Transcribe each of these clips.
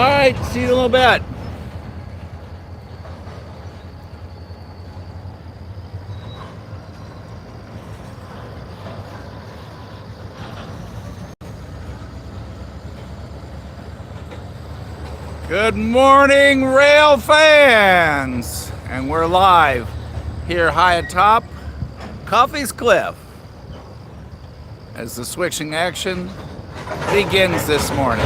right, see you in a little bit. Good morning, rail fans! And we're live here high atop Coffey's Cliff as the switching action begins this morning.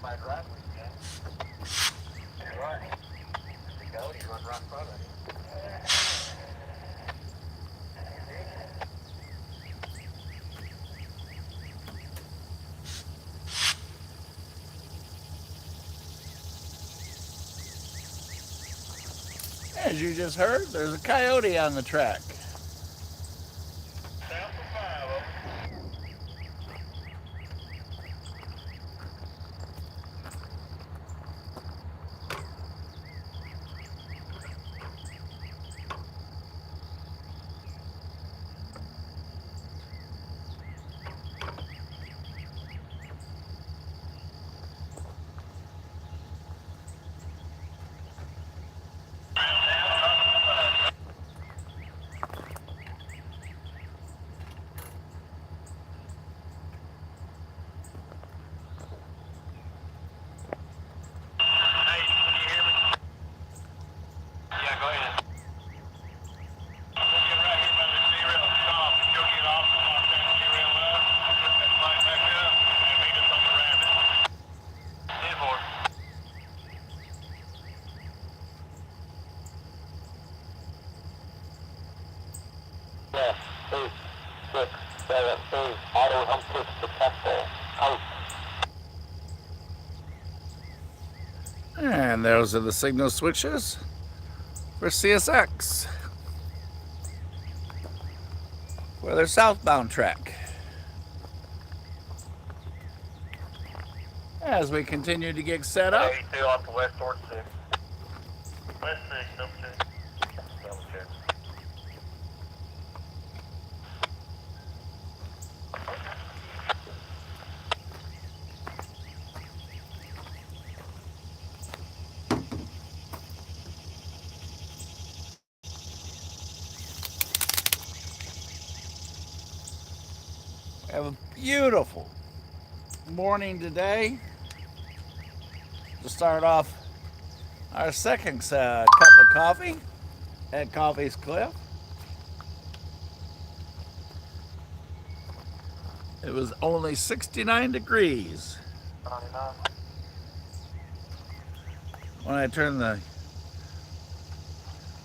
My driveway, man. You're right. The coyote runs right in front of you. As you just heard, there's a coyote on the track. South of 5 Hey, can you hear me? Yeah, go ahead. I'm going to get right here by the C-rail stop and you'll get off and walk that C-rail up. I'll put that line back up and meet us on the rabbit. 10-4. Yeah, 2, 6, 7, 2, auto home 6 successful. Out. And those are the signal switches for CSX for their southbound track. As we continue to get set up, 82 off the west toward 6. West 6, double check. Double check. we have a beautiful morning today to start off our second cup of coffee at Coffey's Cliff. It was only 69 degrees 99. when I turned the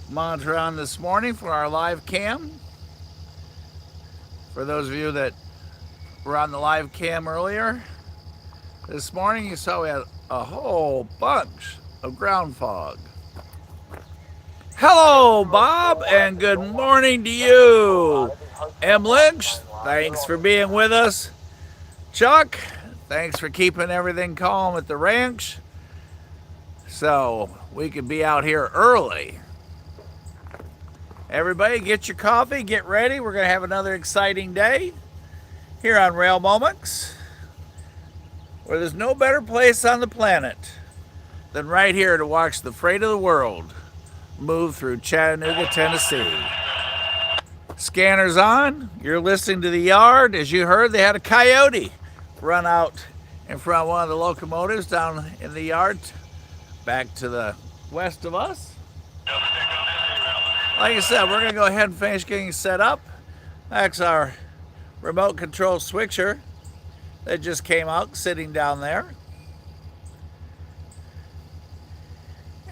monitor on this morning for our live cam. For those of you that were on the live cam earlier this morning, you saw we had a whole bunch of ground fog. Hello, Bob, and good morning to you. M. Lynch, thanks for being with us. Chuck, thanks for keeping everything calm at the ranch so we could be out here early. Everybody, get your coffee, get ready. We're going to have another exciting day here on Rail Moments, where there's no better place on the planet than right here to watch the freight of the world move through Chattanooga, Tennessee. Scanners on. You're listening to the yard. As you heard, they had a coyote run out in front of one of the locomotives down in the yard back to the west of us. Like I said, we're going to go ahead and finish getting set up. That's our remote control switcher that just came out sitting down there.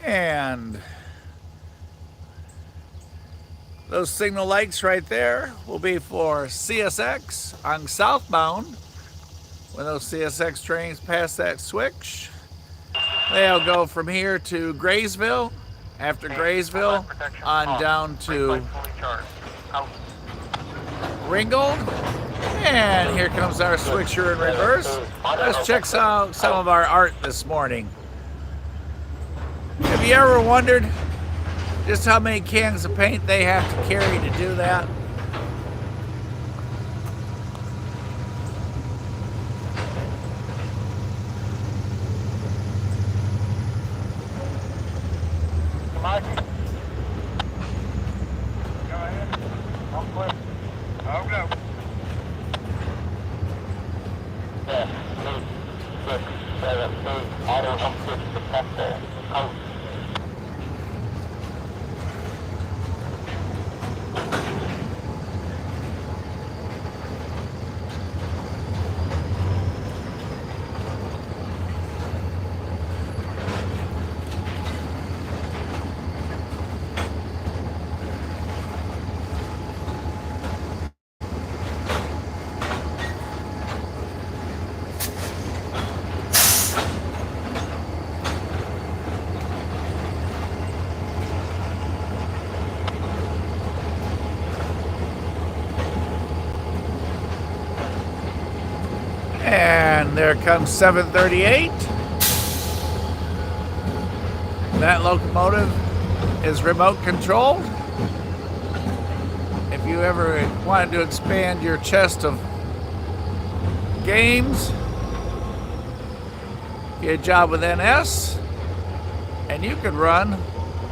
And those signal lights right there will be for CSX on southbound. When those CSX trains pass that switch, they'll go from here to Graysville. After Graysville, on down to Ringgold. And here comes our switcher in reverse. Let's check out some of our art this morning. Have you ever wondered just how many cans of paint they have to carry to do that? Mike? Go ahead. I'm clear. Oh, no. Yeah, 2, 6, 7, 2, auto, I'm 6, the top there. Oh. And there comes 738. That locomotive is remote controlled. If you ever wanted to expand your chest of games, get a job with NS, and you could run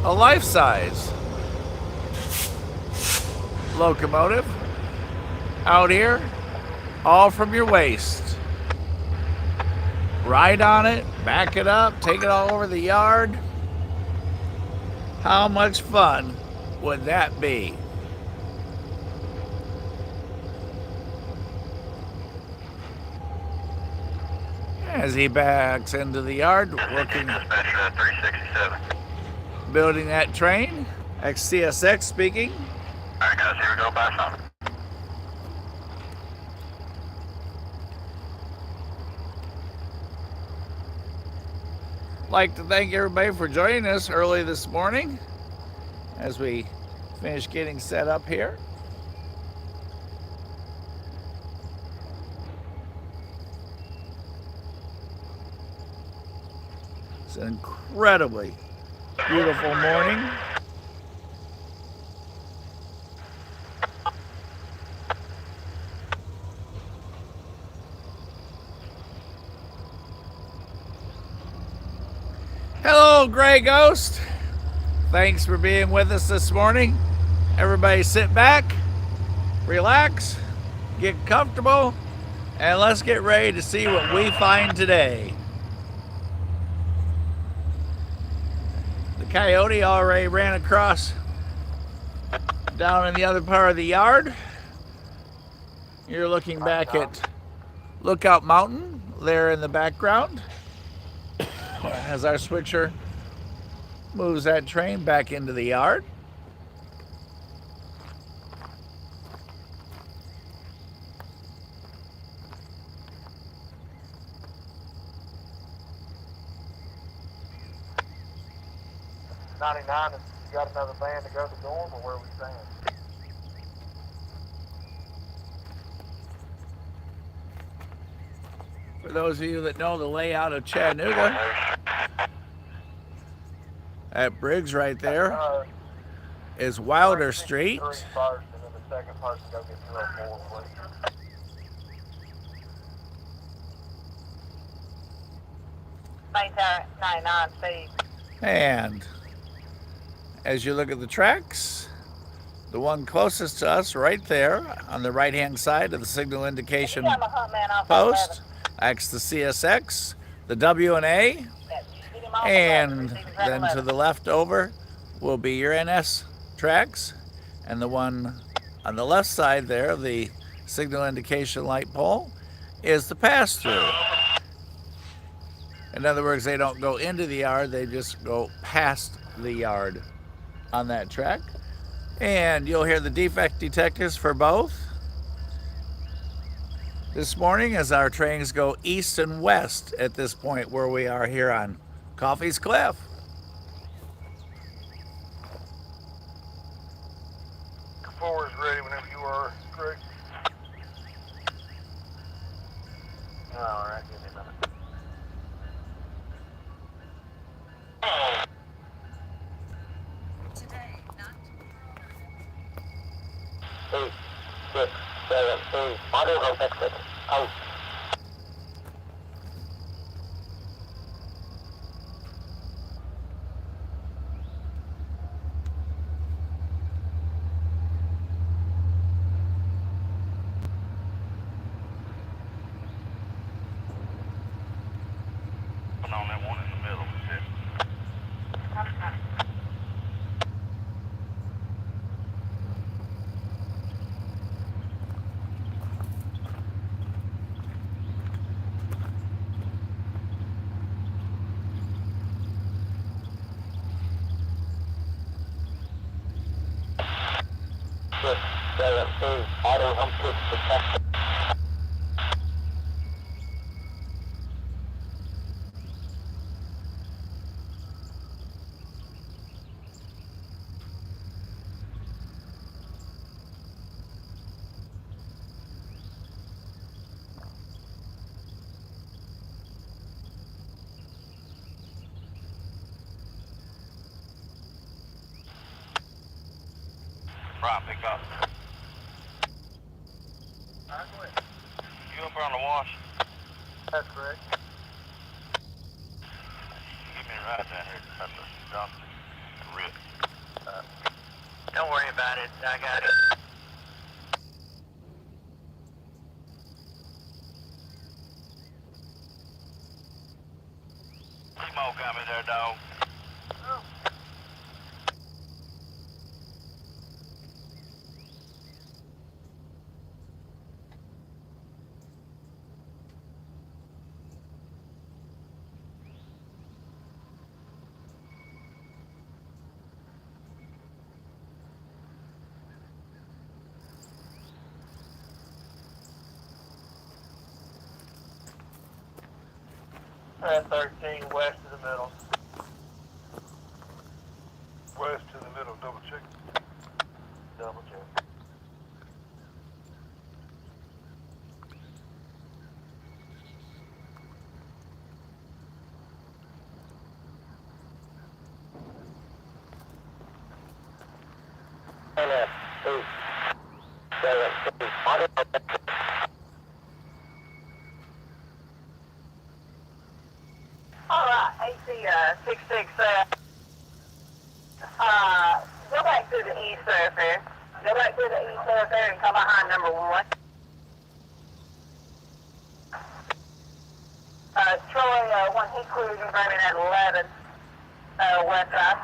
a life-size locomotive out here, all from your waist. Ride on it, back it up, take it all over the yard. How much fun would that be? As he backs into the yard, working, building that train. Ex-CSX speaking. All right, guys, here we go. Pass on. Like to thank everybody for joining us early this morning as we finish getting set up here. It's an incredibly beautiful morning. Hello, Gray Ghost. Thanks for being with us this morning. Everybody sit back, relax, get comfortable, and let's get ready to see what we find today. The coyote already ran across down in the other part of the yard. You're looking back at Lookout Mountain there in the background as our switcher moves that train back into the yard. '99, you got another band to go to dorm, or where are we staying? For those of you that know the layout of Chattanooga, that Briggs right there is Wilder Street. First, and then the second person go get 204, please. Maintain 99 speed. And as you look at the tracks, The one closest to us, right there on the right hand side of the signal indication post, that's the CSX, the W&A, and then to the left over will be your NS tracks, and the one on the left side there, the signal indication light pole, is the pass-through. In other words, they don't go into the yard, they just go past the yard on that track. And you'll hear the defect detectors for both this morning as our trains go east and west at this point where we are here on Coffey's Cliff. Four is ready whenever you are, Greg. All right, give me a minute. Eight, 6, 7, 8. Auto help exit. Out. Put on that one in the middle. Six, 7, 8. Auto hump kick detected. Right, pick up. You up on the wash? That's correct. Give me a ride down here. That's a dump. Rip. Don't worry about it. I got it. Smoke got me there, dog. Oh. At 13, west to the middle. West to the middle, double check. Double check. NS 8, 7, 8. Auto. All right, AC 66. Go back to the east thoroughfare. Go back to the east thoroughfare and come behind number 1. Troy, when he cruising, burning at 11, west side.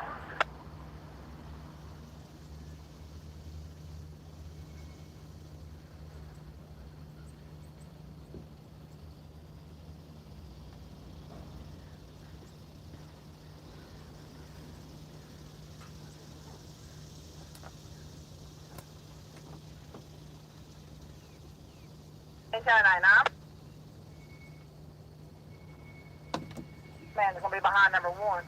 Man, they're going to be behind number 1.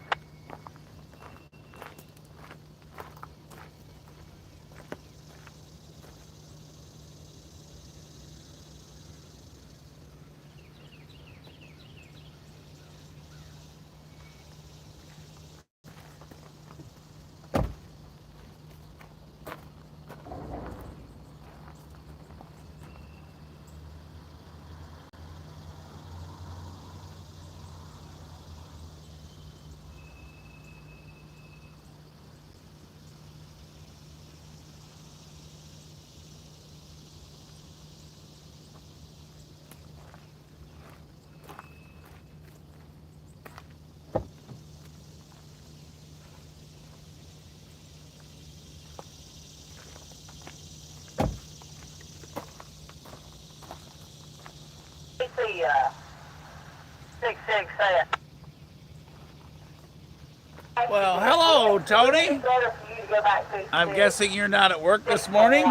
Well, hello, Tony. It's better for you to go back to I'm 6. guessing you're not at work this morning.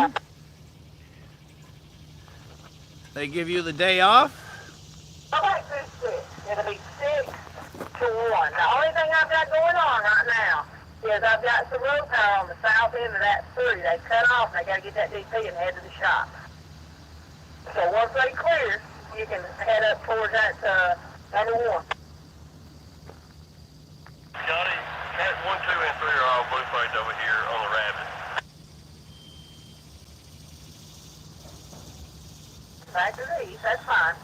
They give you the day off? Go back to 6. It'll be 6 to 1. The only thing I've got going on right now is I've got some road power on the south end of that 3. They cut off and they got to get that DP and head to the shop. So once they clear, you can head up towards that number 1. Johnny, Cat 1, 2, and 3 are all blue flagged over here on the Rabbit. Back to the east, that's fine.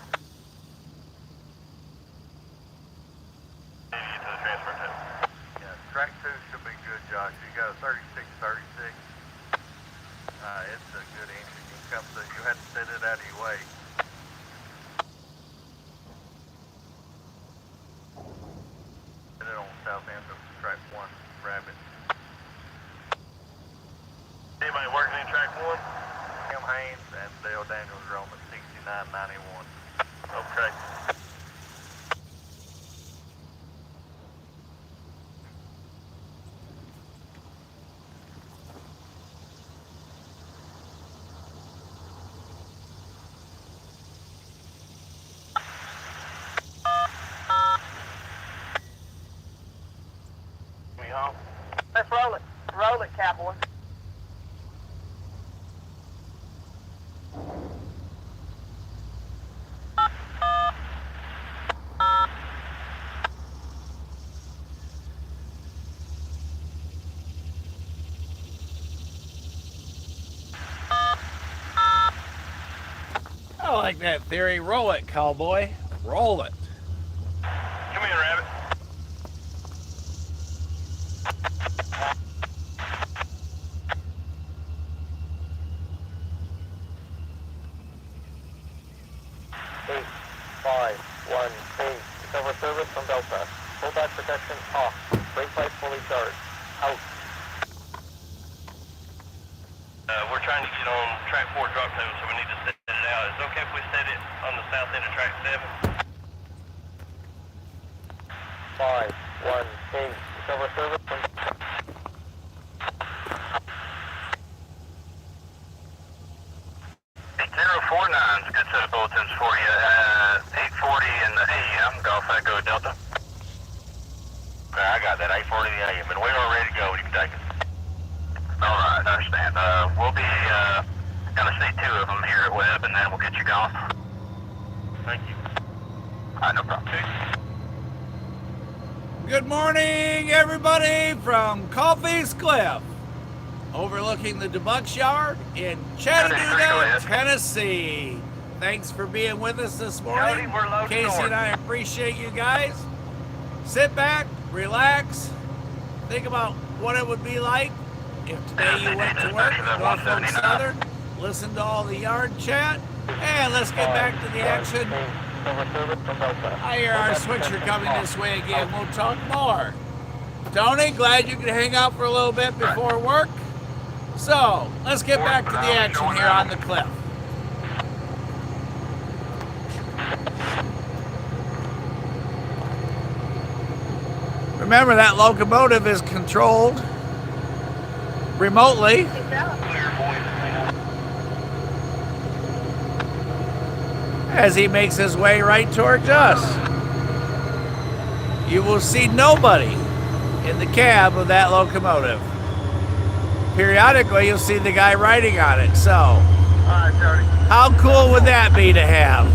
You get to the transfer table. Yeah, track 2 should be good, Josh. You got a 36-36. It's a good engine. You can come through. You have to set it out of your way. Set it on the south end of track 1, Rabbit. Anybody working in track 1? Tim Haynes and Dale Daniels are on the 6991. Okay. We home? Let's roll it. Roll it, cowboy. I like that theory. Roll it, cowboy. Roll it. Come in, Rabbit. Eight, 5, 1, 8. Recover service from Delta. Pullback protection off. Brake light fully charged. Out. We're trying to get on track 4 drop table, so we need to set it out. Is it okay if we set it on the south end of track 7? 5, 1, 8. Recover service from Delta. 8049's good set of bulletins for you. 840 in the AM, Golf Echo Delta. Okay, I got that, 840 in the AM, and we are ready to go. You can take it. All right, I understand. We'll be gonna see 2 of them here at Webb, and then we'll get you going. Thank you. All right, no problem. Good morning, everybody, from Coffey's Cliff, overlooking the DeButts yard in Chattanooga, Tennessee. Thanks for being with us this morning. Jody, we're loading Casey north. and I appreciate you guys. Sit back, relax, think about what it would be like if today you went to work at Norfolk Southern, listen to all the yard chat, and let's get back to the action. I hear our switcher coming this way again. We'll talk more. Tony, glad you could hang out for a little bit before work. So, let's get back to the action here on the cliff. Remember, that locomotive is controlled remotely. As he makes his way right towards us. You will see nobody in the cab of that locomotive. Periodically, you'll see the guy riding on it. So, how cool would that be to have?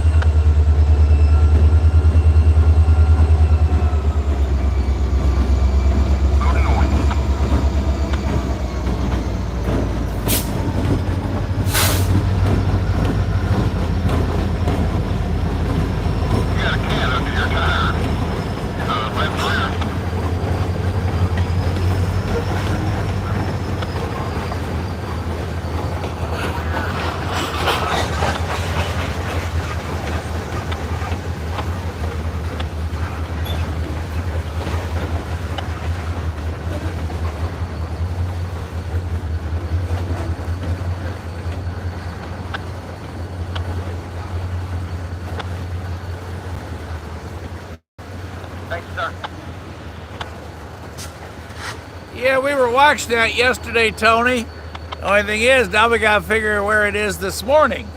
Yeah, we were watching that yesterday, Tony. The only thing is, now we gotta figure where it is this morning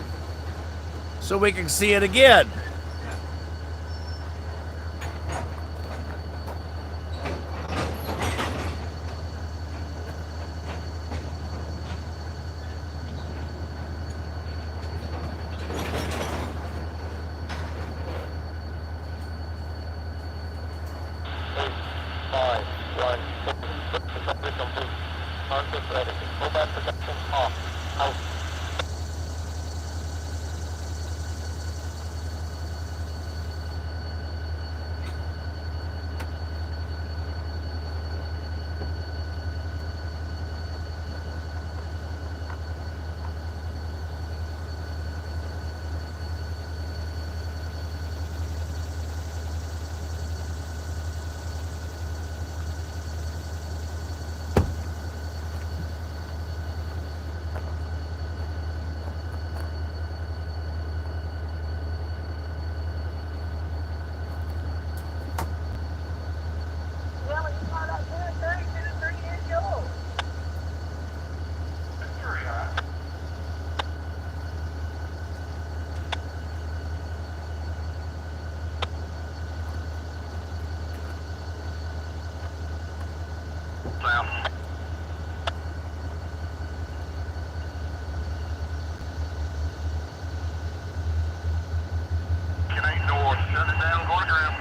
so we can see it again. Well, you saw that 2 years old. Now, 8 north, shut it down, going around.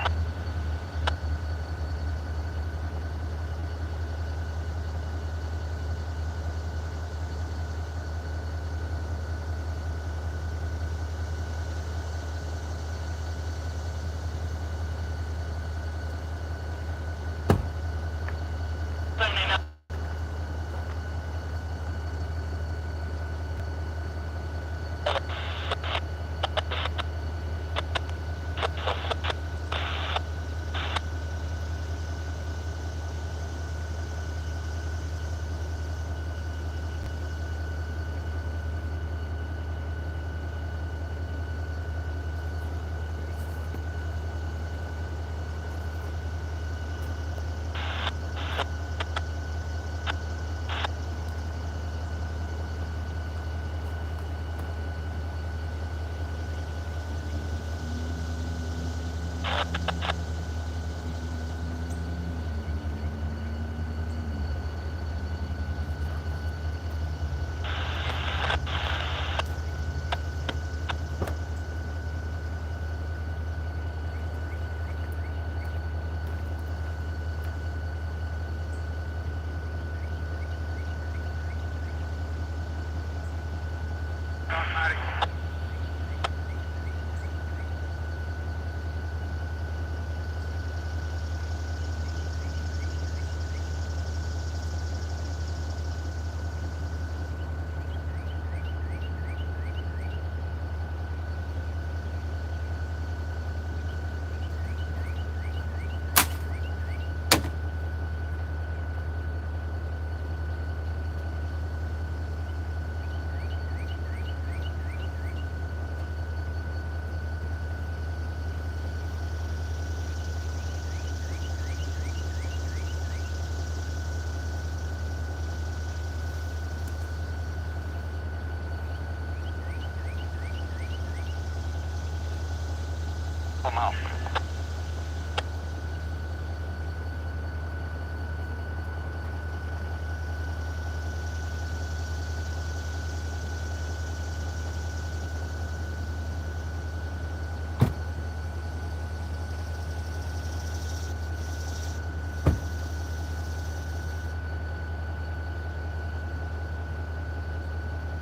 Come out.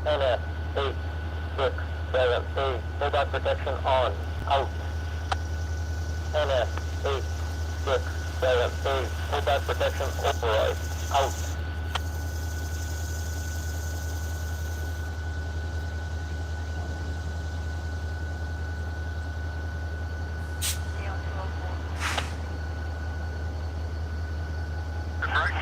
NS 867A, hold on protection on, out. NS 867A, hold on protection override, out. Good break.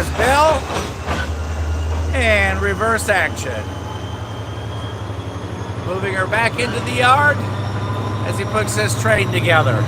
There's Bill. And reverse action. Moving her back into the yard as he puts this train together.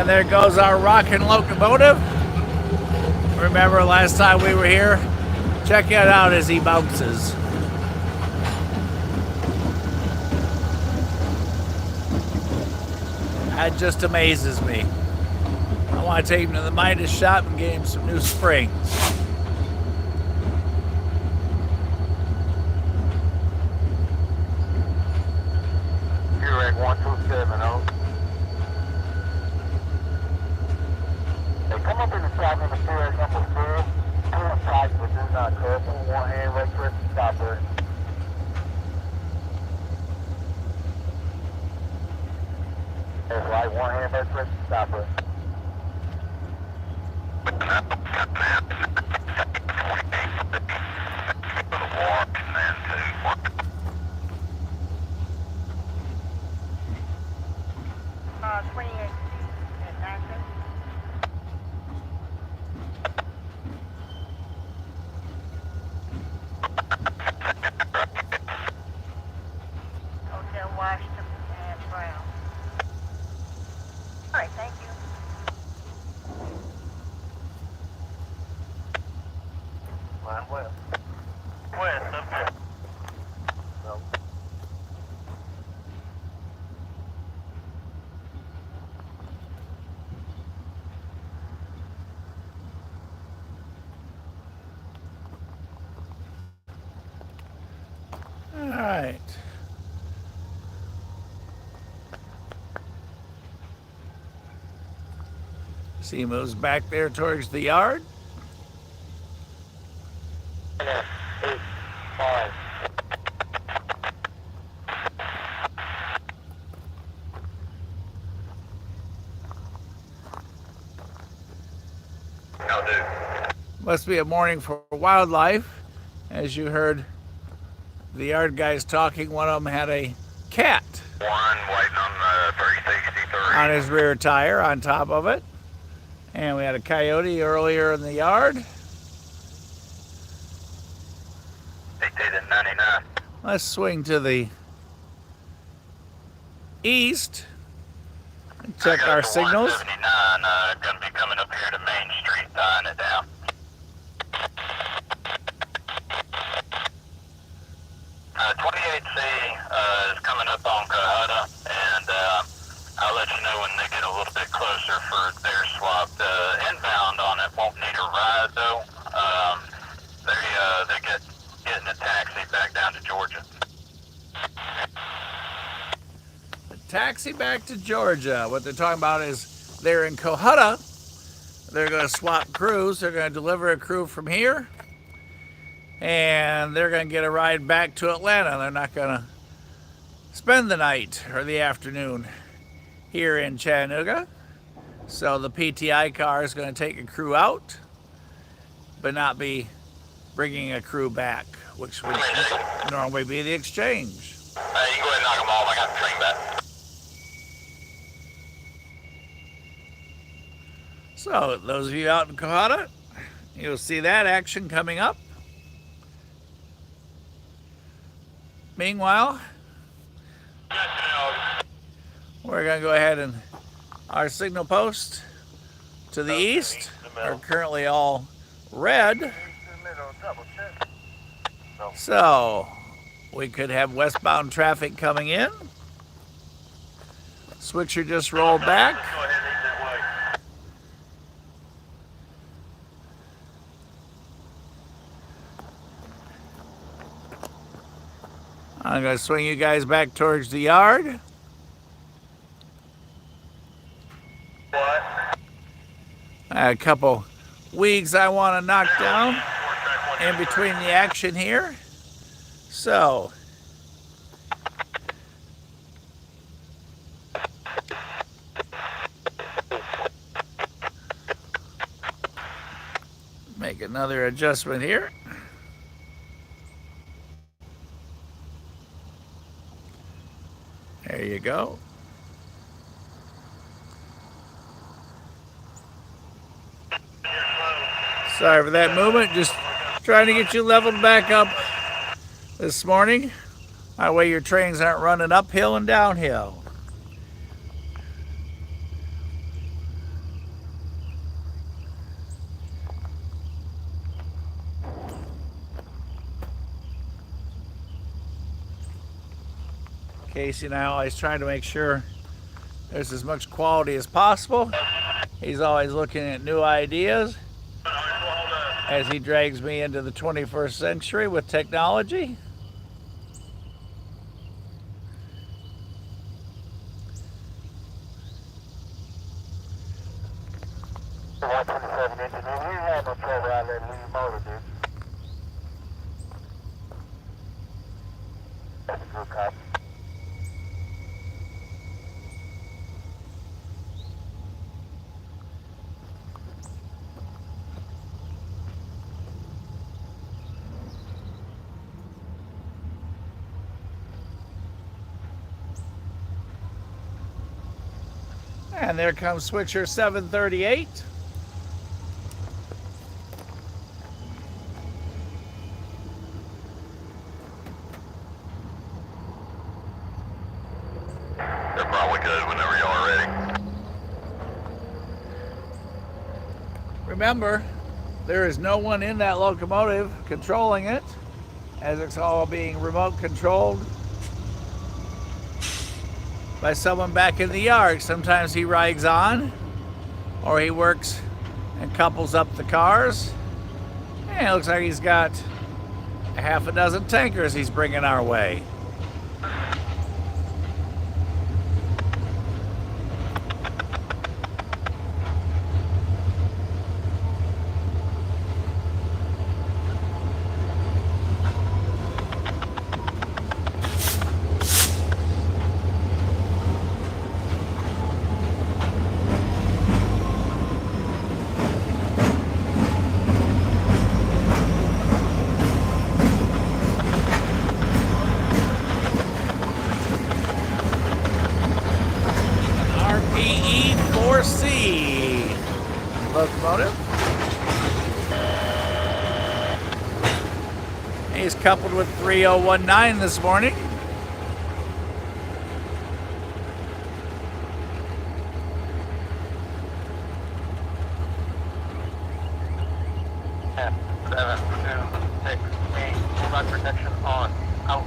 And there goes our rocking locomotive. Remember last time we were here? Check it out as he bounces. That just amazes me. I want to take him to the Midas shop and get him some new springs. Keurig 1270. They come up in the side number 2 at number 4. Pull tight, but do not careful. One hand, right twist, stop there. That's right, one hand, right twist, stop there. Washington and Brown. All right, thank you. Line west. West, up there. No. All right. See, he moves back there towards the yard. 8, 5. No, dude. Must be a morning for wildlife. As you heard the yard guys talking, one of them had a cat One waiting on the 363. on his rear tire on top of it. And we had a coyote earlier in the yard. They did at 99. Let's swing to the east and check our signals. 179, gonna be coming up here to Main Street, tying it down. Uh, 28C is coming up on Cohutta, and I'll let you know when they get a little bit closer for their swap. The inbound on it won't need a ride though. They're getting a taxi back down to Georgia. Taxi back to Georgia. What they're talking about is they're in Cohutta. They're going to swap crews. They're going to deliver a crew from here. And they're going to get a ride back to Atlanta. They're not going to spend the night or the afternoon here in Chattanooga. So the PTI car is going to take a crew out, but not be bringing a crew back, which would normally be the exchange. You can go ahead and knock them off. I got the train back. So those of you out in Cohutta, you'll see that action coming up. Meanwhile, we're going to go ahead and our signal posts to the east are currently all red. So we could have westbound traffic coming in. Switcher just rolled back. I'm going to swing you guys back towards the yard. What? A couple weeds I want to knock down in between the action here. So, make another adjustment here. There you go. Sorry for that movement. Just trying to get you leveled back up this morning. That way your trains aren't running uphill and downhill. Casey and I always try to make sure there's as much quality as possible. He's always looking at new ideas as he drags me into the 21st century with technology. The 127 engineer, we ain't had no trouble out there in Lee Motor, dude. That's a good cop. And there comes switcher 738. They're probably good whenever y'all are ready. Remember, there is no one in that locomotive controlling it, as it's all being remote controlled by someone back in the yard. Sometimes he rides on, or he works and couples up the cars. And it looks like he's got a half a dozen tankers he's bringing our way. RPE 4C locomotive. He's coupled with 3019 this morning. Yeah, 7, 2, 6, 8, full line protection on, out.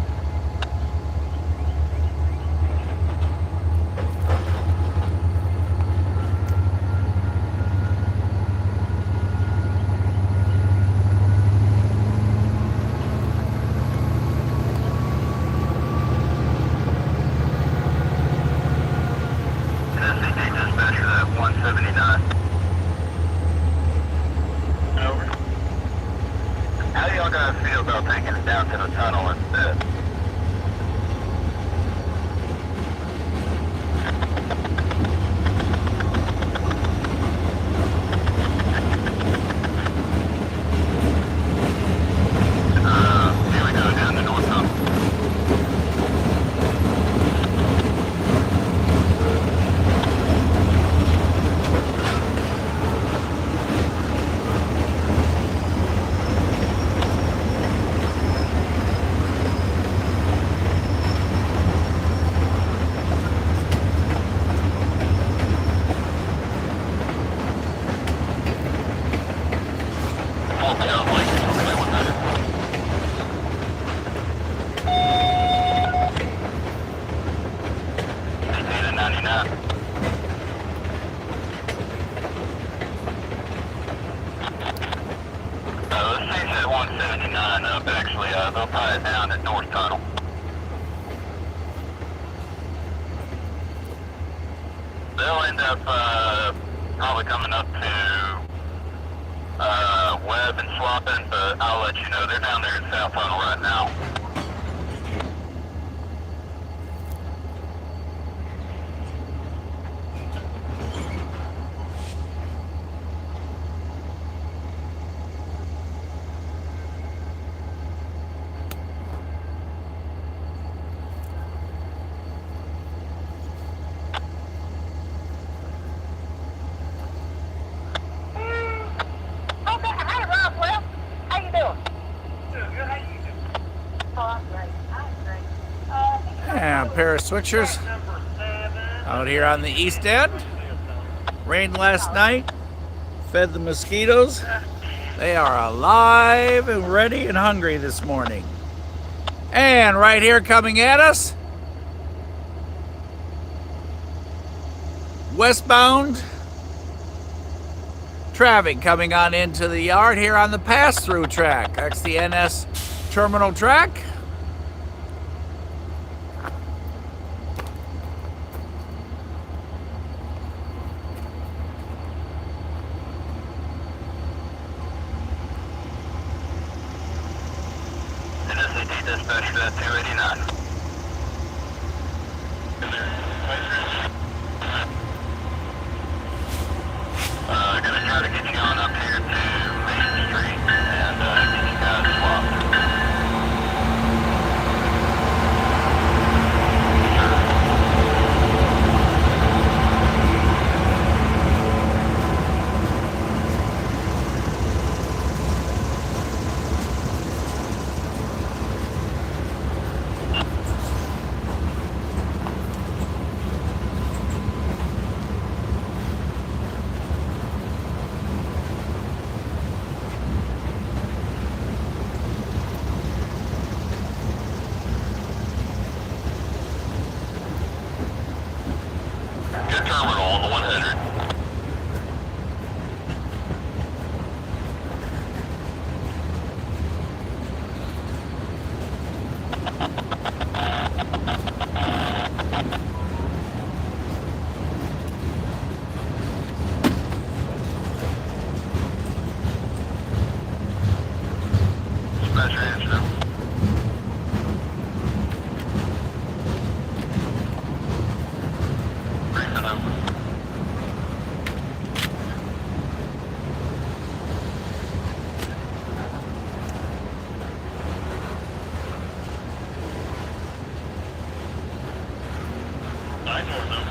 Dispatcher, that 179. Over. How do y'all guys feel about taking it down to the tunnel instead? Here we go, down the north tunnel. Let's change that 179 up, actually. They'll tie it down at North Tunnel. they'll end up probably coming up to Webb and swapping, but I'll let you know. They're down there in South Tunnel right now. Okay, hey Roswell, how you doing? Good, how you doing? Oh, I'm great, And a pair of switchers out here on the east end. Rained last night, fed the mosquitoes. They are alive and ready and hungry this morning. And right here coming at us, westbound traffic coming on into the yard here on the pass-through track. That's the NS terminal track. NSCT dispatch at 289. In there. Gonna try to get you on up here to Main Street and get you guys swapped. Good terminal on the 100. Dispatcher answer. Briefing over. Nine more though.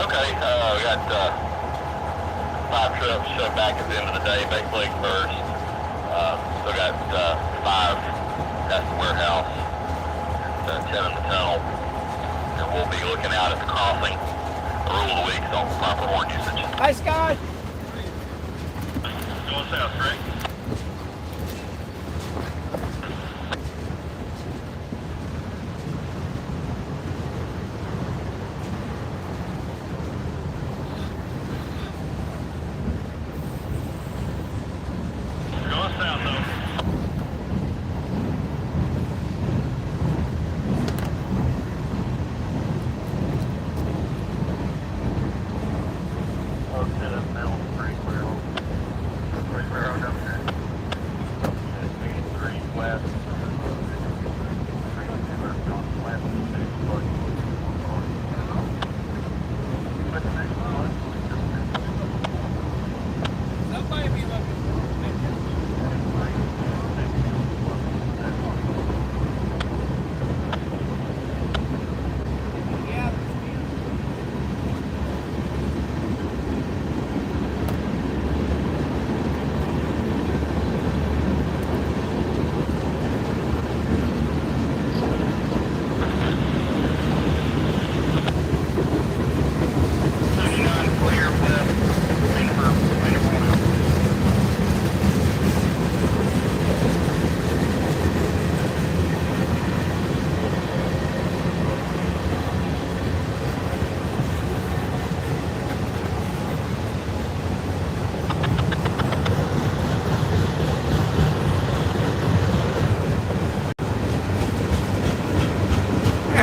Okay, we got 5 trucks shut back at the end of the day, Bay Lake first. Still got 5 at the warehouse, 10 in the tunnel, and we'll be looking out at the crossing. The rule of the week is on proper horn usage. Hi, Scott. Going south, Greg. Going south, though. Okay, that's now pretty clear. Pretty clear out down here.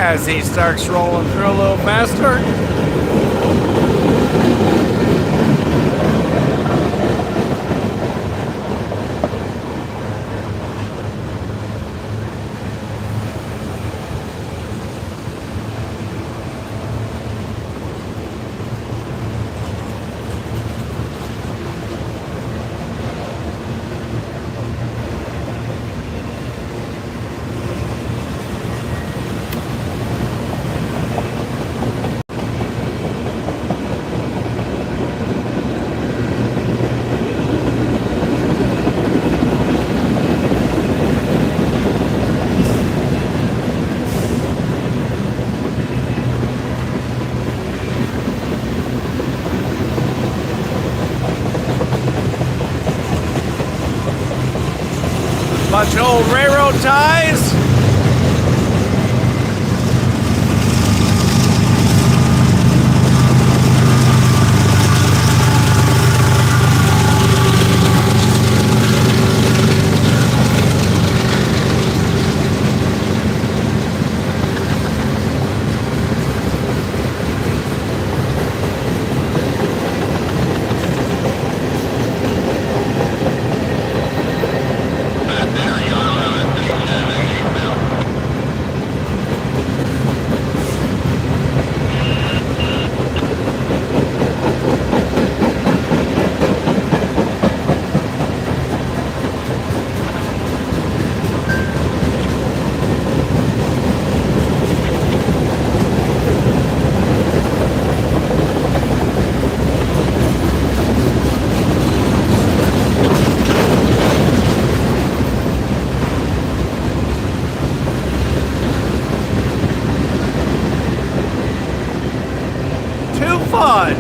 as he starts rolling through a little faster. Bunch of old railroad ties. Fun.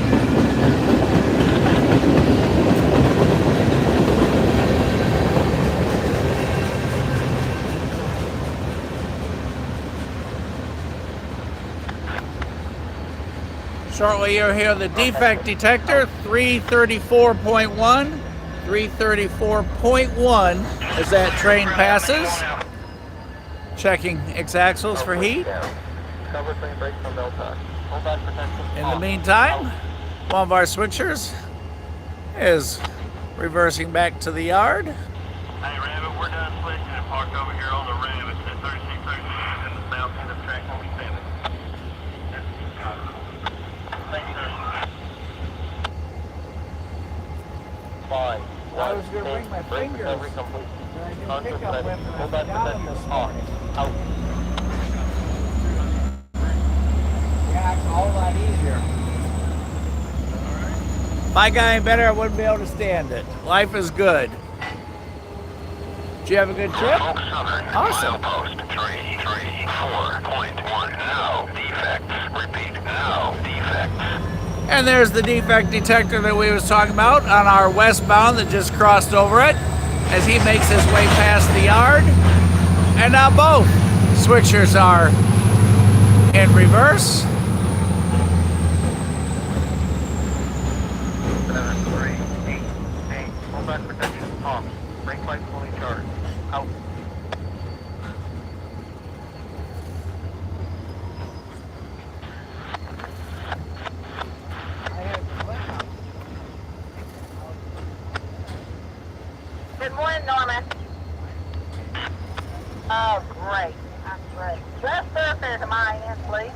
Shortly you'll hear the defect detector, 334.1. 334.1 as that train passes. Checking X-axles for heat. In the meantime, one of our switchers is reversing back to the yard. Hey, Rabbit, we're done switching and parked over here on the Rabbit at 3636 in the south end of track number 7. Thanks, sir. Fine. I was going to bring my fingers, but I didn't pick up with them. I forgot them this morning. Out. Yeah, it's a whole lot easier. If I got any better, I wouldn't be able to stand it. Life is good. Did you have a good trip? Norfolk Southern. Awesome. Milepost 334.1. No defects. Repeat, no defects. And there's the defect detector that we was talking about on our westbound that just crossed over it as he makes his way past the yard. And now both switchers are in reverse. 738. Full back protection off. Brake light fully charged. Out. Good morning, Norman. Oh, great. That's great. Just surface to my end, please.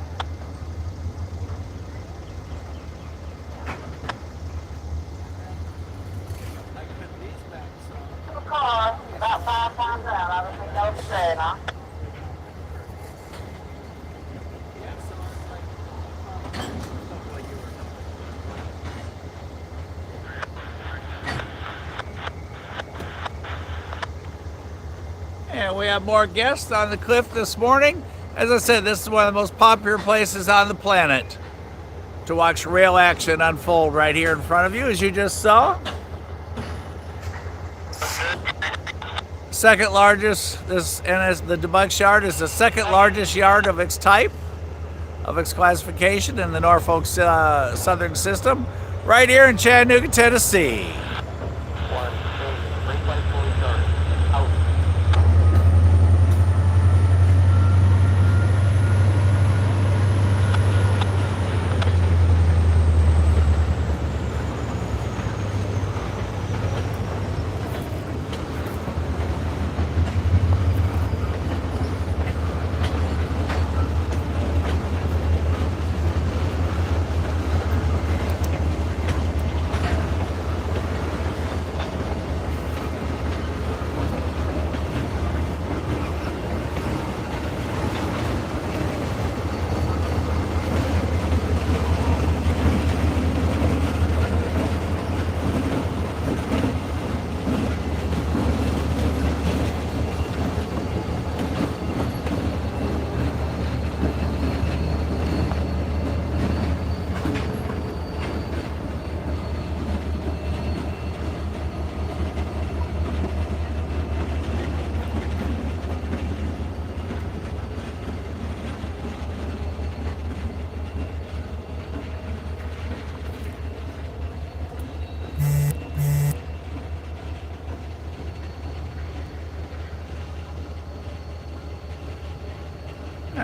The car, about 5 times out. I don't think that was fair enough. And we have more guests on the cliff this morning. As I said, this is one of the most popular places on the planet to watch rail action unfold right here in front of you, as you just saw. Second largest, this and as the DeButts yard is the second largest yard of its type, of its classification in the Norfolk Southern system, right here in Chattanooga, Tennessee. 1, 2, brake light fully charged. Out.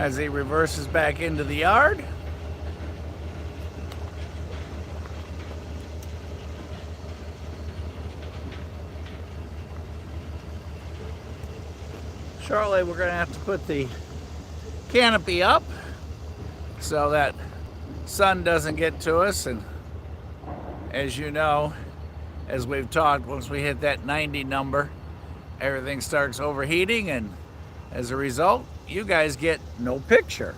as he reverses back into the yard. Shortly, we're going to have to put the canopy up so that sun doesn't get to us. And as you know, as we've talked, once we hit that 90 number, everything starts overheating, and as a result, you guys get no picture.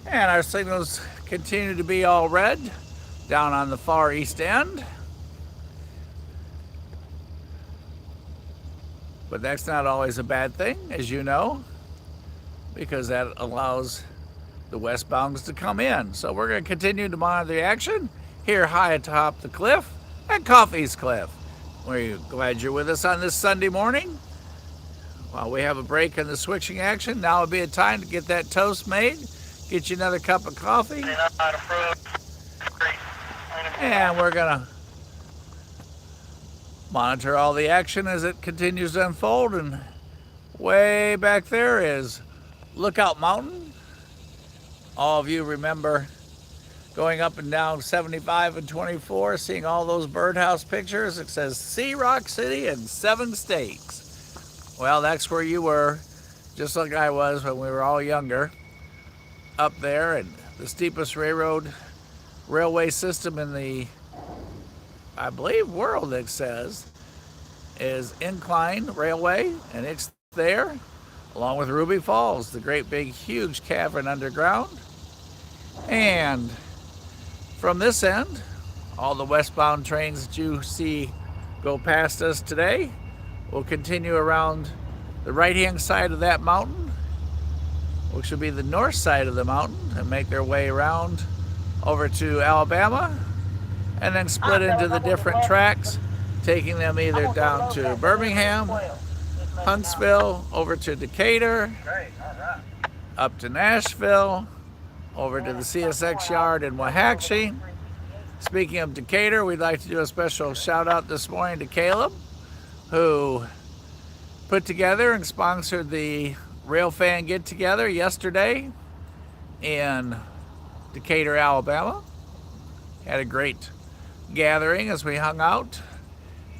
And our signals continue to be all red down on the far east end. But that's not always a bad thing, as you know, because that allows the westbounds to come in. So we're going to continue to monitor the action here high atop the cliff at Coffey's Cliff. We're glad you're with us on this Sunday morning. While we have a break in the switching action, now would be a time to get that toast made, get you another cup of coffee, and we're going to monitor all the action as it continues to unfold. And way back there is Lookout Mountain. All of you remember going up and down 75 and 24, seeing all those birdhouse pictures. It says Sea Rock City and 7 Stakes. Well, that's where you were, just like I was when we were all younger, up there. And the steepest railway system in the, I believe, world, it says, is Incline Railway, and it's there, along with Ruby Falls, the great big huge cavern underground. And from this end, all the westbound trains that you see go past us today will continue around the right-hand side of that mountain, which will be the north side of the mountain, and make their way around over to Alabama, and then split into the different tracks, taking them either down to Birmingham, Huntsville, over to Decatur, up to Nashville, over to the CSX yard in Waxahachie. Speaking of Decatur, we'd like to do a special shout out this morning to Caleb, who put together and sponsored the Rail Fan Get Together yesterday in Decatur, Alabama. Had a great gathering as we hung out,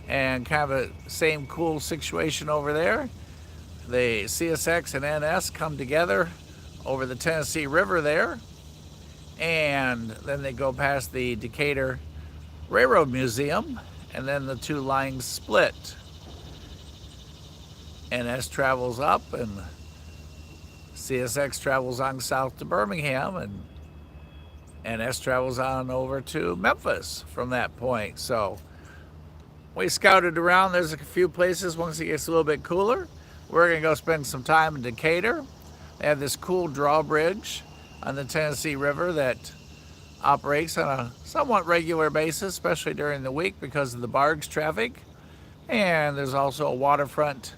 and kind of a same cool situation over there. The CSX and NS come together over the Tennessee River there, and then they go past the Decatur Railroad Museum, and then the two lines split. NS travels up, and CSX travels on south to Birmingham, and NS travels on over to Memphis from that point. So we scouted around. There's a few places once it gets a little bit cooler. We're going to go spend some time in Decatur. They have this cool drawbridge on the Tennessee River that operates on a somewhat regular basis, especially during the week because of the barge traffic. And there's also a waterfront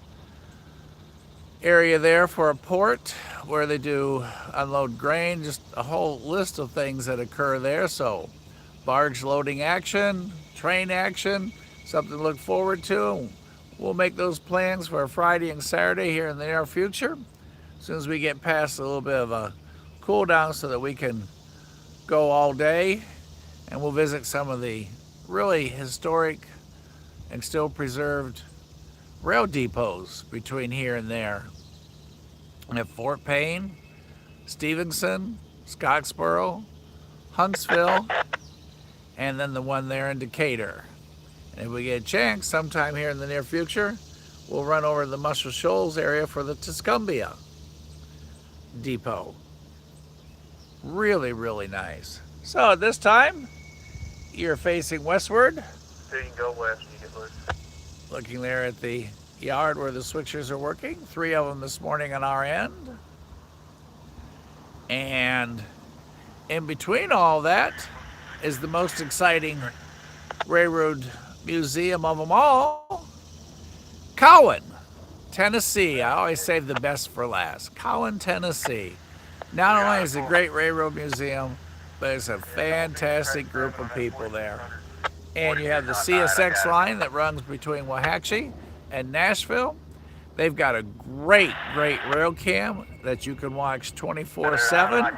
area there for a port where they do unload grain, just a whole list of things that occur there. So barge loading action, train action, something to look forward to. We'll make those plans for Friday and Saturday here in the near future, as soon as we get past a little bit of a cool down so that we can go all day. And we'll visit some of the really historic and still preserved rail depots between here and there. And at Fort Payne, Stevenson, Scottsboro, Huntsville, and then the one there in Decatur. And if we get a chance sometime here in the near future, we'll run over to the Muscle Shoals area for the Tuscumbia depot. Really, really nice. So at this time, you're facing westward. So you can go west and you get loose. Looking there at the yard where the switchers are working. 3 of them this morning on our end. And in between all that is the most exciting railroad museum of them all, Cowan, Tennessee. I always save the best for last. Cowan, Tennessee. Not only is it a great railroad museum, but it's a fantastic group of people there. And you have the CSX line that runs between Waxahachie and Nashville. They've got a great rail cam that you can watch 24/7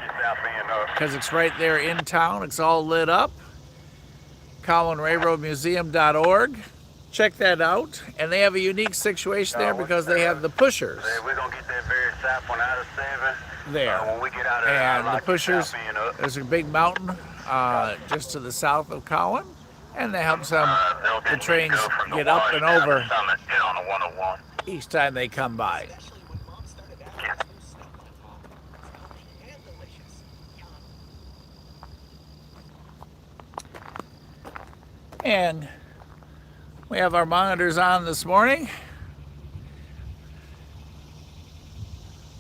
because it's right there in town. It's all lit up. CollinRailroadMuseum.org. Check that out. And they have a unique situation there because they have the pushers We're going to get that very sap one out of 7. there. When we get out of there, And I'd the like pushers, to stop in up. there's a big mountain just to the south of Collin, and they help the trains get up and over Summit, get on the 101. each time they come by. And we have our monitors on this morning.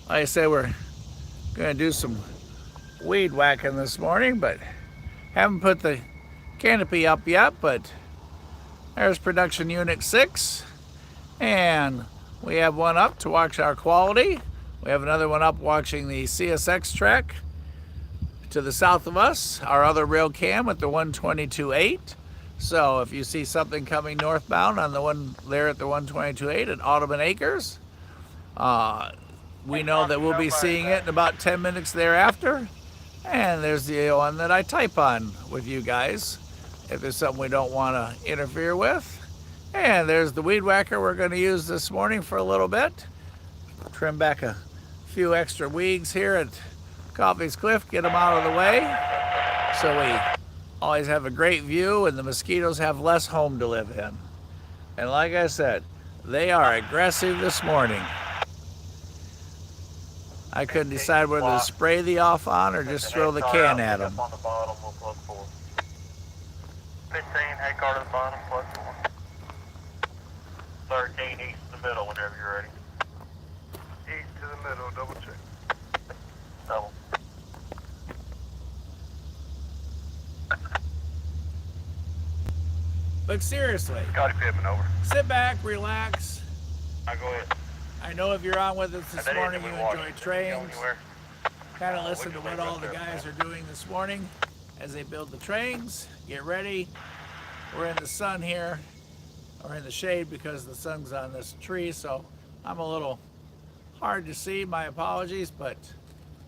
Like I said, we're going to do some weed whacking this morning, but haven't put the canopy up yet. But there's production unit 6, and we have one up to watch our quality. We have another one up watching the CSX track to the south of us, our other rail cam at the 122.8. So if you see something coming northbound on the one there at the 122.8 at Audubon Acres, we know that we'll be seeing it in about 10 minutes thereafter. And there's the one that I type on with you guys if there's something we don't want to interfere with. And there's the weed whacker we're going to use this morning for a little bit. Trim back a few extra weeds here at Coffey's Cliff, get them out of the way so we always have a great view and the mosquitoes have less home to live in. And like I said, they are aggressive this morning. I couldn't decide whether to spray the off on or just throw the can at them. On the bottom, we'll plug 4. 15, hay car to the bottom, plug 4. 13, east to the middle, whenever you're ready. East to the middle, double check. Double. But seriously, Scotty Pittman, over. sit back, relax. Now go ahead. I know if you're on with us this That morning, engine you we watched, enjoy did you go trains. anywhere? Kind of listen to what all the guys are doing this morning as they build the trains. Get ready. We're in the sun here, or in the shade because the sun's on this tree, so I'm a little hard to see. My apologies, but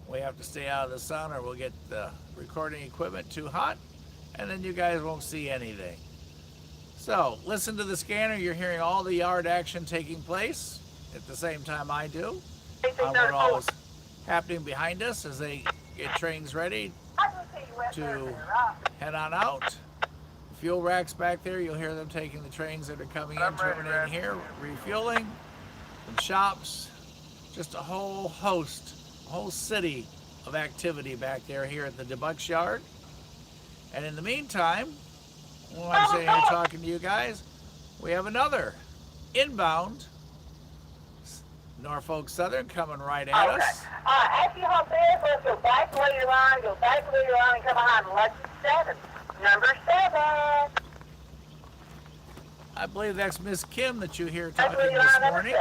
we have to stay out of the sun or we'll get the recording equipment too hot, and then you guys won't see anything. So listen to the scanner. You're hearing all the yard action taking place at the same time I do on what all is happening behind us as they get trains ready to head on out. Fuel racks back there, you'll hear them taking the trains that are coming in, terminating here, refueling, some shops, just a whole host, a whole city of activity back there here at the DeButts yard. And in the meantime, while I'm sitting here talking to you guys, we have another inbound Norfolk Southern coming right at us. After you hop there, let's go back to your line, and come behind Lucky 7. Number 7. I believe that's Miss Kim that you hear talking this morning.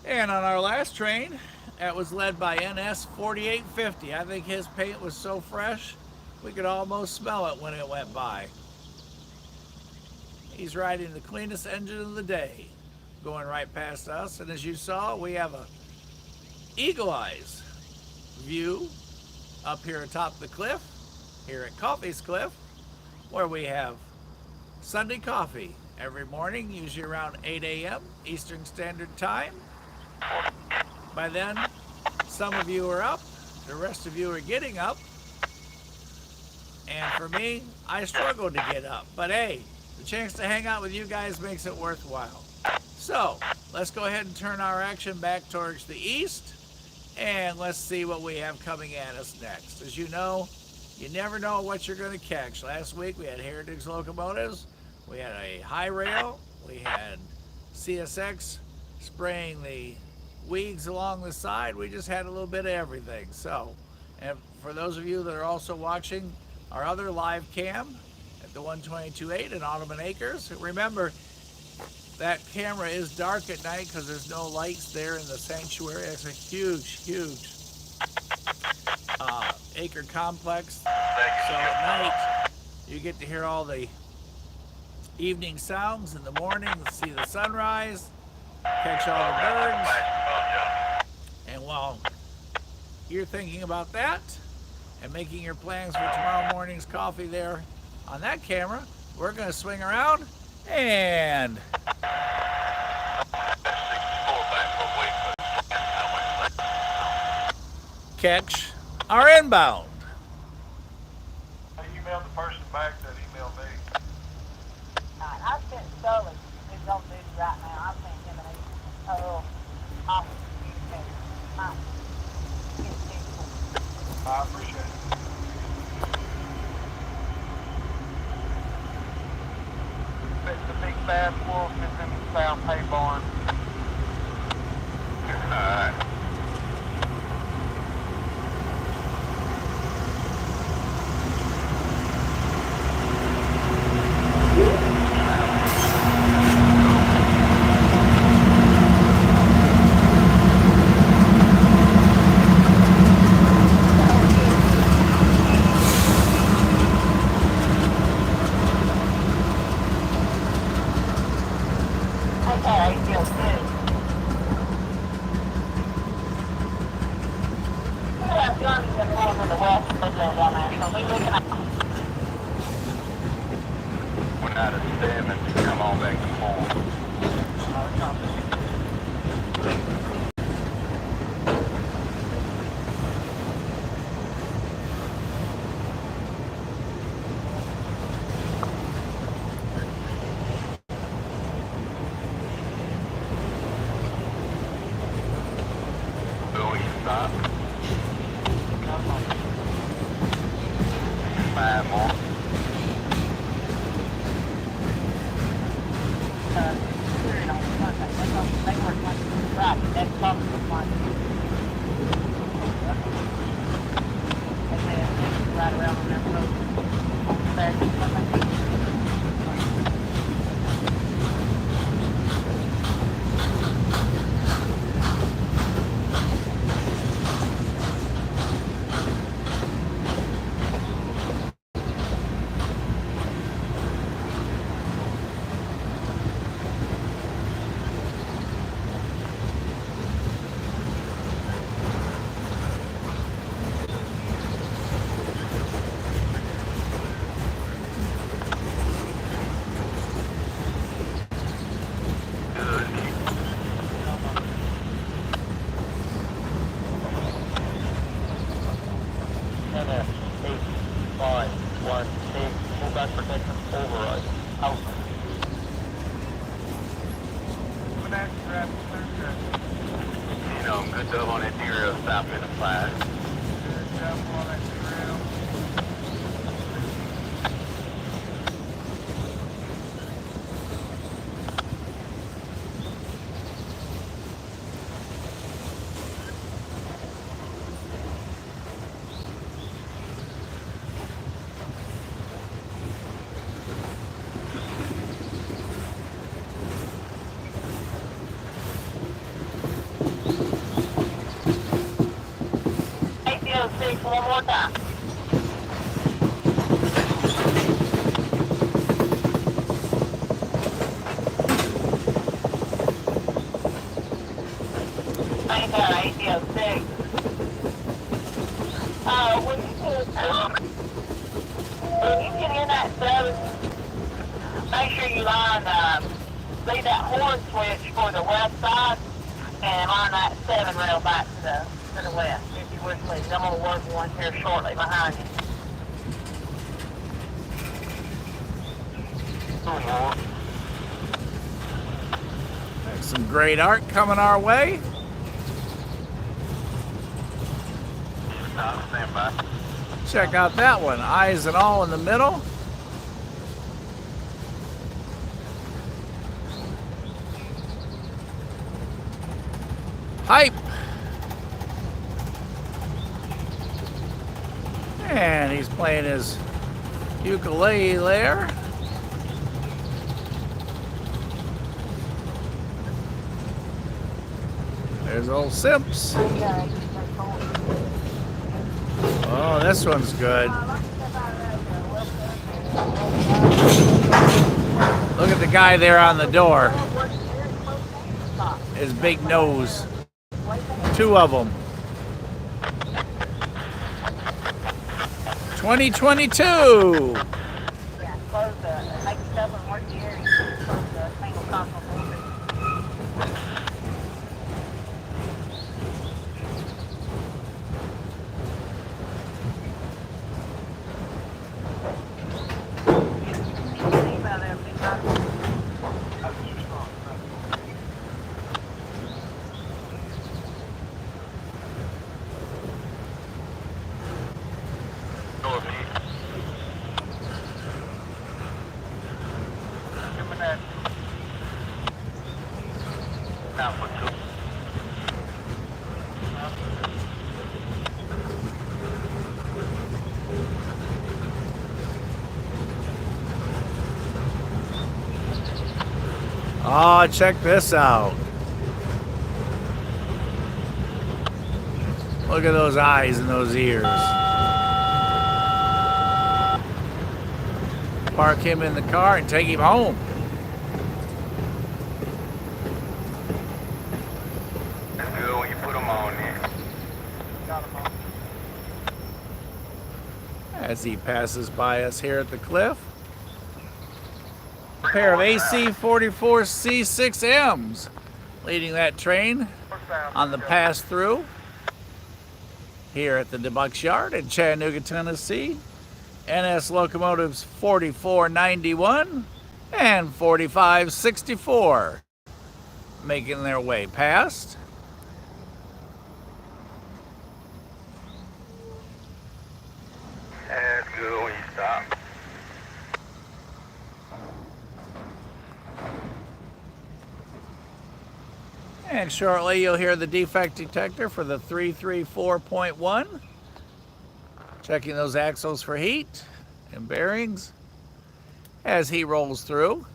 And on our last train, that was led by NS 4850. I think his paint was so fresh, we could almost smell it when it went by. He's riding the cleanest engine of the day, going right past us. And as you saw, we have a eagle eyes view up here atop the cliff, here at Coffey's Cliff, where we have Sunday coffee every morning, usually around 8 a.m. Eastern Standard Time. By then, some of you are up, the rest of you are getting up. And for me, I struggle to get up. But hey, the chance to hang out with you guys makes it worthwhile. So, let's go ahead and turn our action back towards the east, and let's see what we have coming at us next. As you know, you never know what you're going to catch. Last week we had Heritage locomotives, we had a high rail, we had CSX spraying the weeds along the side. We just had a little bit of everything. So, and for those of you that are also watching our other live cam at the 122.8 in Audubon Acres, remember, that camera is dark at night because there's no lights there in the sanctuary. It's a huge, huge acre complex. So at night, you get to hear all the evening sounds. In the morning, see the sunrise, catch all the birds. And while you're thinking about that and making your plans for tomorrow morning's coffee there on that camera, we're going to swing around and catch our inbound. I emailed the person back that emailed me. I sent Sully, who's on duty right now. I sent him an office communicator. I appreciate it. The big fast wolf is in the South Hay barn. Alright. We're not at 7, come on back to 4. Will you stop? 5 more. Good job on that derail, stop in the 5. Good job on that derail. One more time. I got ATO 6. When you get in that 7, make sure you line, leave that horn switch for the west side and line that 7 rail back to the west. If you would please. I'm going to work one here shortly behind you. There's some great art coming our way. Stand by. Check out that one, eyes and all in the middle. Hype. And he's playing his ukulele there. There's old Simps. Oh, this one's good. Look at the guy there on the door. His big nose. 2 of them. 2022. Yeah, close the, make yourself and work the area, close the single console board. Email them, be nice. Oh, check this out. Look at those eyes and those ears. Park him in the car and take him home. That's good when you put them on there. As he passes by us here at the cliff. A pair of AC 44 C6Ms leading that train on the pass through here at the DeButts yard in Chattanooga, Tennessee. NS locomotives 4491 and 4564 making their way past. That's good when you stop. And shortly you'll hear the defect detector for the 334.1. Checking those axles for heat and bearings as he rolls through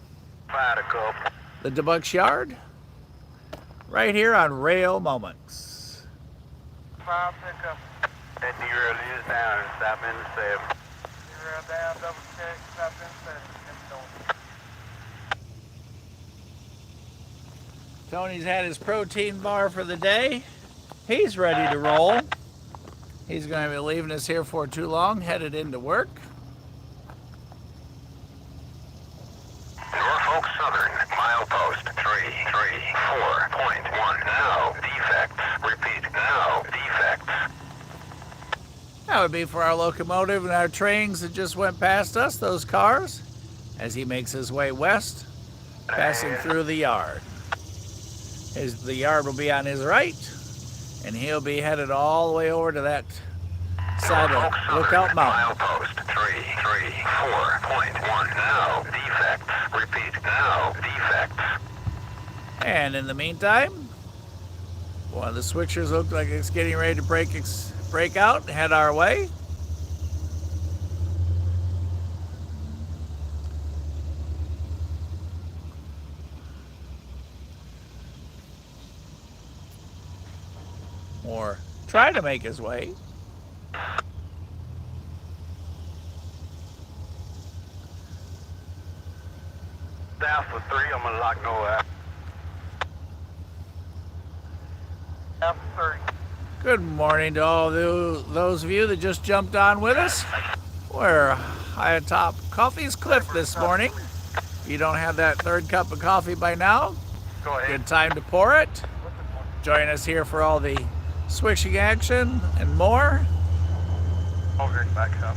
Fired a couple. the DeButts yard right here on Rail Moments. 5 pickup. That derail is down and stop in the 7. Derail down, double check, stop in 7. Tony's had his protein bar for the day. He's ready to roll. He's going to be leaving us here for too long, headed into work. Norfolk Southern, milepost 334.1. No defects. Repeat, no defects. That would be for our locomotive and our trains that just went past us, those cars, as he makes his way west, passing through the yard. The yard will be on his right, and he'll be headed all the way over to that side of Lookout Mountain. Milepost 334.1. No defects. Repeat, no defects. And in the meantime, one of the switchers looks like it's getting ready to break out and head our way. Or try to make his way. Down for 3, I'm gonna lock no out. Down for 3. Good morning to all those of you that just jumped on with us. We're high atop Coffey's Cliff this morning. If you don't have that 3rd cup of coffee by now, Go ahead. good time to pour it. Join us here for all the switching action and more. I'll drink back up.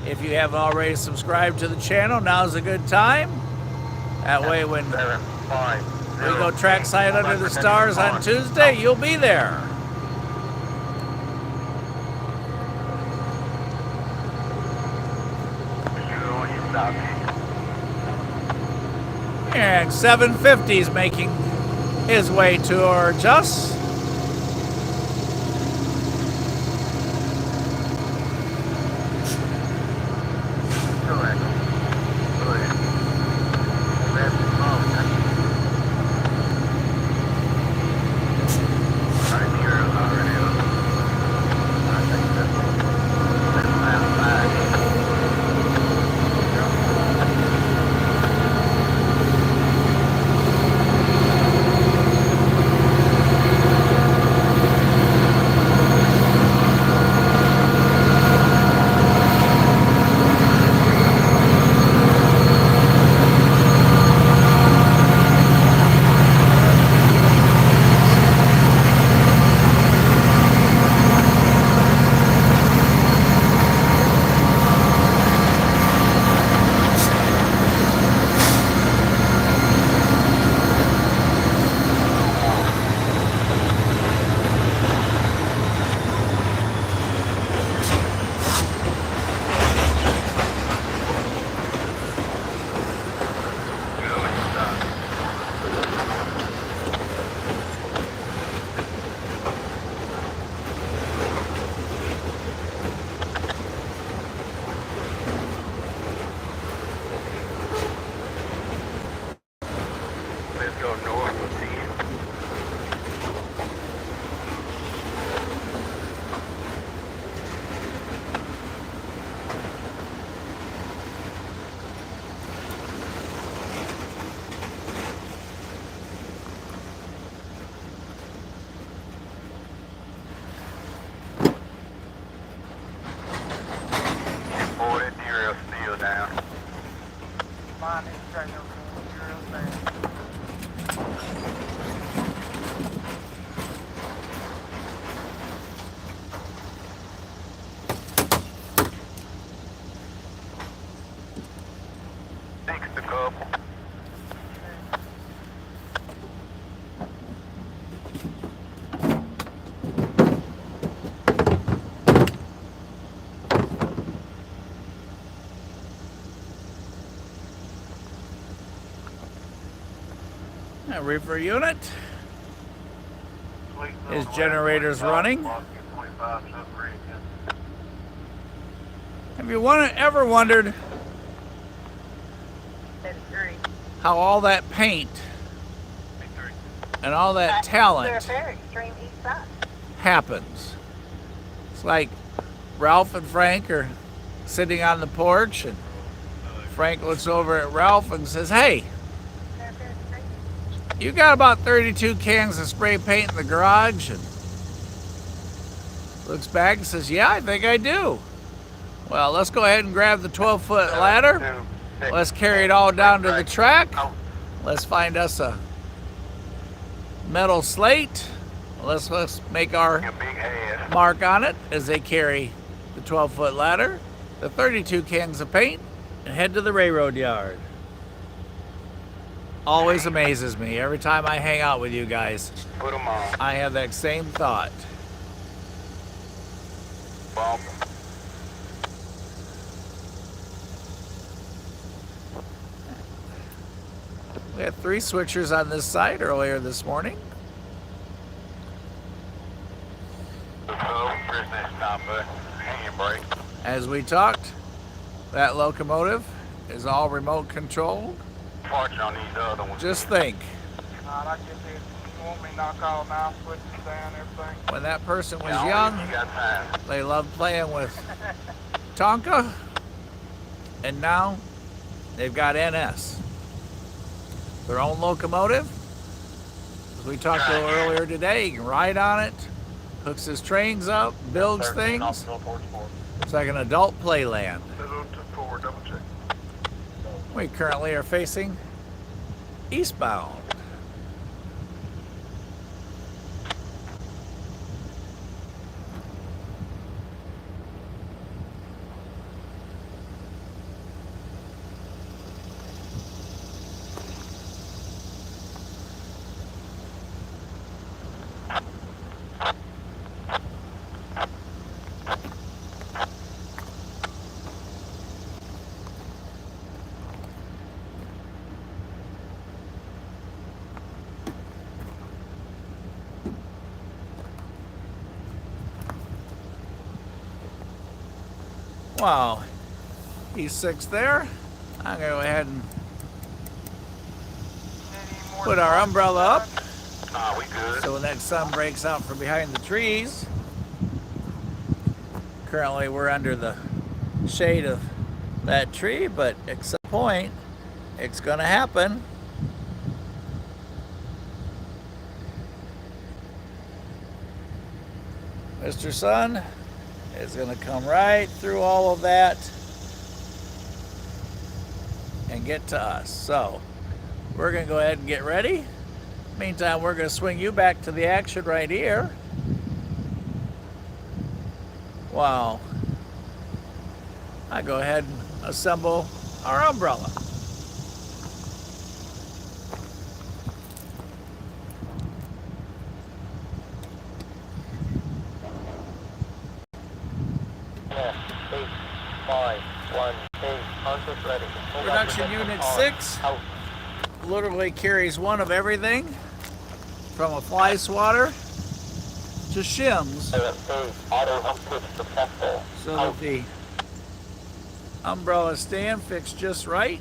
If you haven't already subscribed to the channel, now's a good time. That way when 7, 5, we go trackside under the stars on Tuesday, you'll be there. Good when you stop. And 750's making his way towards us. That reefer unit. Sweet His little generator's 25, running. block you 25 sub-region. Have you ever wondered 53. how all that paint and all that talent They're extreme east side. happens? It's like Ralph and Frank are sitting on the porch, and Frank looks over at Ralph and says, "Hey, you got about 32 cans of spray paint in the garage?" And looks back and says, "Yeah, I think I do. Well, let's go ahead and grab the 12-foot ladder. Let's carry it all down to the track. Let's find us a metal slate. Let's make our mark on it as they carry the 12-foot ladder, the 32 cans of paint, and head to the railroad yard." Always amazes me every time I hang out with you guys. Put them on. I have that same thought. Bump. We had 3 switchers on this side earlier this morning. Press that stop button. Handbrake. As we talked, that locomotive is all remote controlled. Parts on these other ones. Just think, I get this. You want me to knock all 9 switches down, everything? when that person was Yeah, young, you got time. they loved playing with Tonka, and now they've got NS. Their own locomotive. As we talked a little earlier today, you can ride on it, hooks his trains up, builds things. It's like an adult playland. Double check. We currently are facing eastbound. Wow, E6 there. I'm gonna go ahead and put our umbrella up We good. so when that sun breaks out from behind the trees. Currently we're under the shade of that tree, but at some point it's gonna happen. Mr. Sun is going to come right through all of that and get to us. So we're going to go ahead and get ready. Meantime, we're going to swing you back to the action right here. Wow. I go ahead and assemble our umbrella. Production Unit 6 literally carries one of everything from a fly swatter to shims so that the umbrella stand fits just right.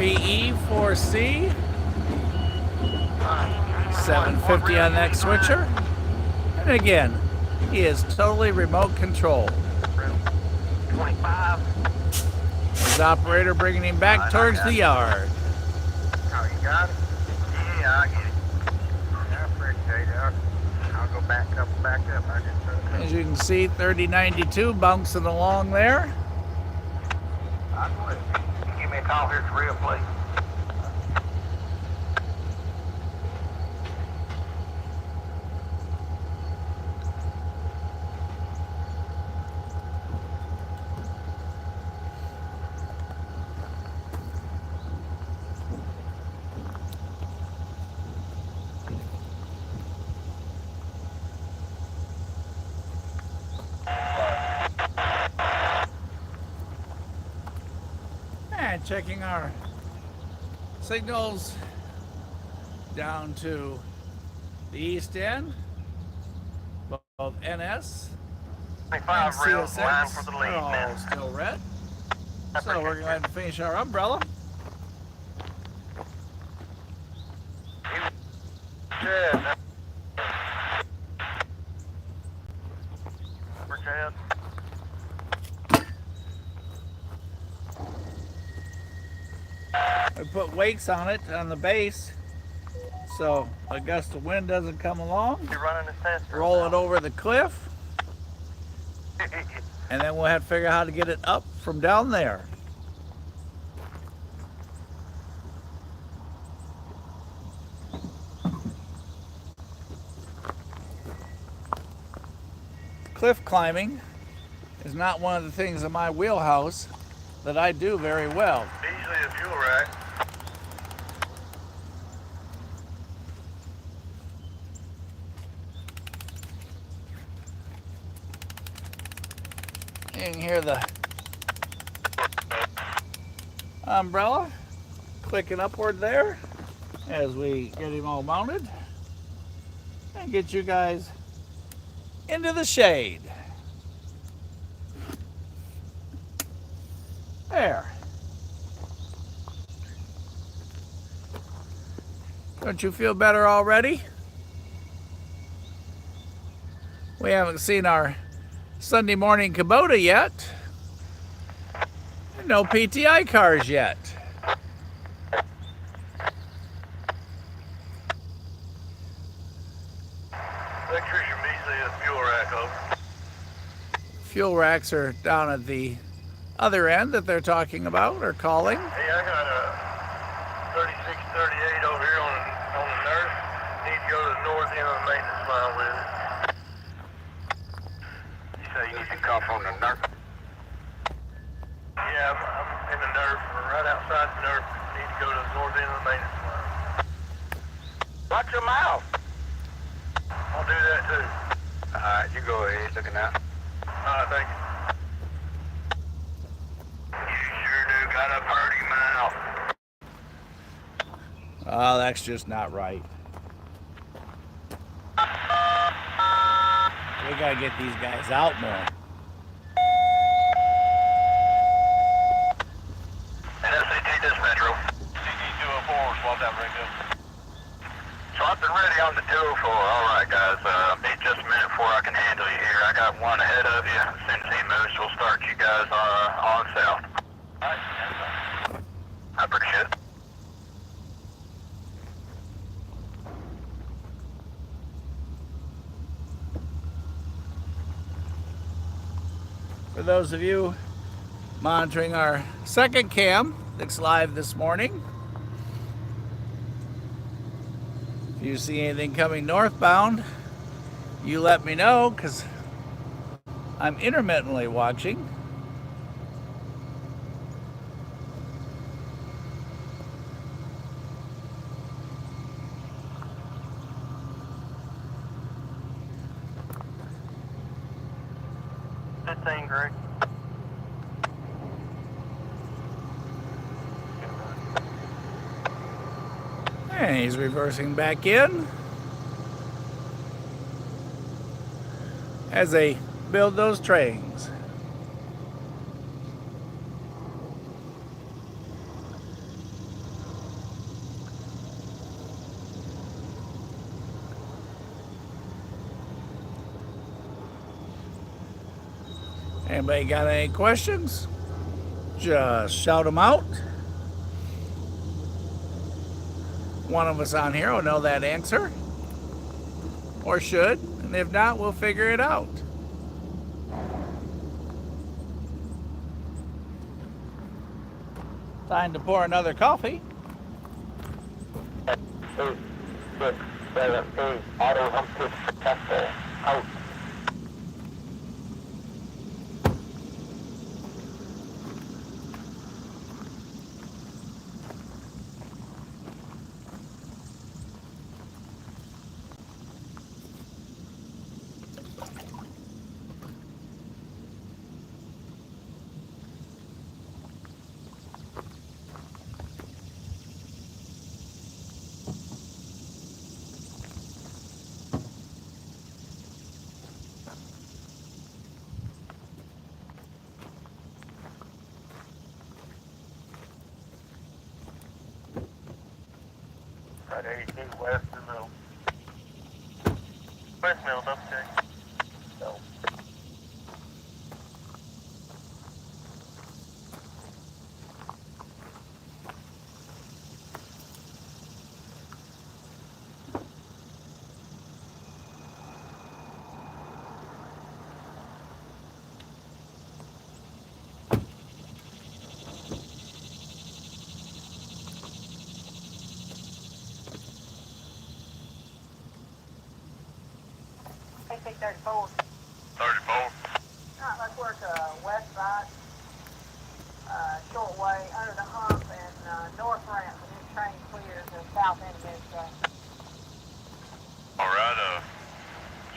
PE4C. 750 on that switcher. And again, he is totally remote controlled. 25. His operator bringing him back towards the yard. Oh, you got it? Yeah, I get it. I appreciate it. I'll go back up. I just As you can see, 3092 bouncing along there. I'm with you. Give me a call here for real, please. And checking our signals down to the east end, both NS and 25 real line CSX for the are lead all now. still red. So we're going to go ahead and finish our umbrella. Chad. For Chad. We put wakes on it on the base so a gust of wind doesn't come along. You're running this test. Roll it over the cliff, and then we'll have to figure out how to get it up from down there. Cliff climbing is not one of the things in my wheelhouse that I do very well. Easily a fuel rack. You can hear the umbrella clicking upward there as we get him all mounted and get you guys into the shade. There. Don't you feel better already? We haven't seen our Sunday morning Kubota yet. No PTI cars yet. Electrician Beasley a fuel rack over. Fuel racks are down at the other end that they're talking about or calling. Hey, I got a 3638 over here on the nurse. Need to go to the north end of the maintenance line with it. You say you need to come from the nurse? Yeah, I'm in the nerve, right outside the nerve. Need to go to the north end of the maintenance line. Watch your mouth. I'll do that too. Alright, you go ahead, looking out. Alright, thank you. You sure do got a pretty mouth. Oh, that's just not right. We gotta get these guys out more. NSAT Dispatcher. CT-204, swap that break up. Swapped and ready on the 204. Alright guys, need just a minute before I can handle you here. I got one ahead of you. As soon as he moves, we'll start you guys on south. Alright, I appreciate it. For those of you monitoring our second cam that's live this morning, if you see anything coming northbound, you let me know because I'm intermittently watching. Greg. And he's reversing back in as they build those trains. Anybody got any questions? Just shout them out. One of us on here will know that answer, or should, and if not, we'll figure it out. Time to pour another coffee. 8, 6, 7, 8, auto hump pitch successful. Out. Right 18 west and middle. West middle, double check. No. Take 34. 34. Alright, let's work west side, short way, under the hump, and north ramp. The new train clears the south end of this train. All right,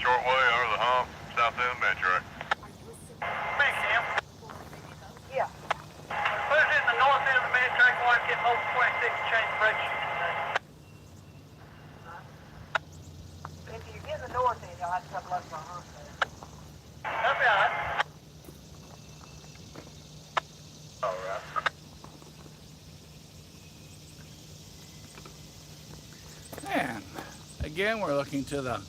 short way over the hump, south end metro. Hey, Cam. Yeah. Who's in the north end of the mid track one get over 26 change direction? If you get the north end, you'll have to come left for a hump there. That'll be alright. All right. And again, we're looking to the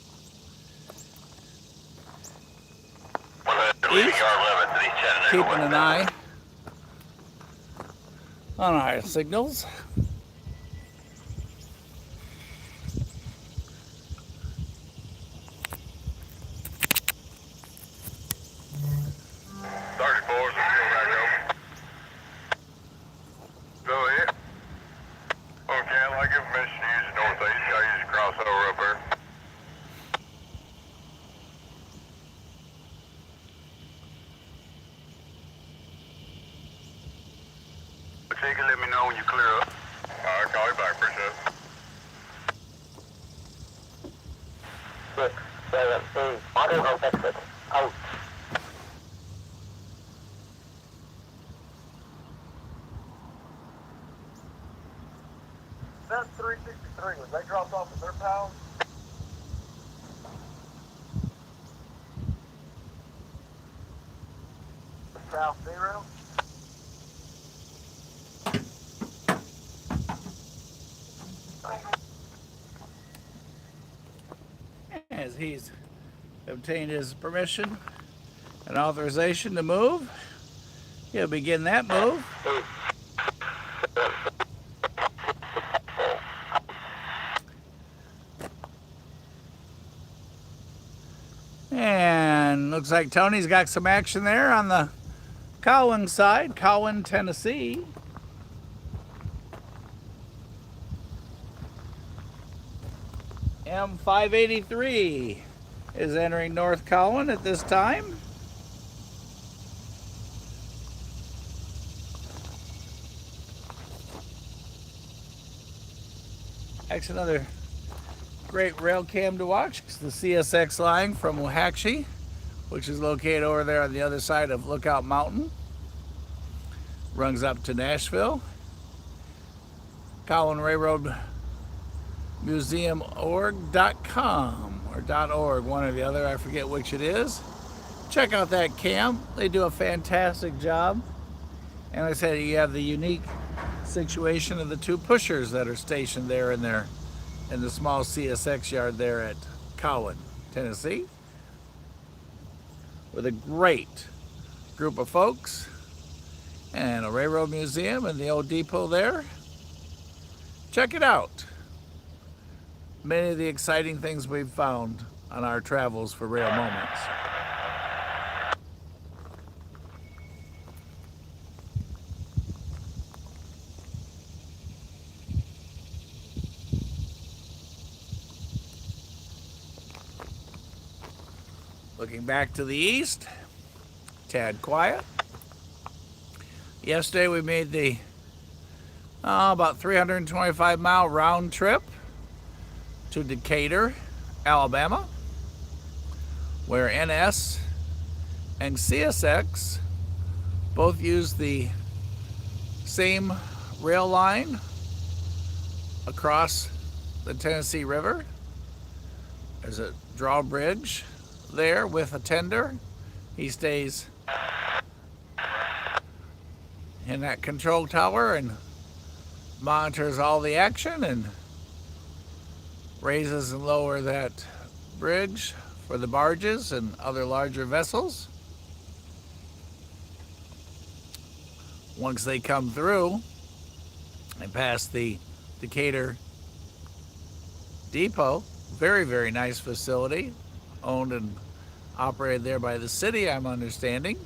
Leaving yard limits at East Chattanooga. keeping an eye on our signals. Go ahead. Okay, I'd like information to use the northeast. I'll use a crossover up there. But you can let me know when you clear up. I'll call you back. Appreciate it. 6, 7, 8, auto hump exit. Out. That's 363. Was they dropped off at their pound? South zero. As he's obtained his permission and authorization to move, he'll begin that move. And looks like Tony's got some action there on the Cowan side, Cowan, Tennessee. M583 is entering North Cowan at this time. Actually, another great rail cam to watch is the CSX line from Waxahachie, which is located over there on the other side of Lookout Mountain. Runs up to Nashville. Cowan Railroad museum.org.com or .org, one or the other, I forget which it is. Check out that cam. They do a fantastic job. And like I said, you have the unique situation of the two pushers that are stationed there in the small CSX yard there at Cowan, Tennessee, with a great group of folks and a railroad museum and the old depot there. Check it out. Many of the exciting things we've found on our travels for Rail Moments. Looking back to the east, tad quiet. Yesterday we made the about 325-mile round trip to Decatur, Alabama, where NS and CSX both use the same rail line across the Tennessee River. There's a drawbridge there with a tender. He stays in that control tower and monitors all the action and raises and lowers that bridge for the barges and other larger vessels. Once they come through and pass the Decatur depot, very, very nice facility, owned and operated there by the city, I'm understanding.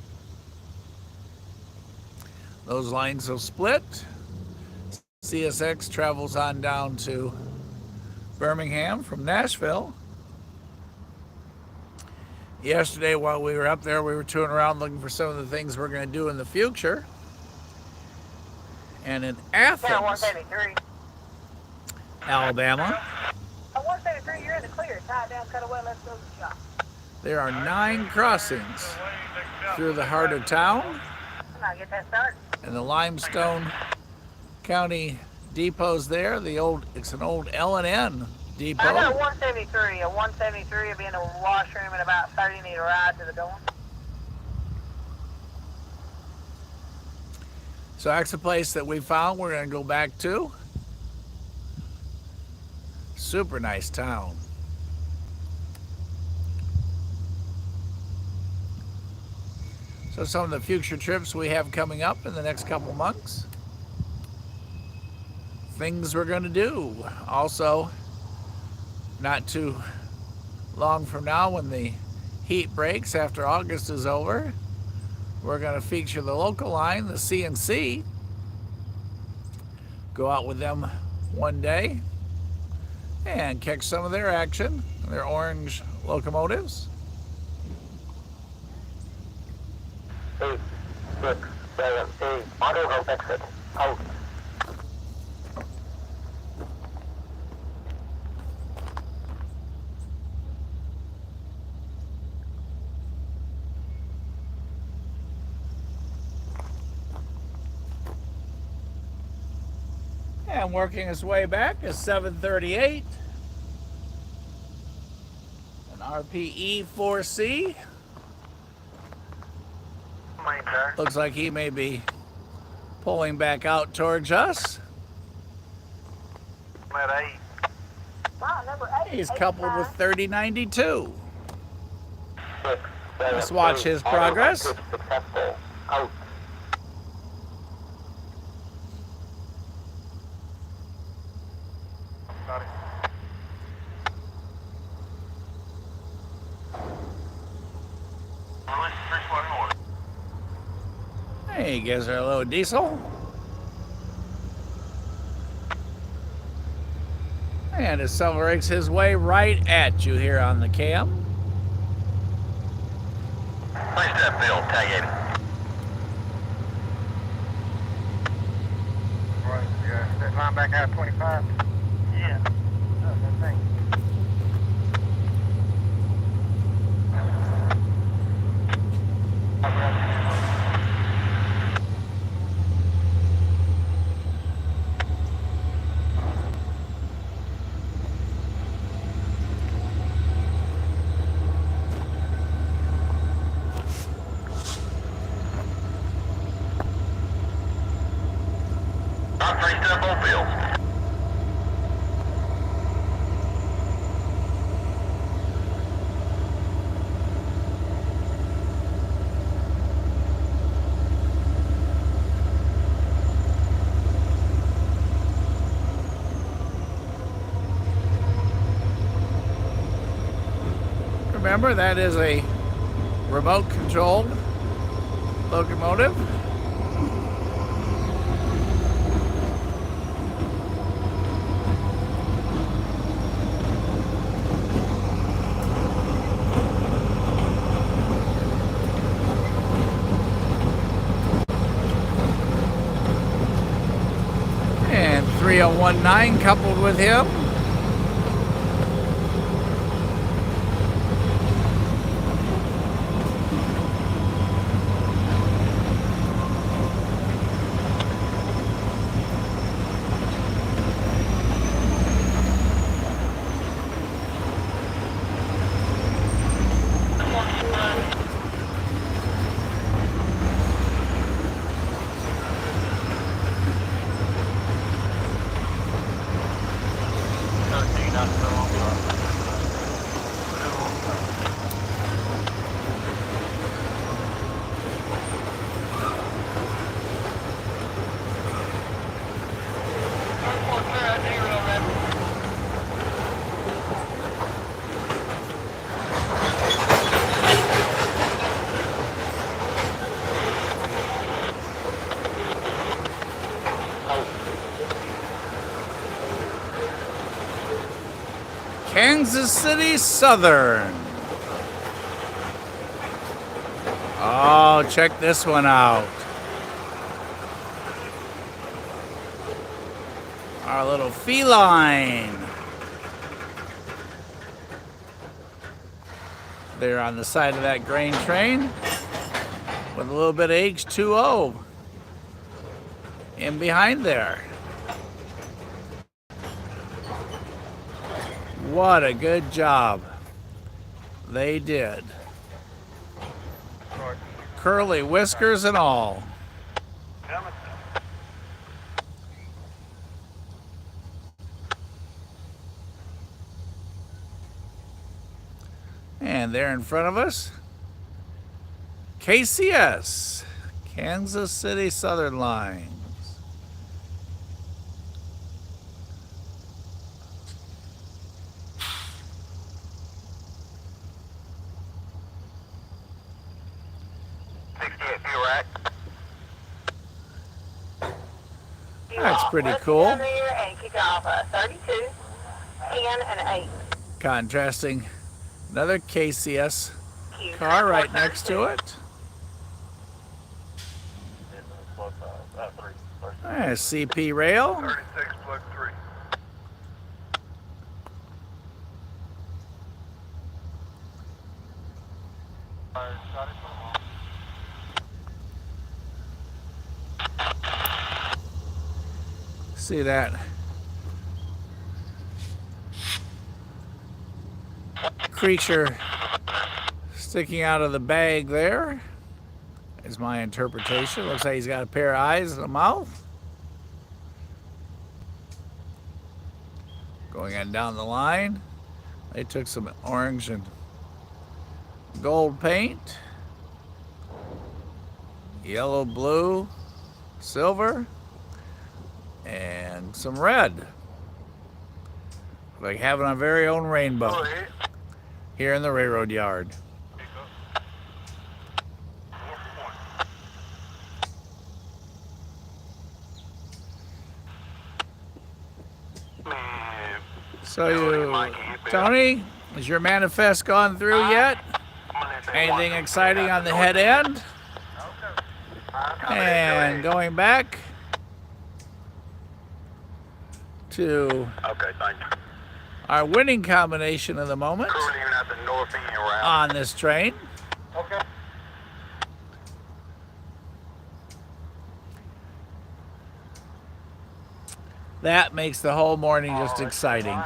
Those lines will split. CSX travels on down to Birmingham from Nashville. Yesterday while we were up there, we were touring around looking for some of the things we're going to do in the future. And in Athens, 173. Alabama, 173, you're in the clear. Tie it down, cut away, let's go to the shop. there are 9 crossings through the heart of town. Come on, get that started. And the Limestone County depot's there. It's an old L&N depot. I got a 173. A 173 will be in the washroom in about 30 meter ride to the door. So that's a place that we found we're going to go back to. Super nice town. So some of the future trips we have coming up in the next couple months. Things we're going to do. Also, not too long from now when the heat breaks after August is over, we're going to feature the local line, the C&C. Go out with them one day and catch some of their action, their orange locomotives. 8, 6, 7, 8. Auto help exit. Out. And working his way back is 738. An RPE 4C. Looks like he may be pulling back out towards us. I'm at 8. Wow, number 8. He's coupled with 3092. 6, 7, Let's watch his progress. Successful. Out. Hey, he gives her a little diesel. And accelerates his way right at you here on the cam. Place that bill, tag 80. Right, that line back out 25? Yeah. Oh, that thing. Remember, that is a remote controlled locomotive. And 3019 coupled with him. Kansas City Southern. Oh, check this one out. Our little feline. There on the side of that grain train with a little bit of H2O in behind there. What a good job they did. Curly whiskers and all. And there in front of us, KCS, Kansas City Southern Lines. That's pretty cool. And kick off 32, 10, and 8. Contrasting another KCS car right next to it. There's CP rail. 36 plug 3. See that creature sticking out of the bag there is my interpretation. Looks like he's got a pair of eyes and a mouth. Going on down the line, they took some orange and gold paint, yellow, blue, silver, and some red. Like having our very own rainbow here in the railroad yard. So you, Tony, has your manifest gone through yet? Anything exciting on the head end? And going back to our winning combination of the moment on this train. Okay. That makes the whole morning just exciting.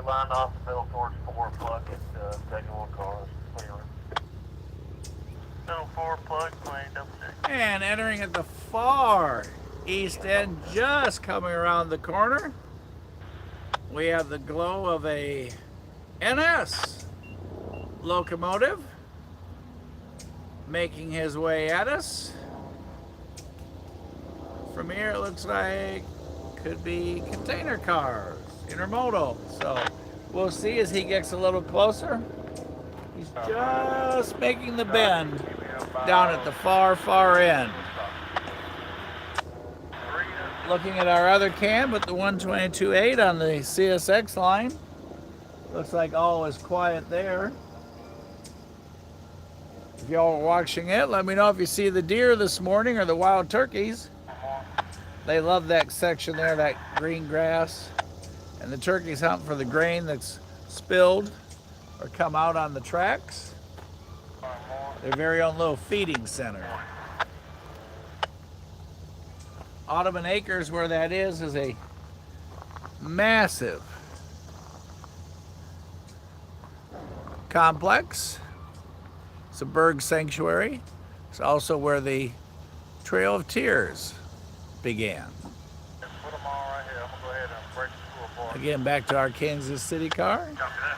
Lined off the middle towards 4 o'clock at second one car. Middle 4 plug, plane 66. And entering at the far east end, just coming around the corner, we have the glow of a NS locomotive making his way at us. From here it looks like could be container cars, intermodal. So we'll see as he gets a little closer. He's just making the bend down at the far end. Looking at our other cam with the 122.8 on the CSX line. Looks like all is quiet there. If y'all are watching it, let me know if you see the deer this morning or the wild turkeys. They love that section there, that green grass. And the turkeys hunt for the grain that's spilled or come out on the tracks. Their very own little feeding center. Audubon Acres, where that is a massive complex. It's a bird sanctuary. It's also where the Trail of Tears began. Put them all right here. I'm going to go ahead and break the school apart. Again, back to our Kansas City car. Copy that.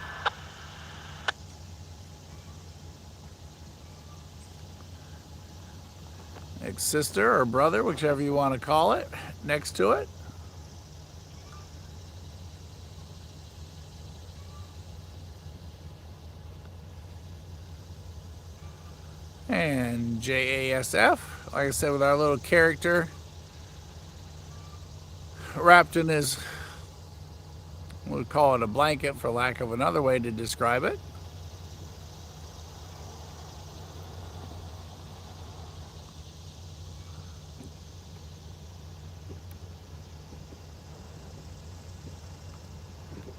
Sister or brother, whichever you want to call it, next to it. And JASF, like I said, with our little character wrapped in his, we'll call it a blanket for lack of another way to describe it.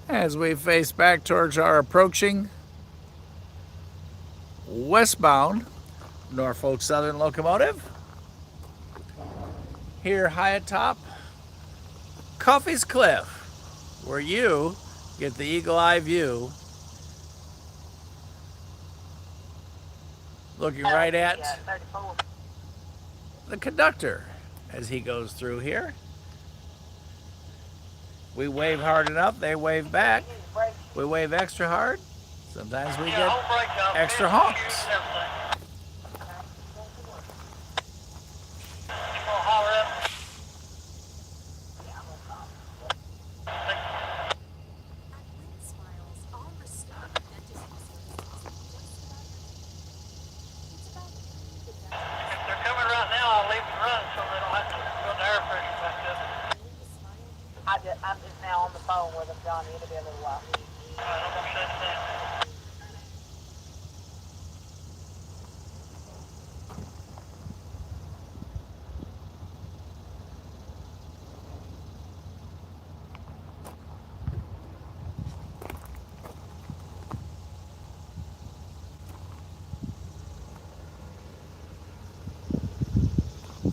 As we face back towards our approaching westbound Norfolk Southern locomotive. Here high atop Coffey's Cliff, where you get the eagle eye view looking right at the conductor as he goes through here. We wave hard enough, they wave back. We wave extra hard. Sometimes we get extra honks. I'm just now on the phone with him, Johnny. It'll be a little while. I'm gonna shut it down.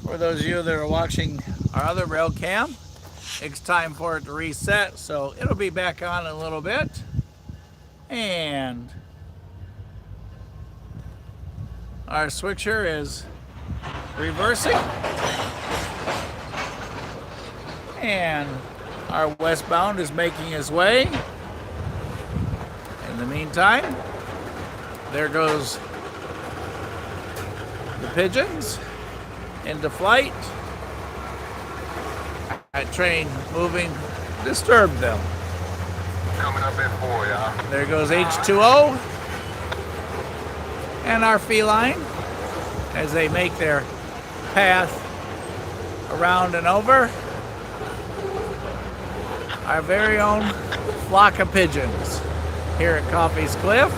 For those of you that are watching our other rail cam, it's time for it to reset, so it'll be back on in a little bit. And our switcher is reversing. And our westbound is making his way. In the meantime, there goes the pigeons into flight. That train moving disturbed them. Coming up at 4, y'all. There goes H2O and our feline as they make their path around and over. Our very own flock of pigeons here at Coffey's Cliff.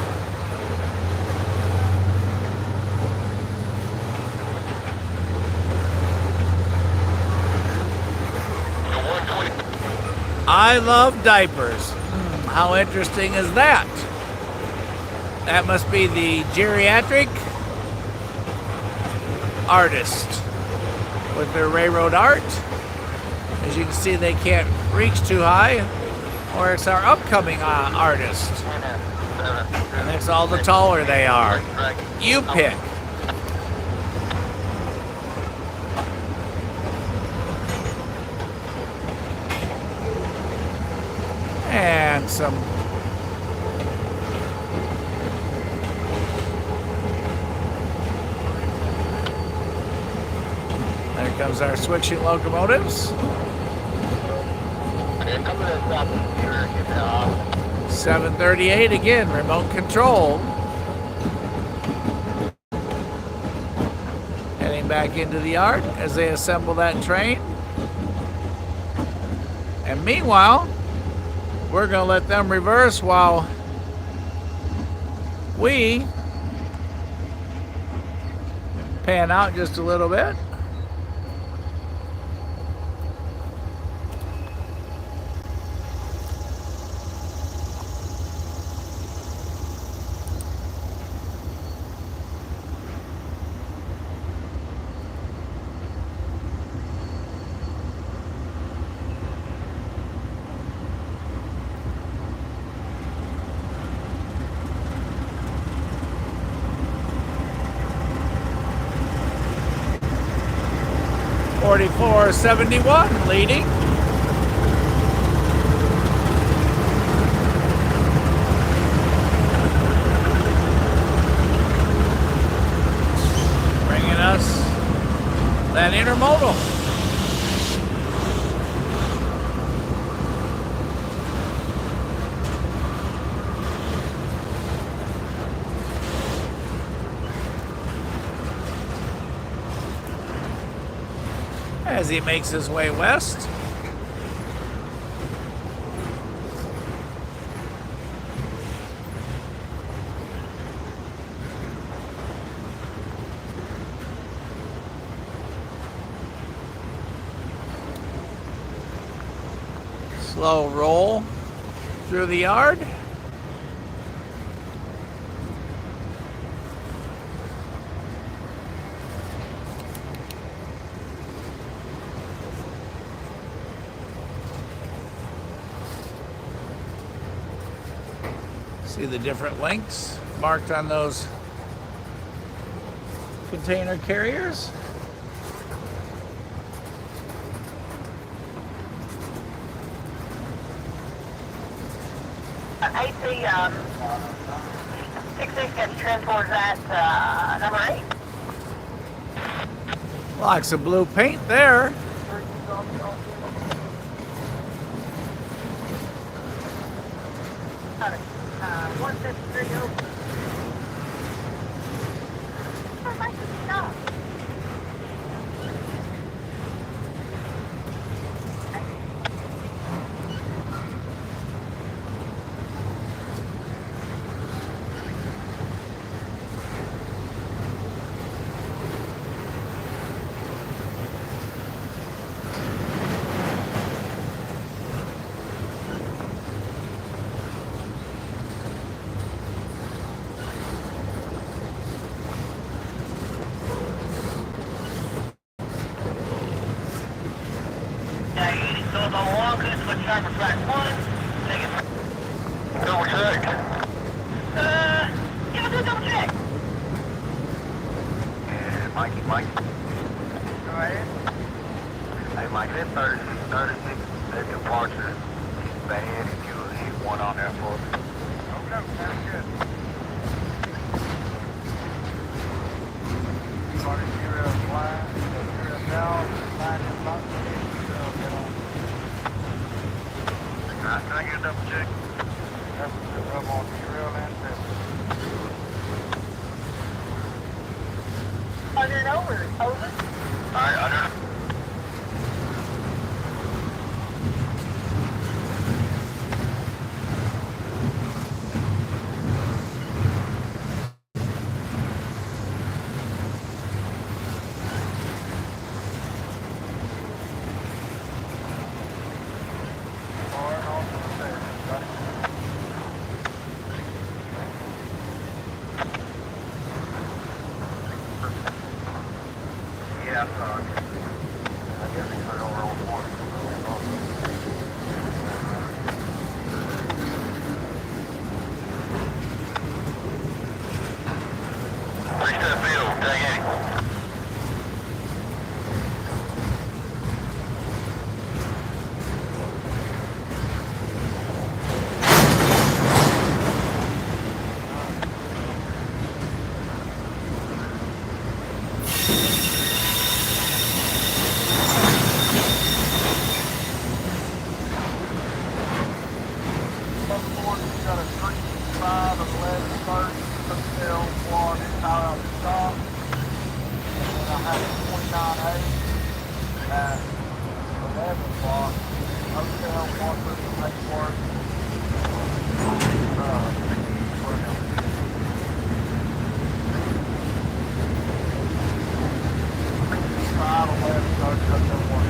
I love diapers. How interesting is that? That must be the geriatric artist with their railroad art. As you can see, they can't reach too high, or it's our upcoming artist. And that's all the taller they are. You pick. prevent some There comes our switching locomotives. 738 again, remote control. Heading back into the yard as they assemble that train. And meanwhile, we're going to let them reverse while we pan out just a little bit. .4471 leading. Bringing us that intermodal. As he makes his way west. Slow roll through the yard. See the different lengths marked on those container carriers. AC 66 gets trimmed towards that number 8. Lots of blue paint there. Double check. Yeah, do a double check. And Mikey. Go ahead. Hey, Mike, that 36, that departure is bad. If you hit one on there for me. Okay, sounds good. Party serial flying, serial down, line is locked. Can I get a double check? That's the rub on serial and Under and over. Over. Alright, under. Yeah, I guess he put it over on 40. Reset field, tag in. You've got a 365 and 1130 hotel block out of the stop. And then I have a 29A at 11 block hotel Walker paperwork. 365 1130 hotel Walker.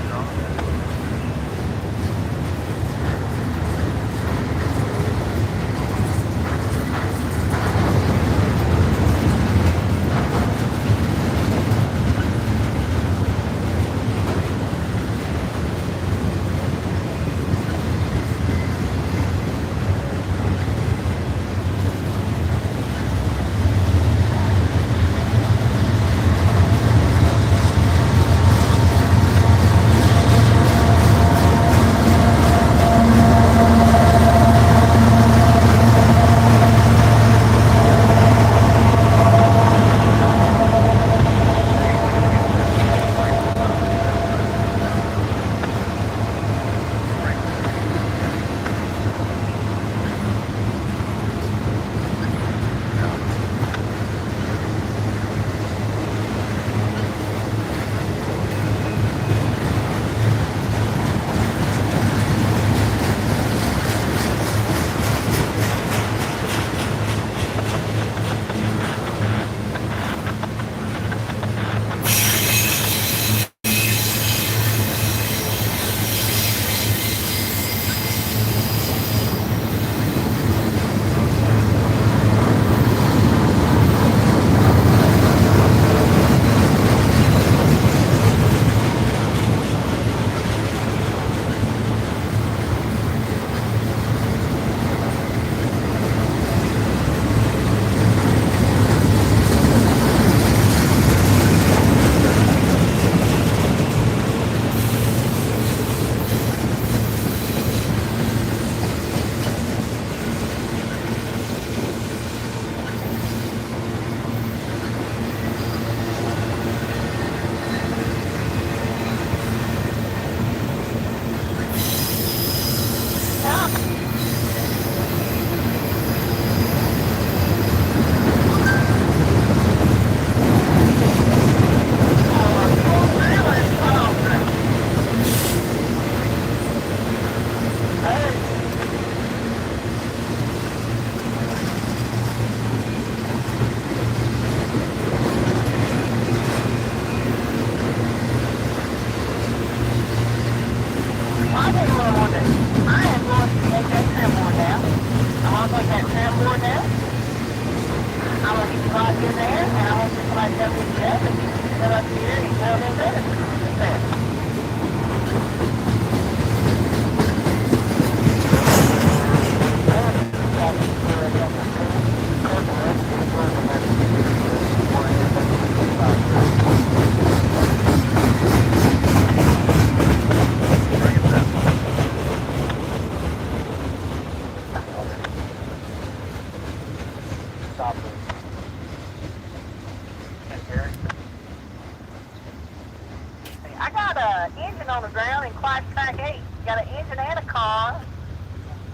I got an engine on the ground in Class Track 8. Got an engine and a car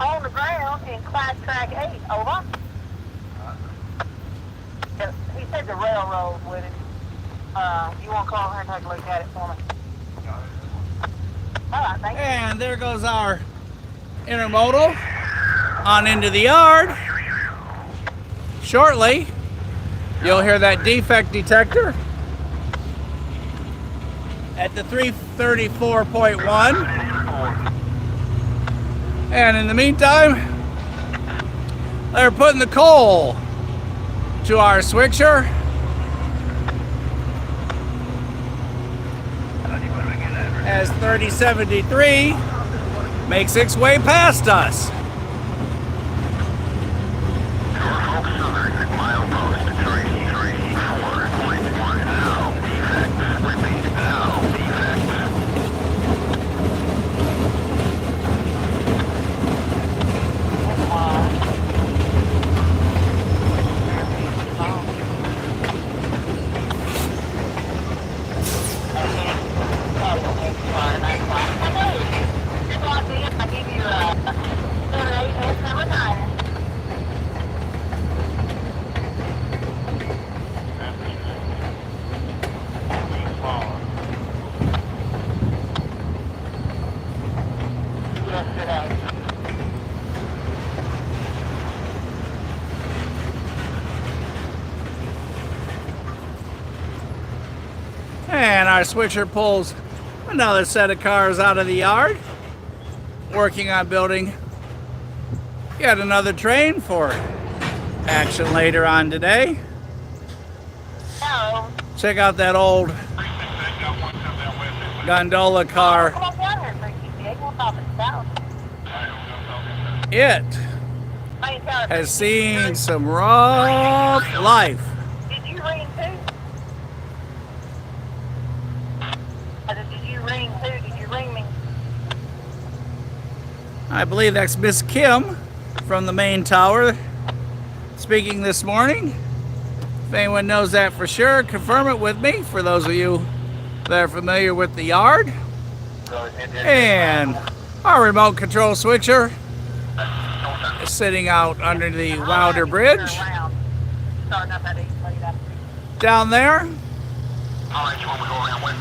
on the ground in Class Track 8. Over. He said the railroad with it. You want to call her and take a look at it for me? All right, thank you. And there goes our intermodal on into the yard. Shortly, you'll hear that defect detector at the 334.1. And in the meantime, they're putting the coal to our switcher. As 3073 makes its way past us. Norfolk Southern, milepost 334.1 now, defect. Repeat, now, defect. And our switcher pulls another set of cars out of the yard, working on building yet another train for action later on today. No. Check out that old gondola car. Come on down here, 368. We'll stop at the south. It has seen some rough life. Did you ring too? Did you ring too? Did you ring me? I believe that's Miss Kim from the main tower speaking this morning. If anyone knows that for sure, confirm it with me, for those of you that are familiar with the yard. And our remote control switcher is sitting out under the Wilder Bridge. Starting up at 8 late after. Down there, All right, you want me to go around with?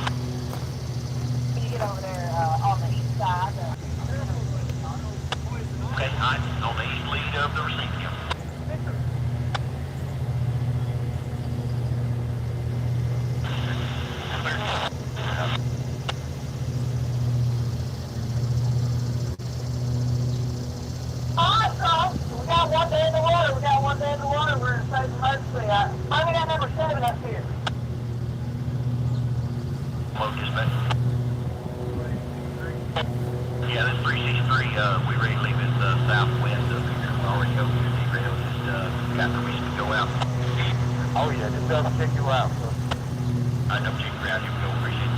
Can you get over there on the east side? Okay, I'm on the east lead of the receipt. Awesome! We got one day in the water. We got one day in the water. We're in St. Mercy. I'm at number 7 up here. Hello, dispatch. Yeah, that's 363. We ready to leave it southwest of here. We already go through the rail. Just got permission to go out. Oh, yeah, just check you out. I know, check you out. You can go. Appreciate it.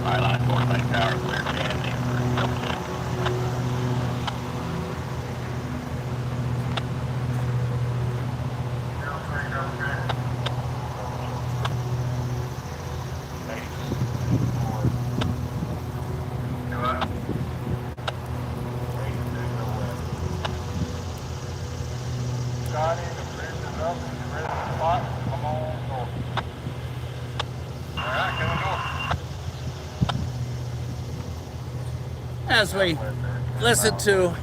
All right, line 45 tower, clear. Scotty, the bridge is up, and you're ready to spot, come on north. All right, coming north. as we listen to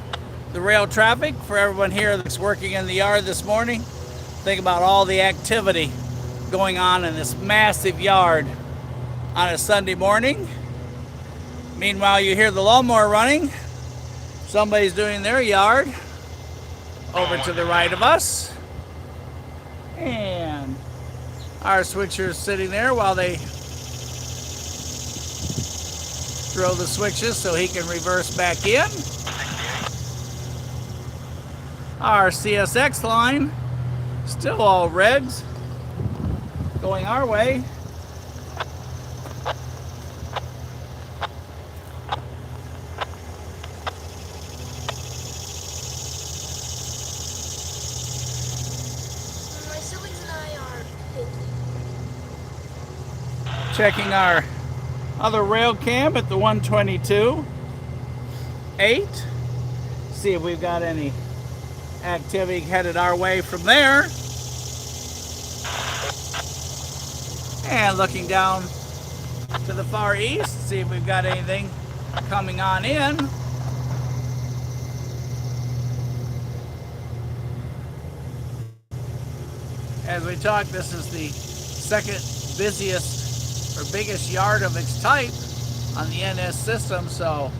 the rail traffic for everyone here that's working in the yard this morning, think about all the activity going on in this massive yard on a Sunday morning. Meanwhile, you hear the lawnmower running. Somebody's doing their yard over to the right of us. And our switcher's sitting there while they throw the switches so he can reverse back in. Our CSX line, still all reds, going our way. My siblings and I are Checking our other rail cam at the 122.8. See if we've got any activity headed our way from there. And looking down to the far east, see if we've got anything coming on in. As we talk, this is the second busiest or biggest yard of its type on the NS system, so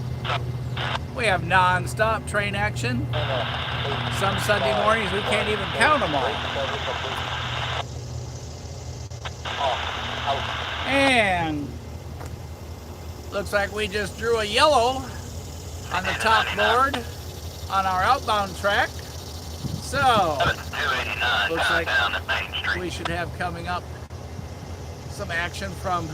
we have non-stop train action. Some Sunday mornings we can't even count them all. And looks like we just drew a yellow on the top board on our outbound track. So looks like we should have coming up some action from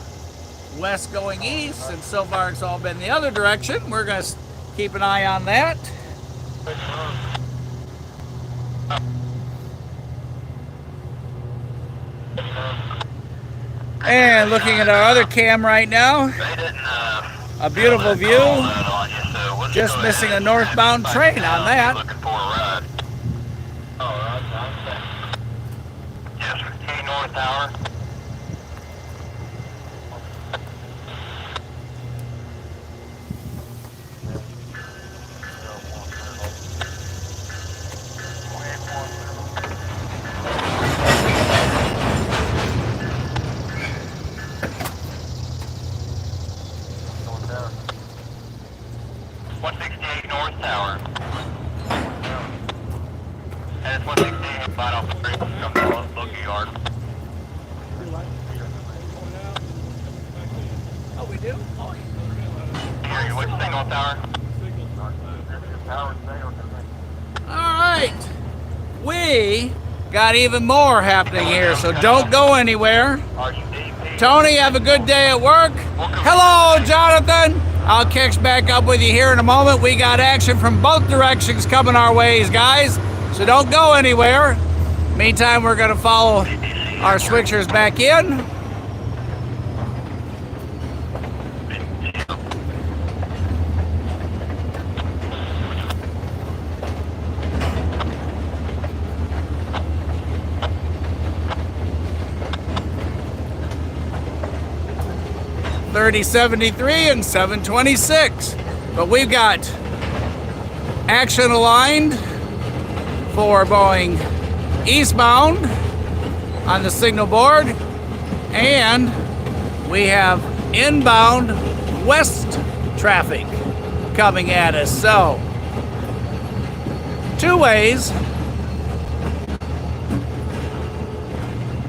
west going east, and so far it's all been the other direction. We're going to keep an eye on that. And looking at our other cam right now, a beautiful view, just missing a northbound train on that. Yes, K North Tower. Yeah. 168 North Tower. And it's 168 right off the street from the bookie yard. Oh, we do? Oh, Here, you which signal tower? Power down. all right. We got even more happening here, so don't go anywhere. RUDP. Tony, have a good day at work. Hello, Jonathan. I'll catch back up with you here in a moment. We got action from both directions coming our ways, guys. So don't go anywhere. Meantime, we're going to follow our switchers back in. .3073 and 726. But we've got action aligned for going eastbound on the signal board, and we have inbound west traffic coming at us. So, two ways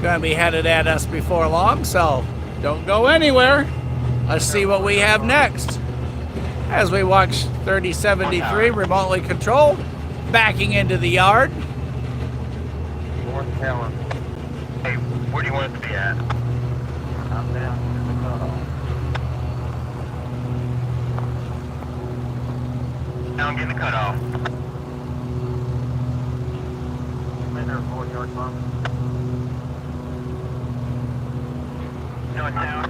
gonna be headed at us before long, so don't go anywhere. Let's see what we have next as we watch 3073 remotely controlled backing into the yard. North Tower. Hey, where do you want it to be at? I'm down. Now I'm getting the cutoff. I'm in there, 4-yard bump. North Tower.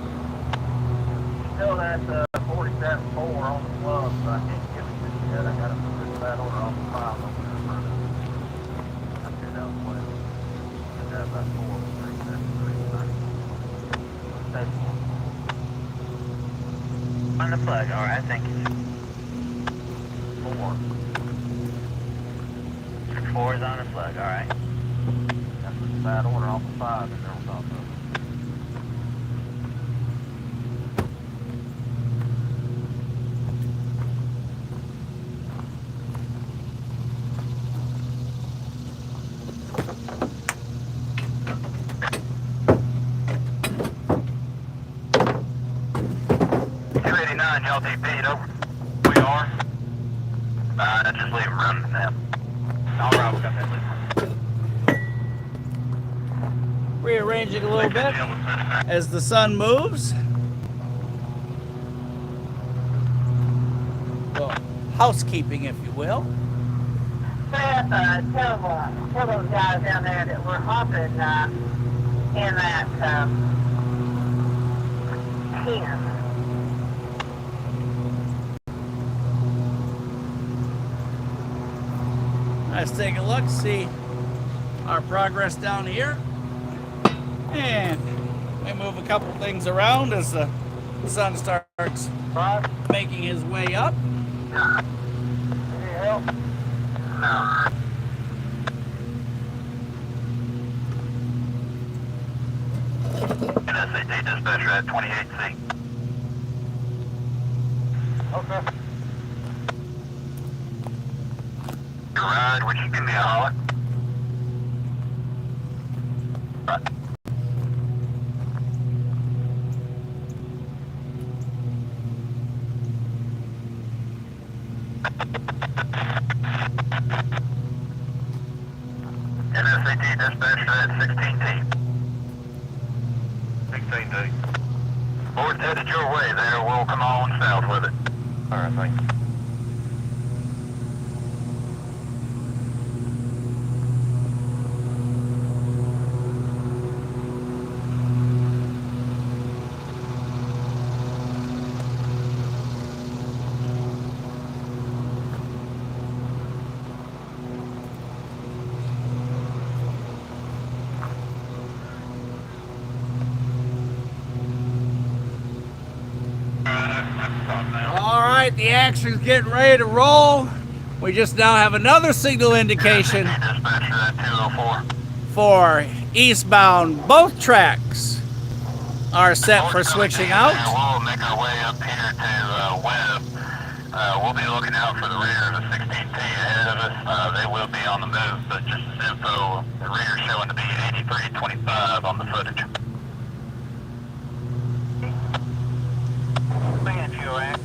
Still at 47-4 on the plug, but I can't get it just yet. I got to put that order on the 5 over there in front of me. I'm here down the way. I got about 4, 3, 7, 3, 9. That's On the plug, alright, thank you. 4. 4 is on the plug, alright. That's a bad order off the 5 in there on top of it. LTP, over. We are. Just leave him running now. Alright, we got that. Rearranging a little bit as the sun moves. Well, housekeeping, if you will. Tell those guys down there that we're hopping in that 10. Let's take a look, see our progress down here. And we move a couple things around as the sun starts making his way up. Any help? SAT dispatcher at 28C. Okay. Ride, would you give me a holler? Right. NSAT dispatcher at 16T. 16T. Board's headed your way there. We'll come on south with it. Alright, thanks. All right, the action's getting ready to roll. We just now have another signal indication Dispatcher at 204. for eastbound. Both tracks are set for switching out. We'll make our way up here to we'll be looking out for the rear of the 16T ahead of us. They will be on the move, but just as info, the rear showing to be 8325 on the footage. Man, fuel rack.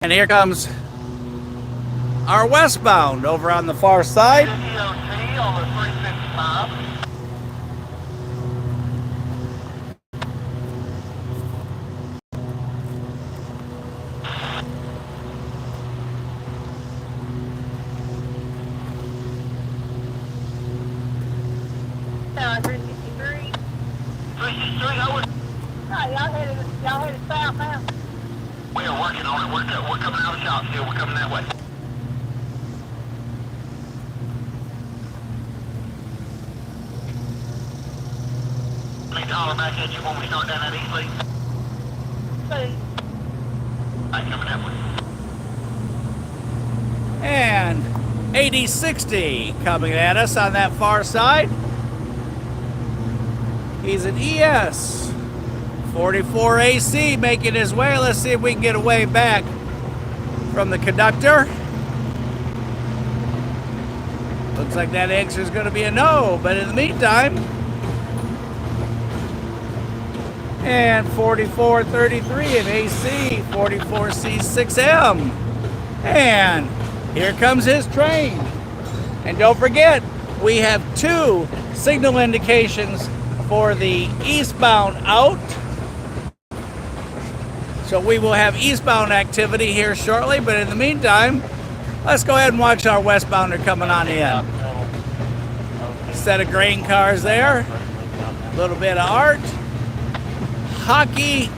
And here comes our westbound over on the far side. DOT on the 355. Now, 363. 363, I was. Oh, y'all headed south now? We are working on it. We're coming out of the shop still. We're coming that way. Let me holler back at you when we start down that east lead. See. Alright, coming that way. And 8060 coming at us on that far side. He's an ES 44 AC making his way. Let's see if we can get a wave back from the conductor. Looks like that answer is going to be a no, but in the meantime, and 4433 in AC 44C6M. And here comes his train. And don't forget, we have 2 signal indications for the eastbound out. So we will have eastbound activity here shortly, but in the meantime, let's go ahead and watch our westbounder coming on in. Set of grain cars there, a little bit of art, hockey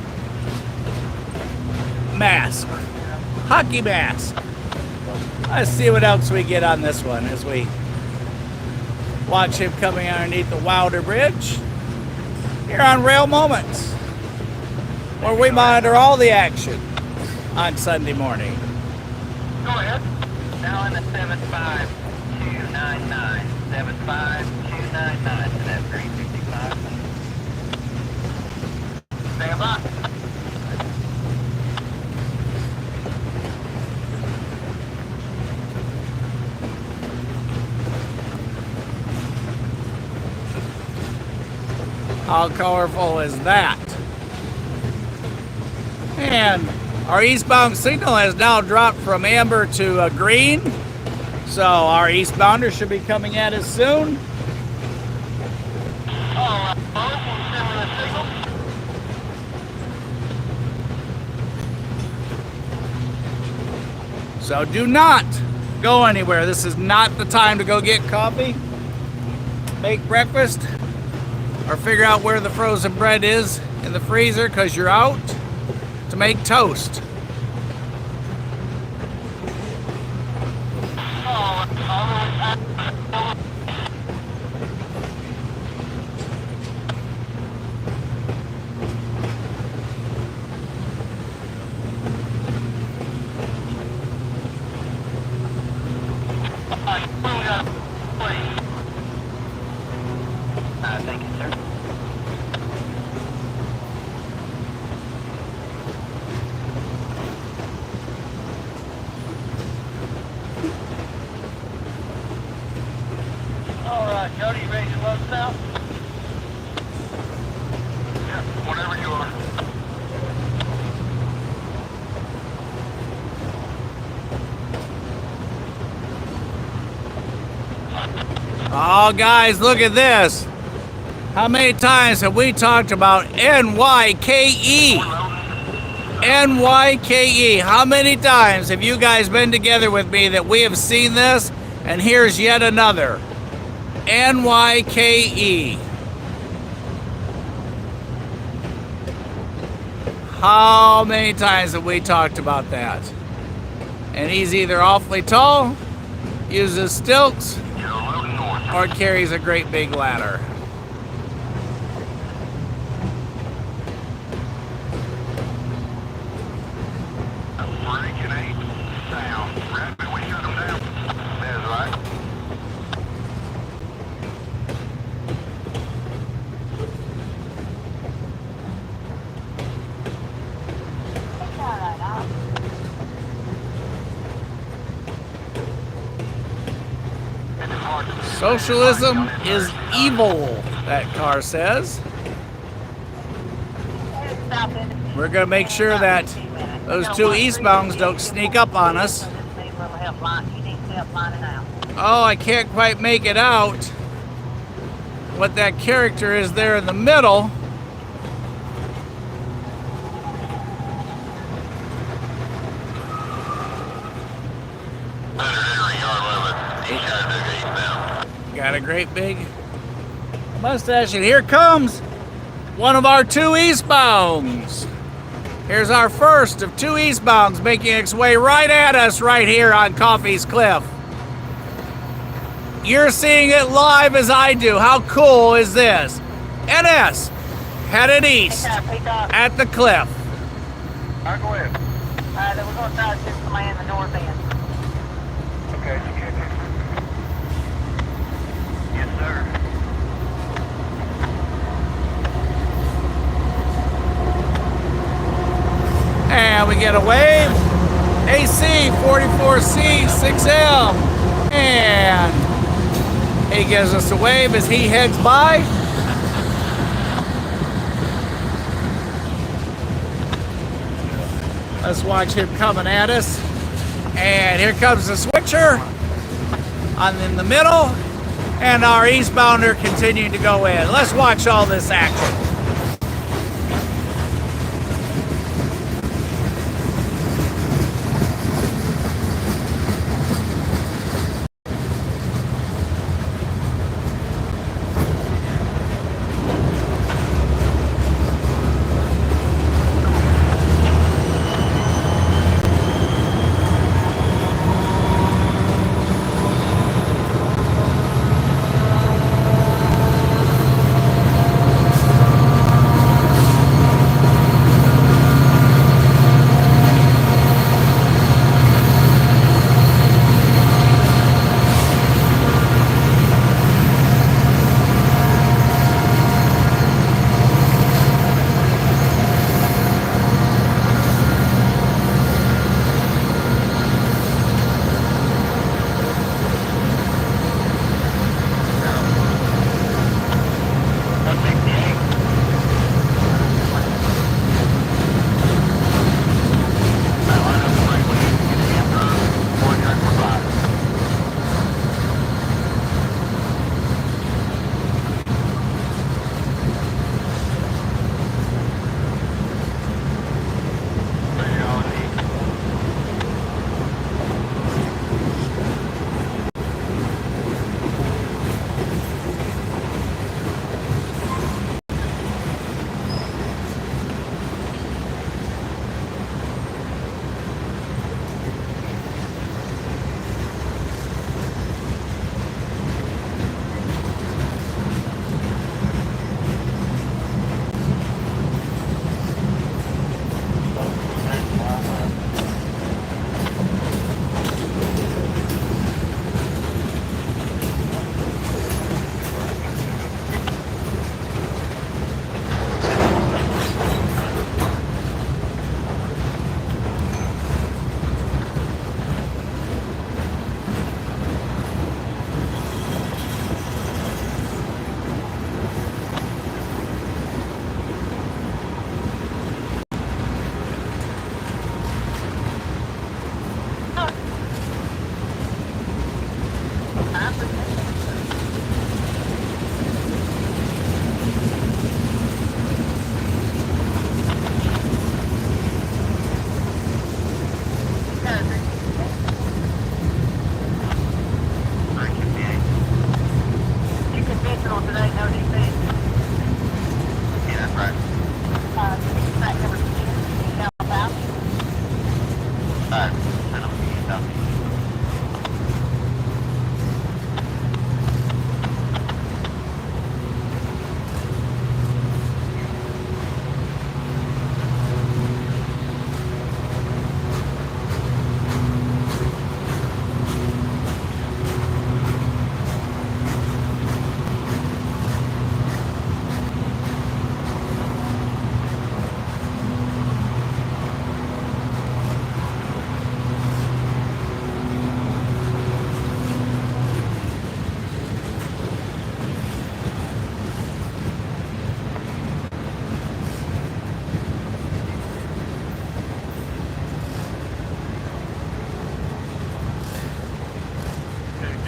mask. Let's see what else we get on this one as we watch him coming underneath the Wilder Bridge here on Rail Moments, where we monitor all the action on Sunday morning. Go ahead. Now in the 75299. 75299 to that 365. Stand by. How colorful is that? And our eastbound signal has now dropped from amber to green. So our eastbounder should be coming at us soon. So do not go anywhere. This is not the time to go get coffee, make breakfast, or figure out where the frozen bread is in the freezer because you're out to make toast. Thank you, sir. All right, Jody, you ready to load south? Yeah, whenever you are. Oh, guys, look at this. How many times have we talked about NYKE? NYKE. How many times have you guys been together with me that we have seen this? And here's yet another. NYKE. How many times have we talked about that? And he's either awfully tall, uses stilts, or carries a great big ladder. Socialism is evil, that car says. We're going to make sure that those two eastbounds don't sneak up on us. Oh, I can't quite make it out what that character is there in the middle. Got a great big mustache, and here comes one of our two eastbounds. Here's our first of two eastbounds making its way right at us right here on Coffey's Cliff. You're seeing it live as I do. How cool is this? NS headed east at the cliff. All right, go ahead. We're going to try to just command the north end. Okay, you get it. Yes, sir. And we get a wave. AC 44C 6M. And he gives us a wave as he heads by. Let's watch him coming at us. And here comes the switcher in the middle. And our eastbounder continuing to go in. Let's watch all this action.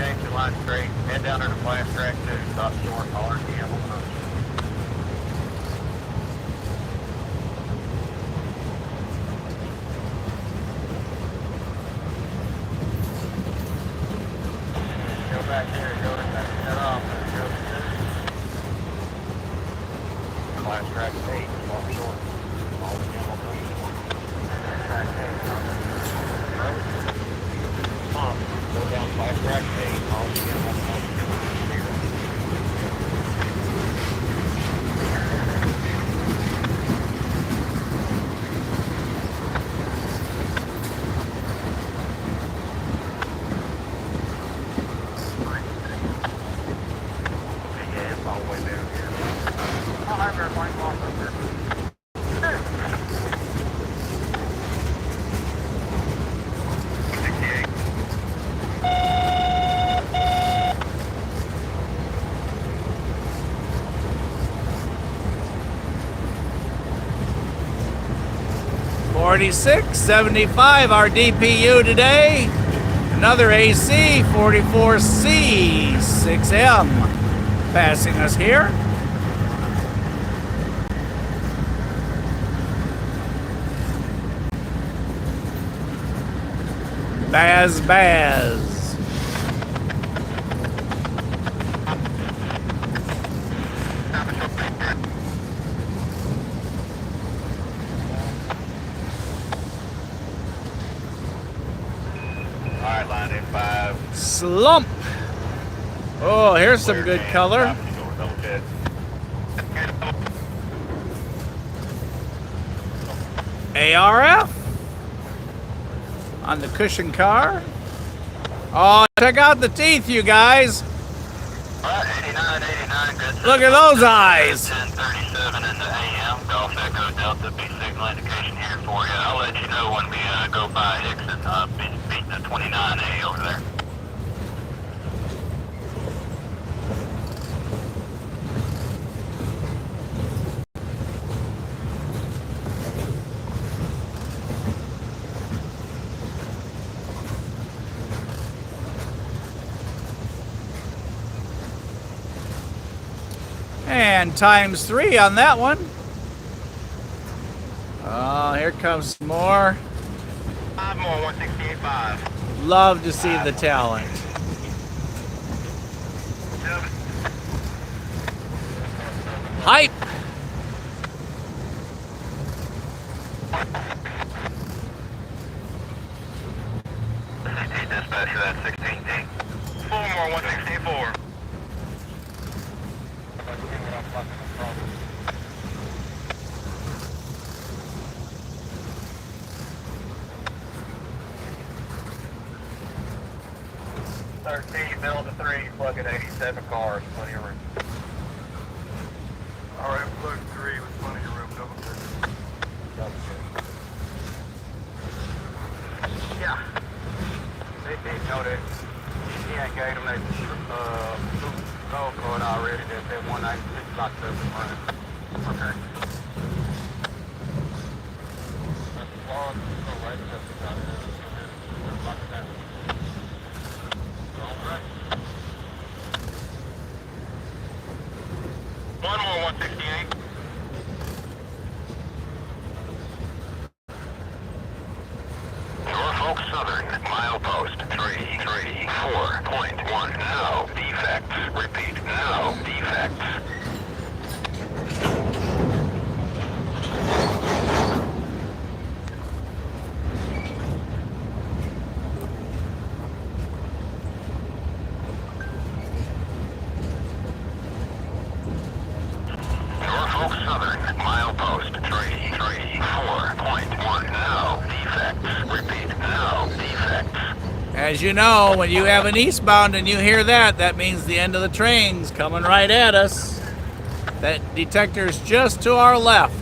Jackson, line straight. Head down there to Flash Track 2. Stop short, holler at the approach. Go back here, go to head off. Go to Flash Track 8, stop short. All the approach. Track 8, go down Flash Track 8, all the approach. $46.75 our DPU today. Another AC 44C 6M passing us here. Baz. Alright, line in 5. Slump. Oh, here's some good color. ARF on the cushion car. Oh, check out the teeth, you guys. Alright, 89, good. Look at those eyes. 1037 in the AM. Golf Echo Delta, be signal indication here for you. I'll let you know when we go by Hickson, beating the 29A over there. And times 3 on that one. Oh, here comes some more. 5 more, 168.5. Love to see the talent. Hype. Dispatch for that 16D. 4 more, 164. Middle to 3, plug at 87 cars, plenty of room. Alright, plug 3 with plenty of room, double check. Yeah. They know that he ain't gave them that gold card already, that 196 locked up and running. Okay. That's the law, so right, that's the kind of lock it down. One more, 168. Norfolk Southern, milepost 334.1. No defects. Repeat, no defects. Norfolk Southern, milepost 334.1. No defects. Repeat, no defects. As you know, when you have an eastbound and you hear that, that means the end of the train's coming right at us. That detector's just to our left.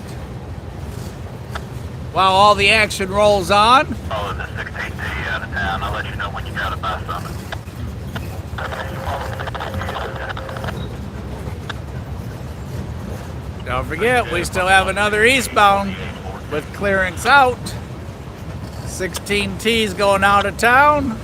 While all the action rolls on. Follow the 16D out of town. I'll let you know when you gotta buy something. Don't forget, we still have another eastbound with clearance out. 16T's going out of town.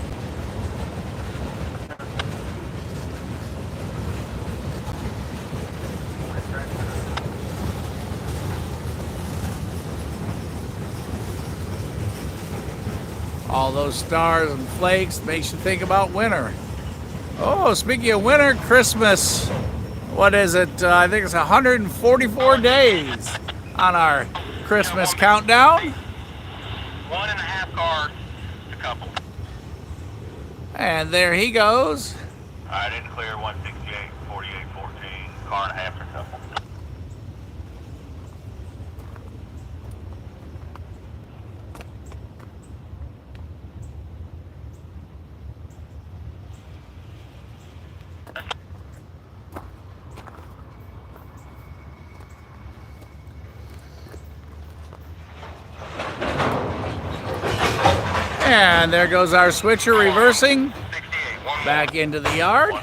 All those stars and flakes makes you think about winter. Oh, speaking of winter, Christmas. What is it? I think it's 144 days on our Christmas countdown. 1.5 cars, a couple. And there he goes. I didn't clear 168, 48, 14, car and a half, a couple. And there goes our switcher reversing 68, one back into the yard. more.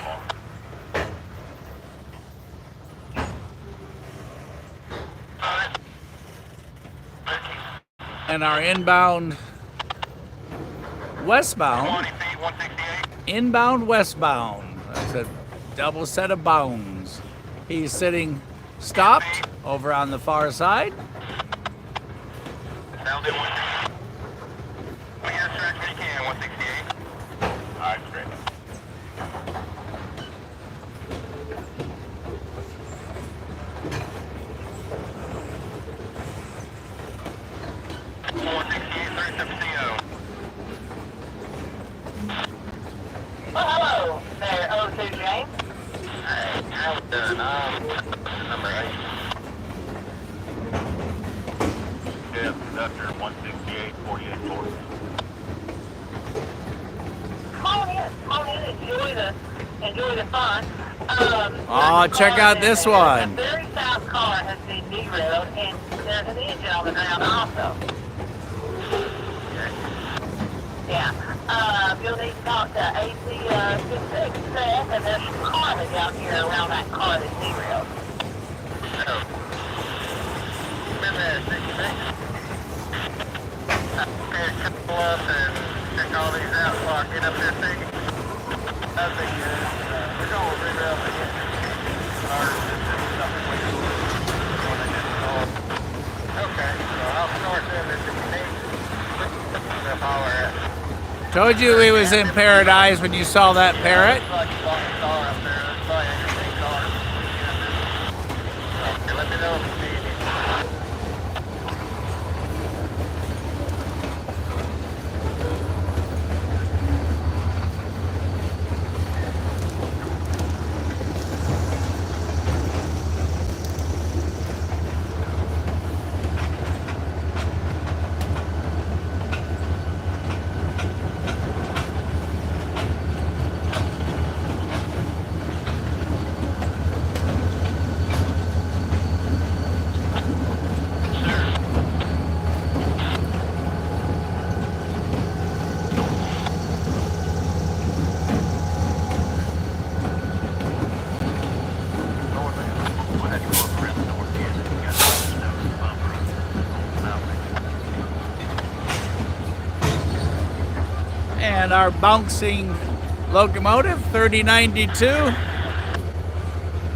And our inbound westbound, 20 feet, 168. inbound westbound. That's a double set of bounds. He's sitting stopped over on the far side. Down to 168. Clear stretch when you can, 168. Alright, great. Well, hello there, O2 James. Hey, how you doing? Number 8. Yeah, conductor, 168, 48, 40. Come on in, enjoy the fun. Oh, check out this one. The very south car has been derailed, and there's an engine on the ground also. Yeah. You'll need to talk to AC 66 staff, and there's some carnage out here around that car that's derailed. Oh. Been there, 66. Pull up and check all these out so I get up there thinking. Nothing good. We're going to reroute the engine. Or this is something we do when they get called. Okay, so I'll start them if you need. They'll holler at me. Told you we was in paradise when you saw that parrot. Looks like you lost a car up there. That's probably an interesting car. Okay, let me know if you need anything. And our bouncing locomotive, 3092,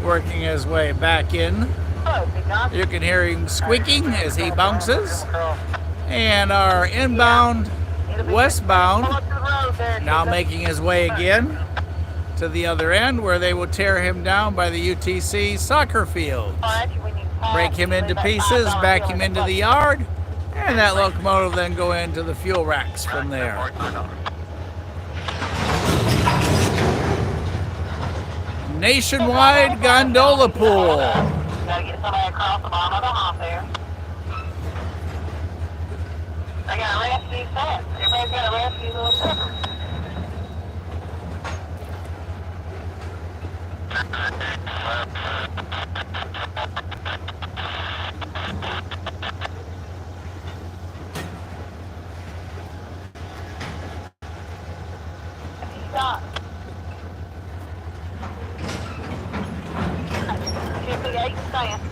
working his way back in. Hello, Big John. You can hear him squeaking as he bounces. And our inbound westbound Pull up to the road there. now Chico. making his way again to the other end where they will tear him down by the UTC soccer field. Oh, actually, we need to pass. Break him into pieces, back him into the yard, and that locomotive then go into the fuel racks from there. Nationwide gondola pool. Gotta get somebody across the bottom of the hump there. They got a rescue set. Everybody's got a rescue little pepper. Stop. 58 stand.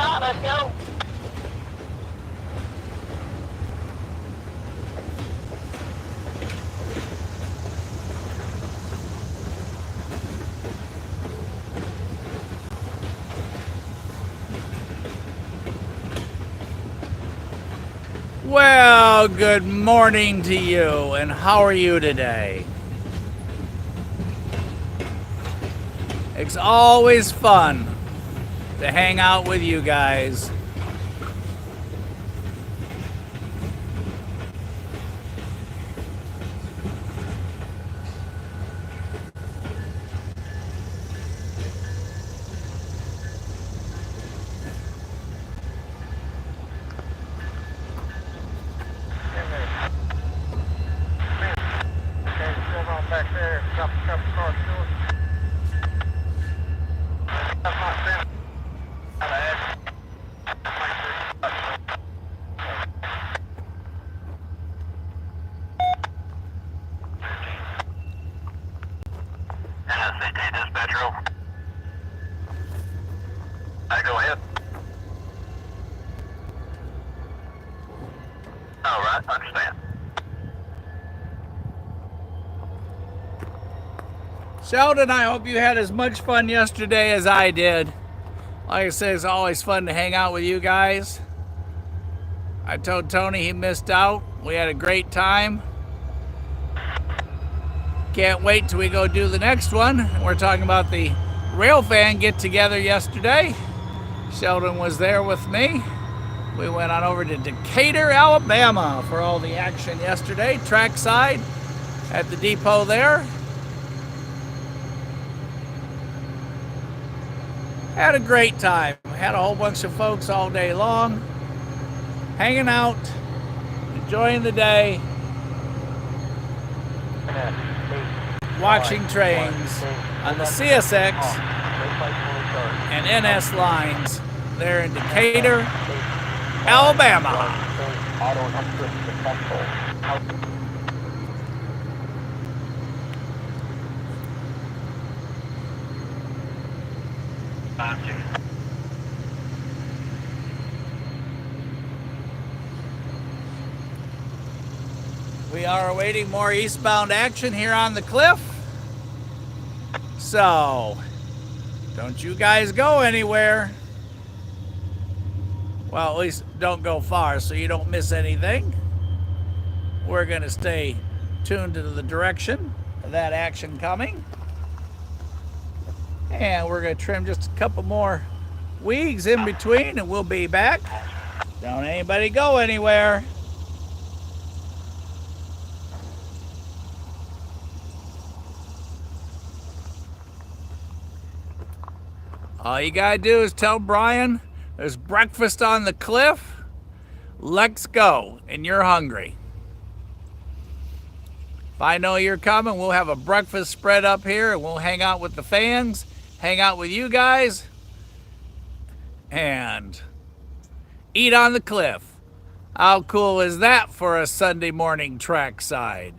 right, let's go. Well, good morning to you, and how are you today? It's always fun to hang out with you guys. Back there, couple cars short. That's my center. NSCT dispatcher. Go ahead. All right, understand. Sheldon, I hope you had as much fun yesterday as I did. Like I said, it's always fun to hang out with you guys. I told Tony he missed out. We had a great time. Can't wait till we go do the next one. We're talking about the Railfan get together yesterday. Sheldon was there with me. We went on over to Decatur, Alabama for all the action yesterday, trackside at the depot there. Had a great time. Had a whole bunch of folks all day long, hanging out, enjoying the day, watching trains on the CSX and NS lines there in Decatur, Alabama. We are awaiting more eastbound action here on the cliff. So, don't you guys go anywhere. Well, at least don't go far so you don't miss anything. We're going to stay tuned to the direction of that action coming. And we're going to trim just a couple more weeks in between and we'll be back. Don't anybody go anywhere. All you gotta do is tell Brian there's breakfast on the cliff. Let's go, and you're hungry. If I know you're coming, we'll have a breakfast spread up here and we'll hang out with the fans, hang out with you guys, and eat on the cliff. How cool is that for a Sunday morning trackside?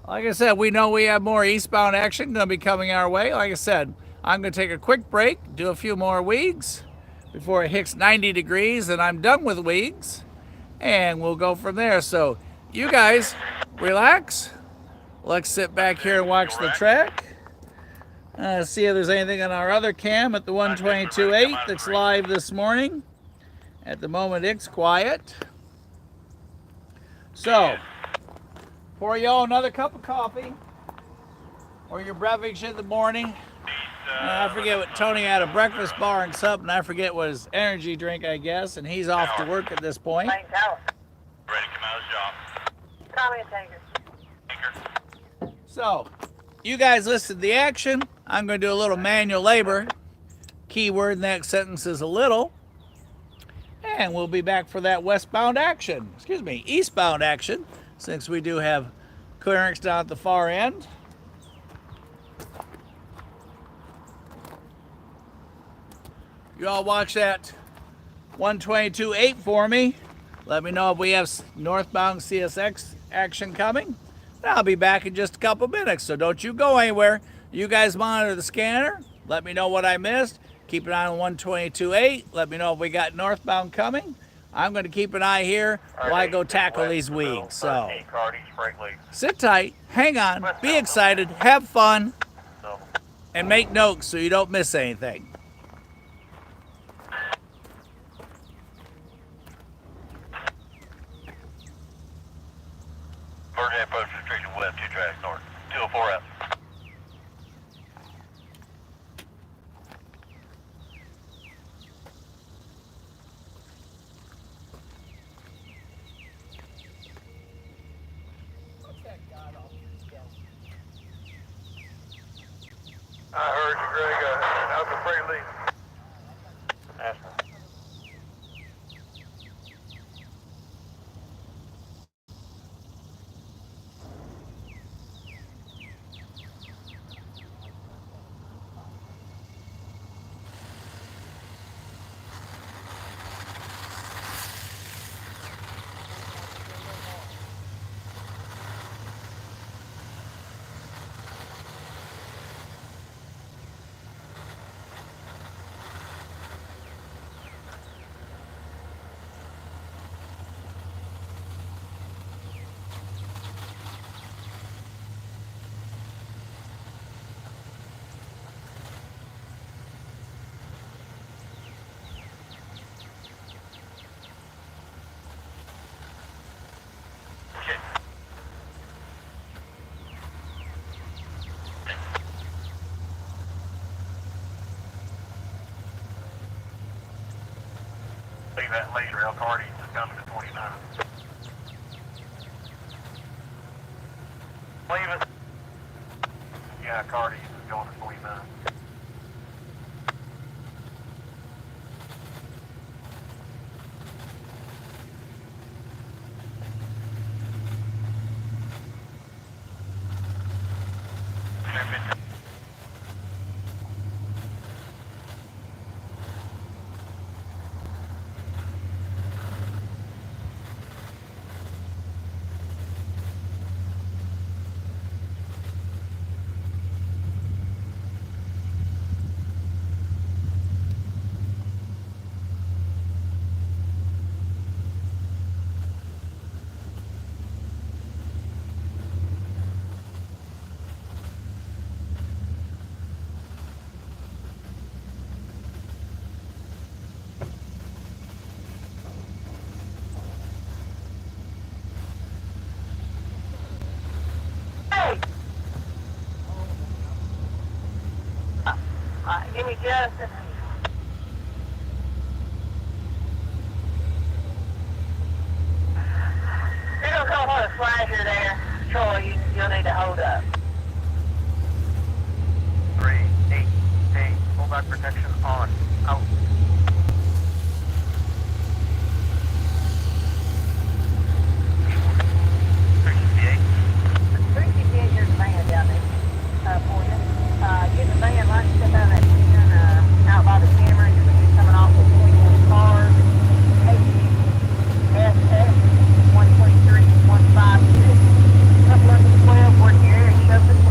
Like I said, we know we have more eastbound action going to be coming our way. Like I said, I'm going to take a quick break, do a few more wigs before it hits 90 degrees, and I'm done with wigs, and we'll go from there. So you guys, relax. Let's sit back here and watch the track. See if there's anything on our other cam at the 122.8 that's live this morning. At the moment, it's quiet. So, pour y'all another cup of coffee or your beverage in the morning. I forget what Tony had, a breakfast bar and something. I forget what his energy drink, I guess, and he's off to work at this point. Ready to come out of the job. Call me a tanker. So, you guys listed the action. I'm going to do a little manual labor. Keyword in that sentence is a little. And we'll be back for that westbound action. Excuse me, eastbound action, since we do have clearance down at the far end. You all watch that 122.8 for me. Let me know if we have northbound CSX action coming. I'll be back in just a couple minutes, so don't you go anywhere. You guys monitor the scanner. Let me know what I missed. Keep an eye on 122.8. Let me know if we got northbound coming. I'm going to keep an eye here while I go tackle these weeds. So sit tight, hang on, be excited, have fun, and make notes so you don't miss anything. Emergency approach restriction west, 2 tracks north. 204 out. I heard you, Greg. I was afraid to leave. Leave that laser rail Cardi is coming to 29. Leave it. Yeah, Cardi is going to 29. Give me just a You're going to come on a flasher there. Troy, you'll need to hold up. 388, pullback protection on. Out. Here's the van down there for you. Get the van right step out of that van out by the camera. You're going to be coming off the 21 cars. SS 123 156. Couple of the 12, work your area, shove the 12.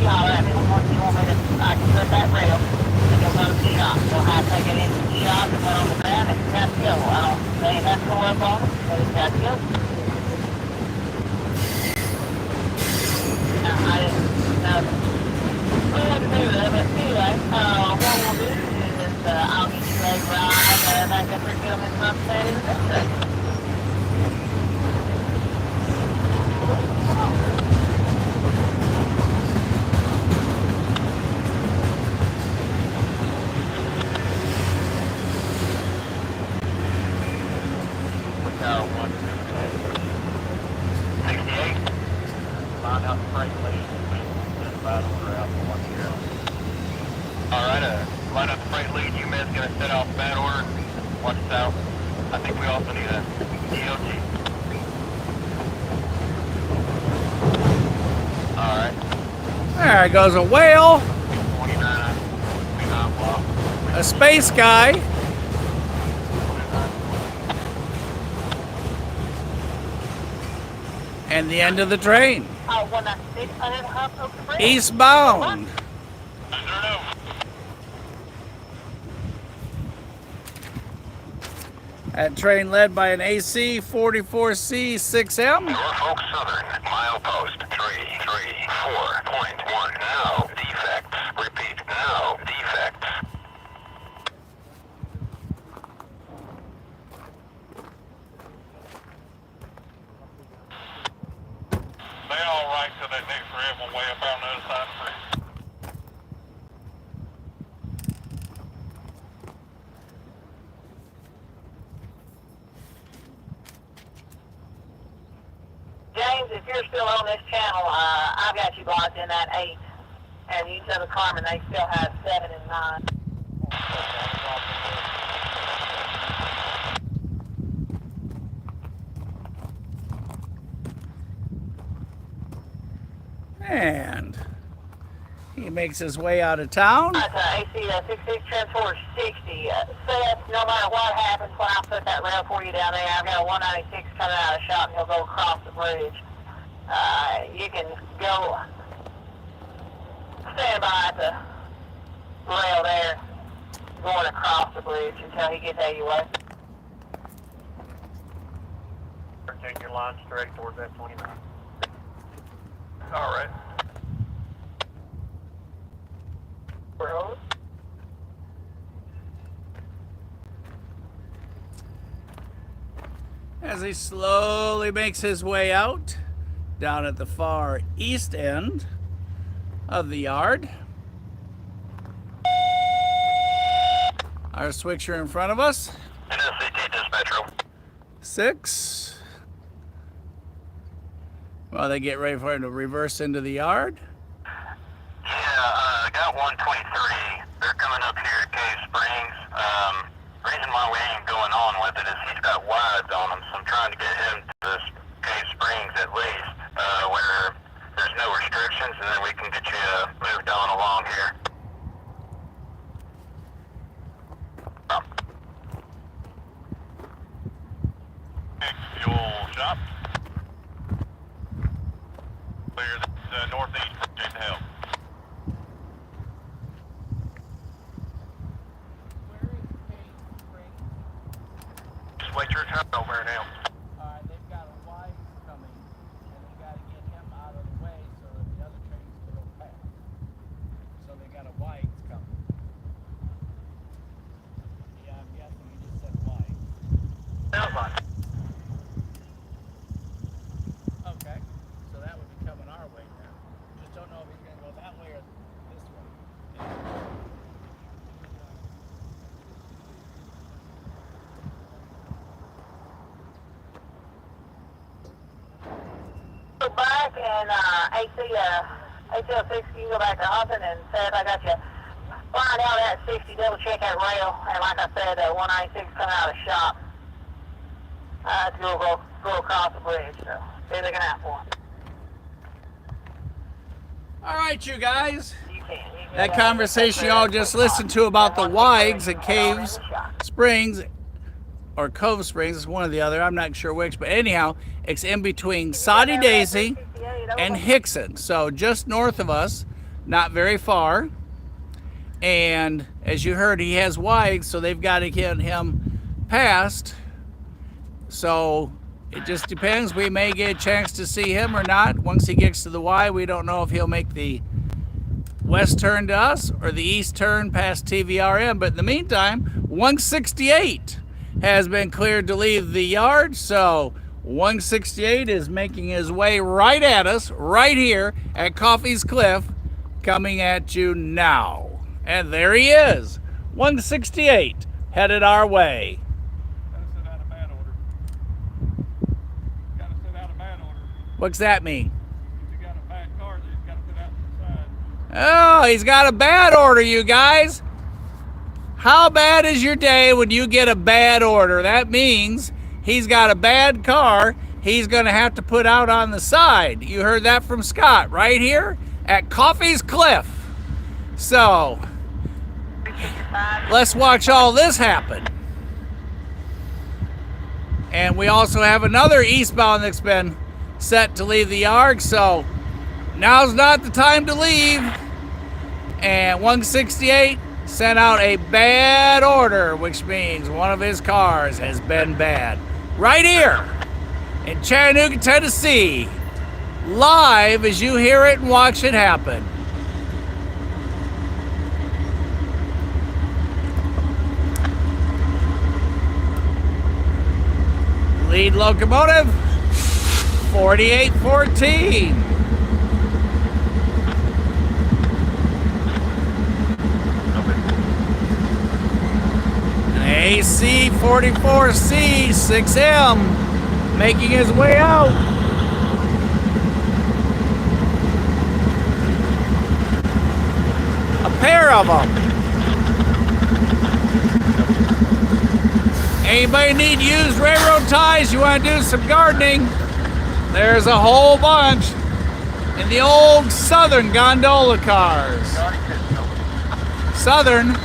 you holler at me. You want me to, I can set that rail. And you'll go to the shop. You'll have to take it into the shop and put on the ground and it's got to go. I don't, they ain't have to go up on it, but it's got to go. No, I didn't know. I want to do that, but anyway, what we'll do is I'll get you a ride back up here Gilman Sunset in the next day. Line out the freight lead. Just about over out for 1 year. Alright, line up the freight lead. You men's gonna set off bad order. Watch south. I think we also need a DOT. Alright. There goes a whale, 29 block. a space guy, and the end of the train. Oh, 196, I didn't hop over the bridge. Eastbound. That train led by an AC 44C 6M. Norfolk Southern, milepost 334.1. No defects. Repeat, no defects. They all right till that next rev one way up on the other side of the bridge. James, if you're still on this channel, I've got you blocked in that 8. And you said the Carmen, they still have 7 and 9. And he makes his way out of town. That's AC 66 transport 60. Seth, no matter what happens when I put that rail for you down there, I've got a 196 coming out of the shop and he'll go across the bridge. You can go stand by at the rail there, going across the bridge until he gets out of your way. Take your line straight towards that 29. Alright. Road. As he slowly makes his way out down at the far east end of the yard. Our switcher in front of us. NSCT Dispatcher. 6. Well, they get ready for him to reverse into the yard. Yeah, I got 123. They're coming up here at Cave Springs. Reason why we ain't going on with it is he's got wides on him, so I'm trying to get him to this Cave Springs at least, where there's no restrictions, and then we can get you moved on along here. Fuel shop. Clear the northeast. Appreciate the help. Just wait your turn over there now. Alright, they've got a wide coming, and they got to get him out of the way so that the other trains can go past. So they got a wide coming. Yeah, I'm guessing he just said wide. Sounds like it. Okay, so that would be coming our way now. Just don't know if he's going to go that way or this way. Go back and ATL 6, you can go back to Austin and Seth, I got you. Find out that 60, double check that rail, and like I said, 196 coming out of the shop. To go across the bridge, so be looking out for him. Alright, you guys. You can. That conversation y'all just listened to about the wides at Caves Springs, or Cove Springs, is one or the other, I'm not sure which, but anyhow, it's in between Soddy Daisy and Hickson. So just north of us, not very far. And as you heard, he has wide, so they've got to get him past. So it just depends. We may get a chance to see him or not. Once he gets to the Y, we don't know if he'll make the west turn to us or the east turn past TVRM. But in the meantime, 168 has been cleared to leave the yard. So 168 is making his way right at us, right here at Coffey's Cliff, coming at you now. And there he is, 168, headed our way. Gotta sit out of bad order. Gotta sit out of bad order. What's that mean? If you got a bad car, then you gotta put out to the side. Oh, he's got a bad order, you guys. How bad is your day when you get a bad order? That means he's got a bad car. He's going to have to put out on the side. You heard that from Scott right here at Coffey's Cliff. So let's watch all this happen. And we also have another eastbound that's been set to leave the yard. So now's not the time to leave. And 168 sent out a bad order, which means one of his cars has been bad. Right here in Chattanooga, Tennessee, live as you hear it and watch it happen. Lead locomotive, 4814. AC 44C 6M making his way out. A pair of them. Anybody need used railroad ties? You want to do some gardening? There's a whole bunch in the old Southern gondola cars. Southern.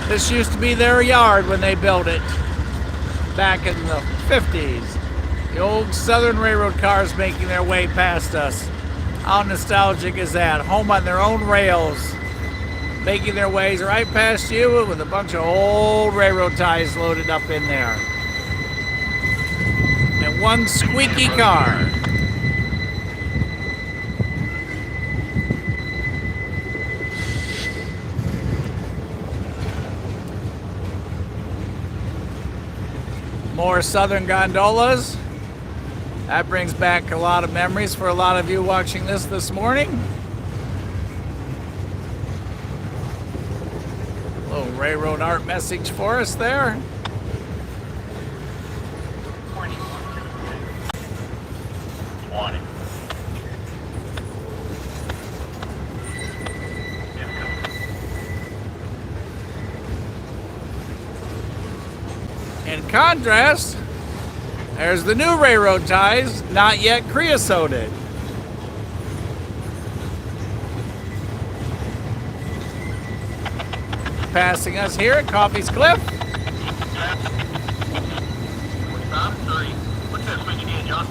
This used to be their yard when they built it back in the 50s. The old Southern Railroad cars making their way past us. How nostalgic is that? Home on their own rails, making their ways right past you with a bunch of old railroad ties loaded up in there. And one squeaky car. More Southern gondolas. That brings back a lot of memories for a lot of you watching this morning. A little railroad art message for us there. In contrast, there's the new railroad ties, not yet creosoted. Passing us here at Coffey's Cliff. What's that switch again, John?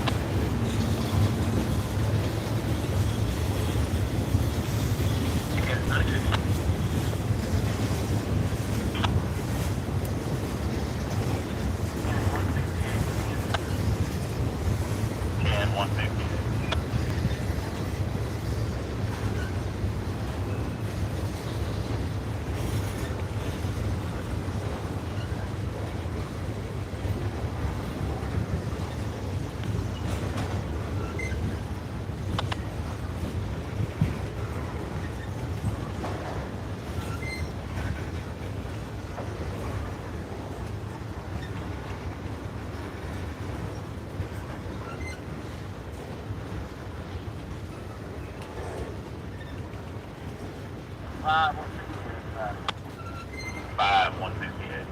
Five 158.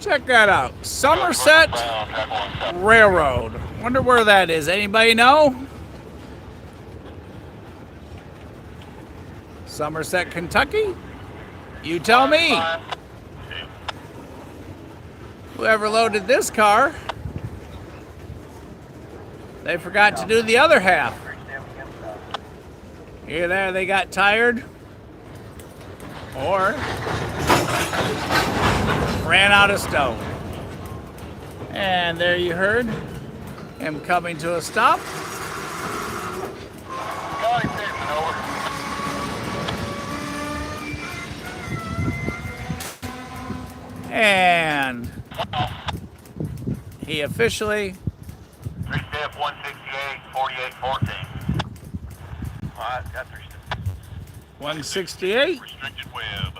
Check that out. Somerset Railroad. Wonder where that is. Anybody know? Somerset, Kentucky? You tell me. Whoever loaded this car, they forgot to do the other half. Either they got tired or ran out of stone. And there you heard him coming to a stop. And he officially 3 step 168, 4814. Alright, got 3 steps. 168. Restricted web.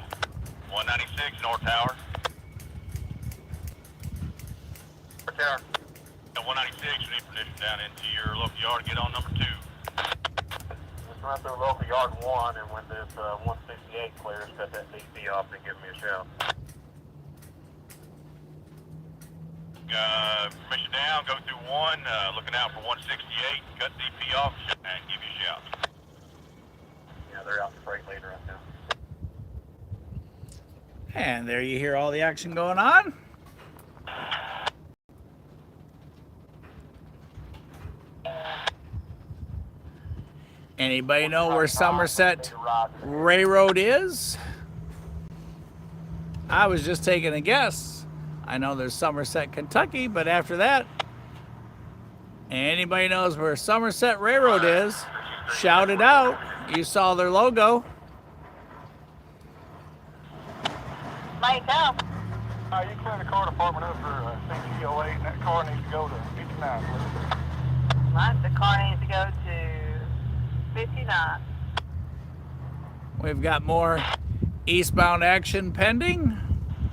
196 North Tower. North Tower. 196, we need permission down into your local yard. Get on number 2. Let's run through local yard 1, and when this 168 clears, cut that DC off and give me a shout. Permission down, go through 1, looking out for 168, cut DP off, and give you a shout. Yeah, they're out in freight later right now. And there you hear all the action going on. Anybody know where Somerset Railroad is? I was just taking a guess. I know there's Somerset, Kentucky, but after that, anybody knows where Somerset Railroad is, shout it out. You saw their logo. Lay down. You clean the car department up for 6008, and that car needs to go to 59, please. Right, the car needs to go to 59. We've got more eastbound action pending.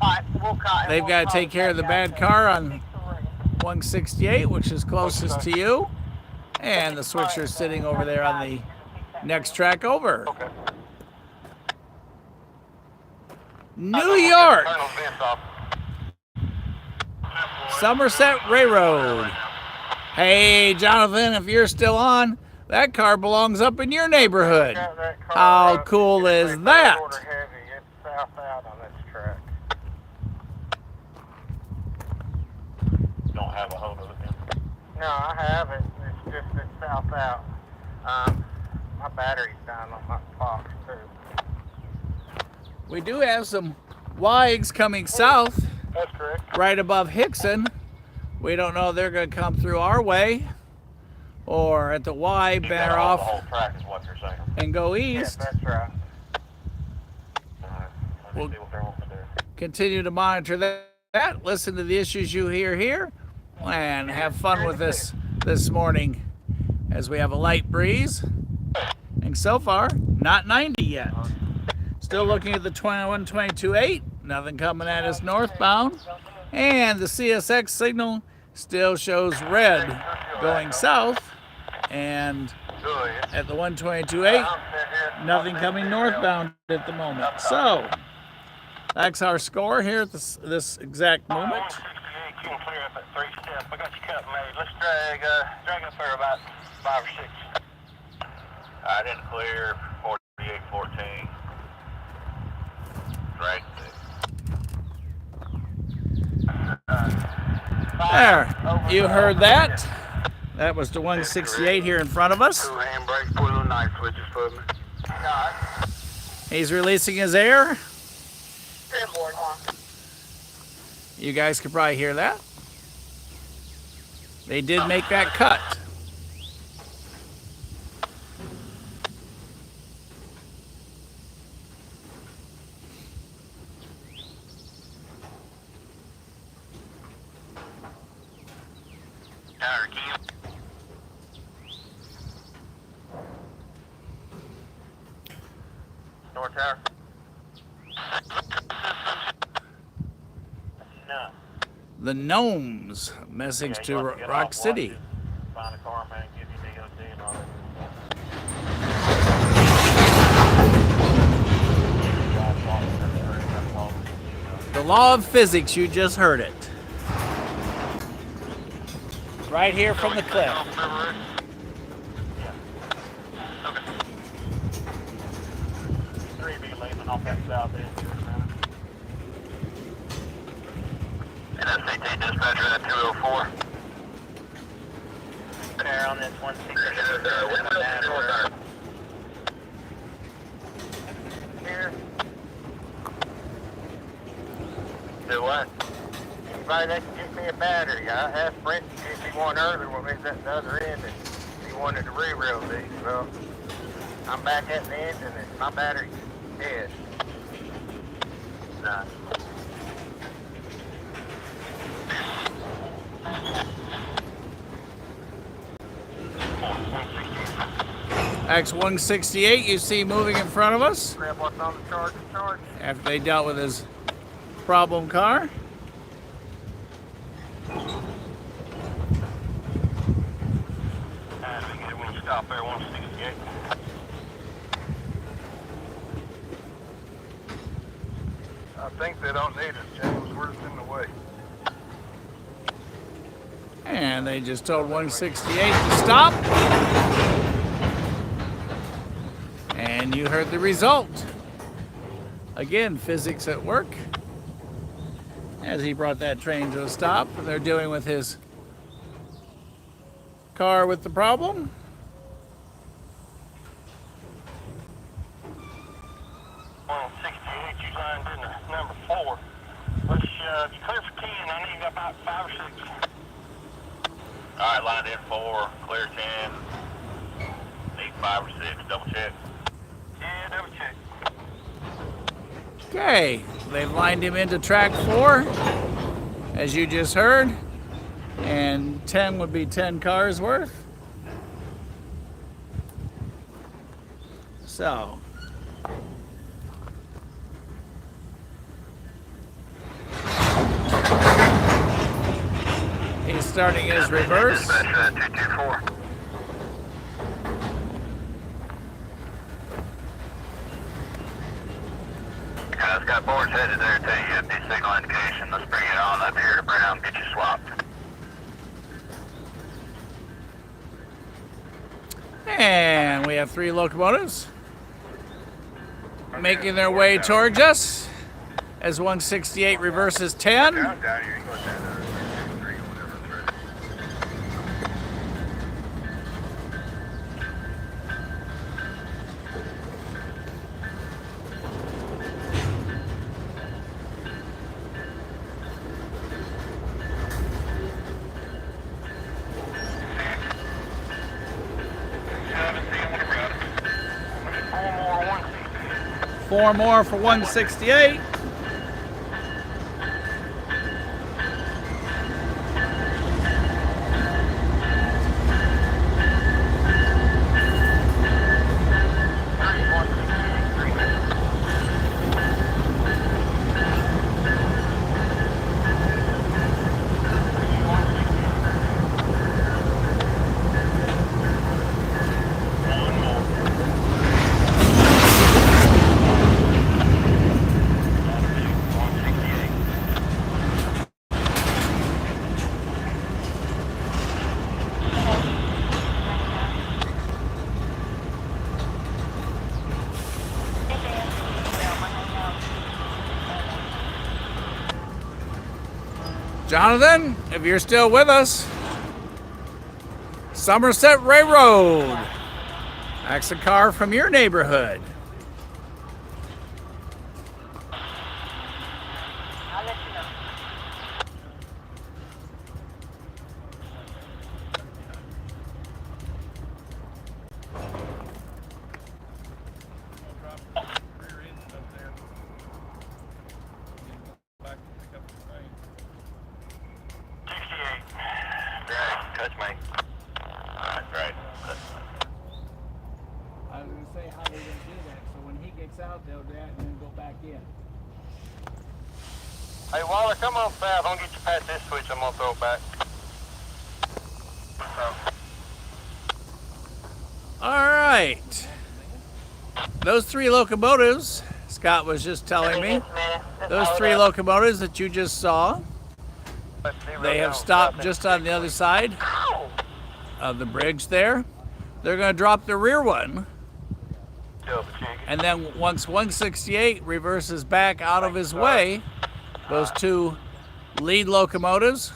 Alright, we'll call it. They've got to take care of the bad car on 168, which is closest to you. And the switcher's sitting over there on the next track over. Okay. New York, Somerset Railroad. Hey, Jonathan, if you're still on, that car belongs up in your neighborhood. How cool is that? It's south out on this track. Don't have a hold of it. No, I have it. It's just it's south out. My battery's down on my Fox too. We do have some Wags coming south That's correct. right above Hickson. We don't know if they're going to come through our way or at the Y, bear The off whole track is what you're saying. and go Yes, east. that's right. Alright, let me see what they're wanting to do. Continue to monitor that. Listen to the issues you hear here and have fun with this morning as we have a light breeze. And so far, not 90 yet. Still looking at the 21-22-8. Nothing coming at us northbound. And the CSX signal still shows red going south. And at the 122.8, nothing coming northbound at the moment. So that's our score here at this exact moment. You can clear up at 3 steps. I got your cut made. Let's drag up there about 5 or 6. I didn't clear 4814. Drag 6. There, you heard that. That was the 168 here in front of us. Two handbrakes, put little knife switches for me. He's releasing his air. Trimboard on. You guys could probably hear that. They did make that cut. Tower key. North Tower. No. The Gnomes, message to Rock City. Find a car, man, give you DOT and all that. The law of physics, you just heard it. Right here from the cliff. And I say CT dispatcher at 204. There on this 168. Here. Do what? Anybody that can get me a battery. I asked Brent to get me one earlier when we was at the other end, and he wanted to re-rail these. Well, I'm back at the end, and my battery's dead. Nah. X168 you see moving in front of us Grab what's on the charge. after they dealt with his problem car. We get one stop there, 168. I think they don't need us, James. We're just in the way. And they just told 168 to stop. And you heard the result. Again, physics at work. As he brought that train to a stop, and they're dealing with his car with the problem. You signed in the number 4. Let's clear for 10. I need about 5 or 6. Alright, lined in 4, clear 10. Need 5 or 6, double check. Yeah, double check. Okay, they've lined him into track 4, as you just heard. And 10 would be 10 cars worth. So. He's starting his reverse. Dispatcher at 224. Guys, got boards headed there to you. Be signal indication. Let's bring it on up here to Brown. Get you swapped. And we have 3 locomotives making their way towards us as 168 reverses 10. Down here, you go down there. 3 or whatever. Four more for 168. Jonathan, if you're still with us, Somerset Railroad. That's a car from your neighborhood. I'll let you know. Touch me. Alright, right. I was going to say how they're going to do that, so when he gets out, they'll do that and then go back in. Hey, Waller, come on south. I'm gonna get you past this switch. I'm gonna throw it back. All right. Those 3 locomotives, Scott was just telling me, those 3 locomotives that you just saw, they have stopped just on the other side of the bridge there. They're going to drop the rear one. And then once 168 reverses back out of his way, those 2 lead locomotives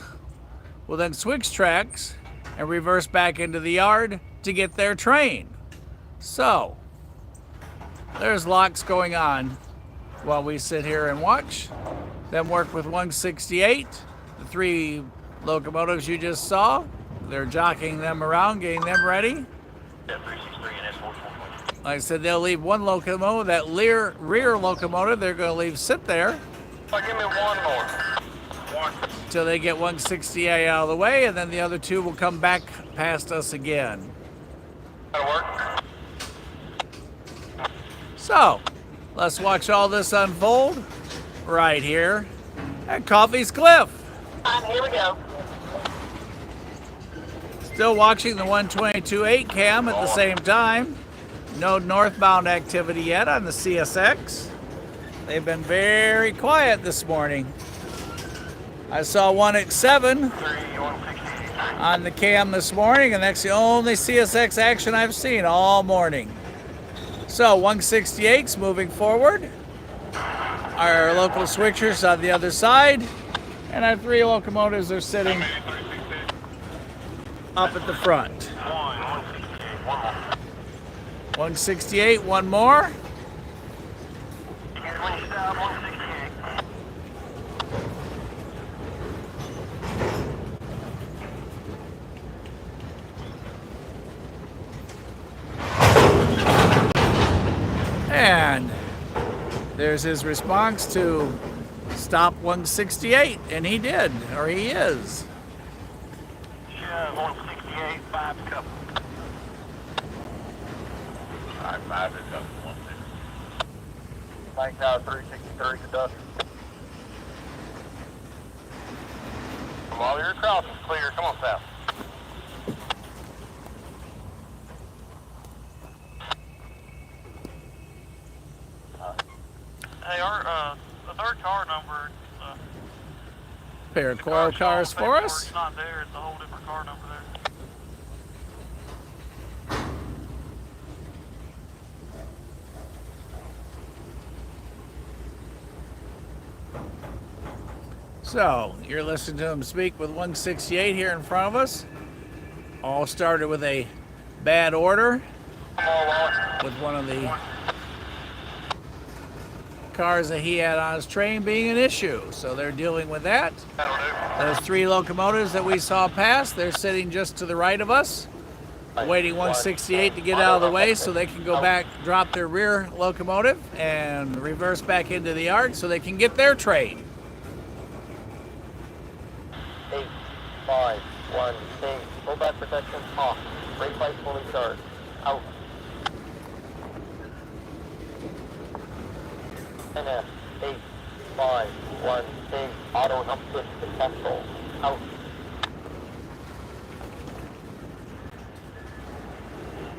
will then switch tracks and reverse back into the yard to get their train. So, there's lots going on while we sit here and watch them work with 168. The 3 locomotives you just saw, they're jockeying them around, getting them ready. Like I said, they'll leave 1 locomotive, that rear locomotive, they're going to leave sit there. Give me one more. Until they get 168 out of the way, and then the other 2 will come back past us again. That'll work. So, let's watch all this unfold right here at Coffey's Cliff. Here we go. Still watching the 122.8 cam at the same time. No northbound activity yet on the CSX. They've been very quiet this morning. I saw one at 7 on the cam this morning, and that's the only CSX action I've seen all morning. So 168's moving forward. Our local switchers on the other side, and our 3 locomotives are sitting up at the front. 168, one more. And there's his response to stop 168, and he did, or he is. Yeah, 168, 5 couple. All right, 5 is up. 160. Thanks out 363 conductor. Come on, your crossing's clear. Come on, south. Hey, the 3rd car number, Pair of coil cars for us. it's not there, it's a whole different car number there. So, you're listening to him speak with 168 here in front of us. All started with a bad order with one of the cars that he had on his train being an issue. So they're dealing with that. Those 3 locomotives that we saw pass, they're sitting just to the right of us, waiting 168 to get out of the way so they can go back, drop their rear locomotive, and reverse back into the yard so they can get their train. 8, 5, 1, change. Full back protection off. Brake light fully charged. Out. NF 8, 5, 1, change. Auto help switch successful. Out.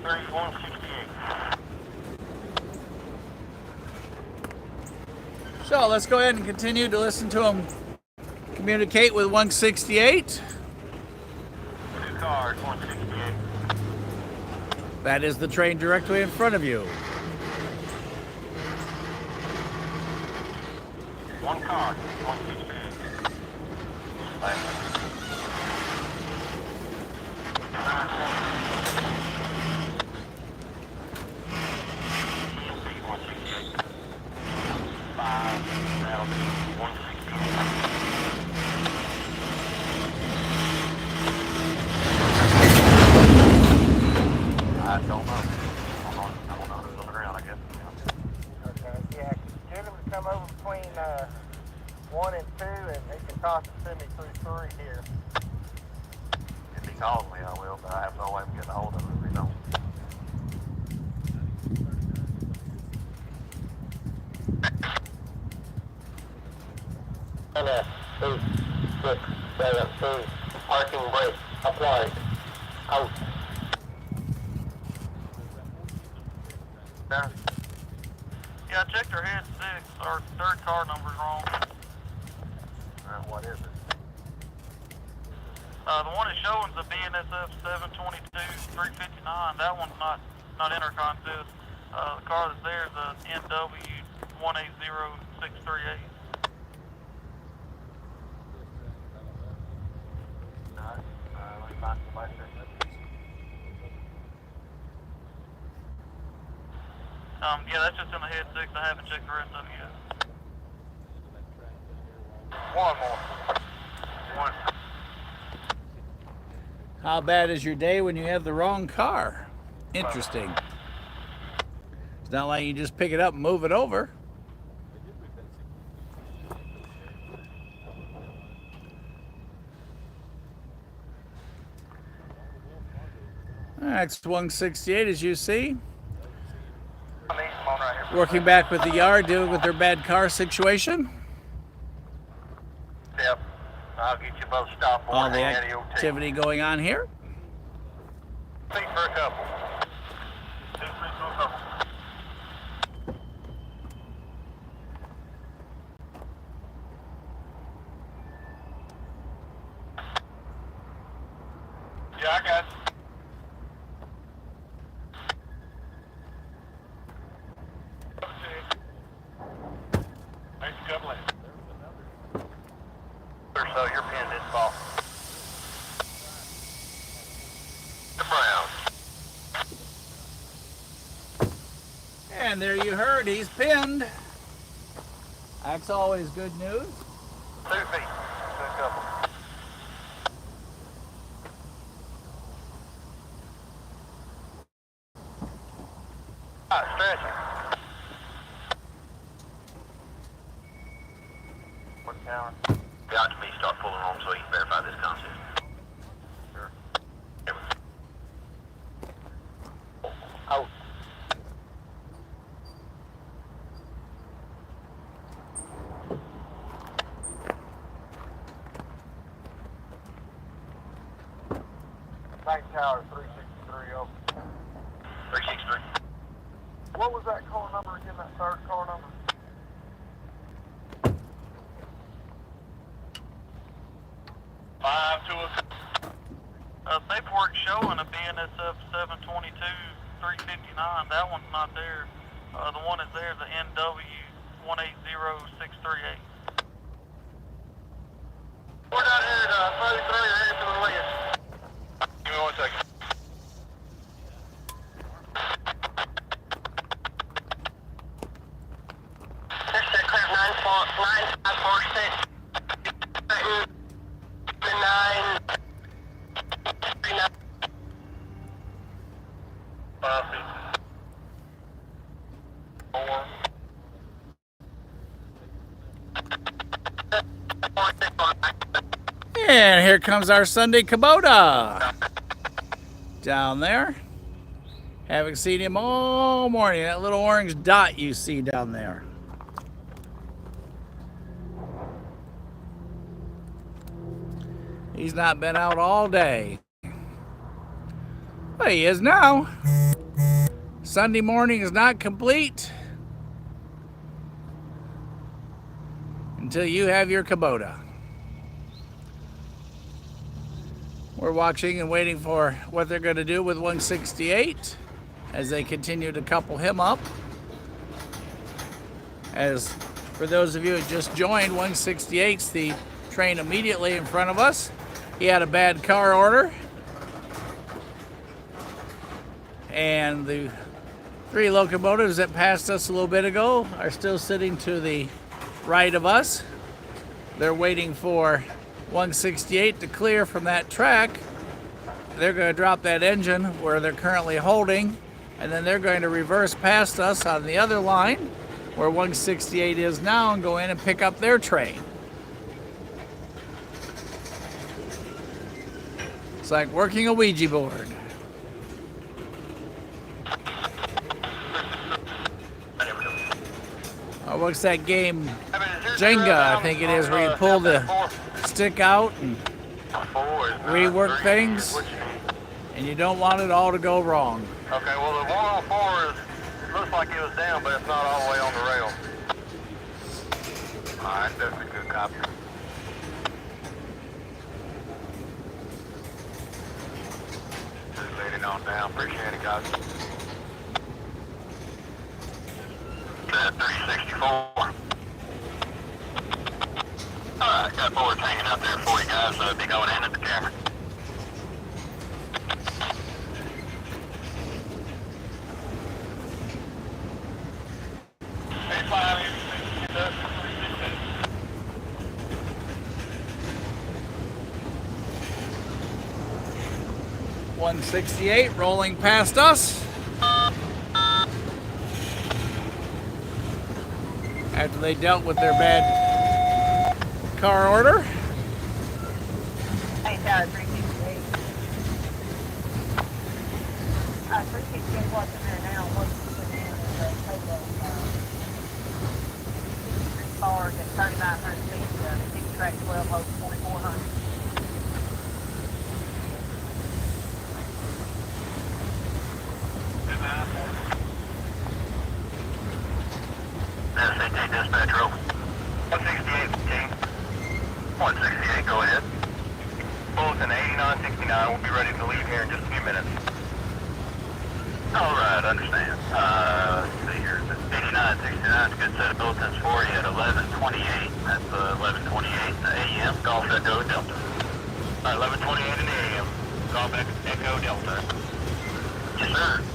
Three, 168. So let's go ahead and continue to listen to him communicate with 168. 2 cars, 168. That is the train directly in front of you. 1 car, 168. I don't know. I don't know who's on the ground, I guess. Okay, yeah, get him to come over between 1 and 2, and he can toss it to me through 3 here. If he calls me, I will, but I have no way of getting a hold of him if he don't. NS 8, 6, 7, 8. Parking brake applied. Out. There. Yeah, I checked her head 6, our 3rd car number's wrong. What is it? The one it's showing is a BNSF 722 359. That one's not intercon sis. The car that's there is a NW 180638. Yeah, that's just in the head 6. I haven't checked the rest of it yet. One more. One. How bad is your day when you have the wrong car? Interesting. It's not like you just pick it up and move it over. Next 168, as you see. Working back with the yard, dealing with their bad car situation. Yep. I'll get you both stopped. All the activity going on here. Feet for a couple. Yeah, I got you. Makes a couple in. Or so your pin didn't fall. The Browns. And there you heard, he's pinned. That's always good news. 2 feet. Good couple. All right, stretch it. What's counting? Got to me start pulling on so you can verify this concept. Sure. Oh. Bank Tower 363 open. 363. What was that car number again, that third car number? Paperwork showing a BNSF 722 359. That one's not there. The one that's there is the NW 180638. We're down here at 33 ready for the list. Give me 1 second. That's the crap 9546. 9. 5 feet. 4. And here comes our Sunday Kubota. Down there. Haven't seen him all morning. That little orange dot you see down there. He's not been out all day. Well, he is now. Sunday morning is not complete until you have your Kubota. We're watching and waiting for what they're going to do with 168 as they continue to couple him up. As for those of you who just joined, 168's the train immediately in front of us. He had a bad car order. And the 3 locomotives that passed us a little bit ago are still sitting to the right of us. They're waiting for 168 to clear from that track. They're going to drop that engine where they're currently holding, and then they're going to reverse past us on the other line where 168 is now and go in and pick up their train. It's like working a Ouija board. Oh, what's that game? Jenga, I think it is, where you pull the stick out and rework things, and you don't want it all to go wrong. Okay, well the 104 looks like it was down, but it's not all the way on the rail. Alright, that's a good copy. Just laid it on down. Appreciate it, guys. 364. Alright, got boards hanging out there for you guys. Be going in at the camera. 168 rolling past us. After they dealt with their bad car order. Hey, Tyler, 368. 368 what's in there now, what's in there is a total of 3 cars at 3,900 feet, 6 track 12 holds 2,400. SAT dispatch row. 168, team. 168, go ahead. Bulletin 8969, we'll be ready to leave here in just a few minutes. Alright, understand. Let's see here. 8969 is a good set of bulletins for you at 1128. That's 1128 a.m. Golf Echo Delta. Alright, 1128 in the a.m. Golf Echo Delta. Yes, sir.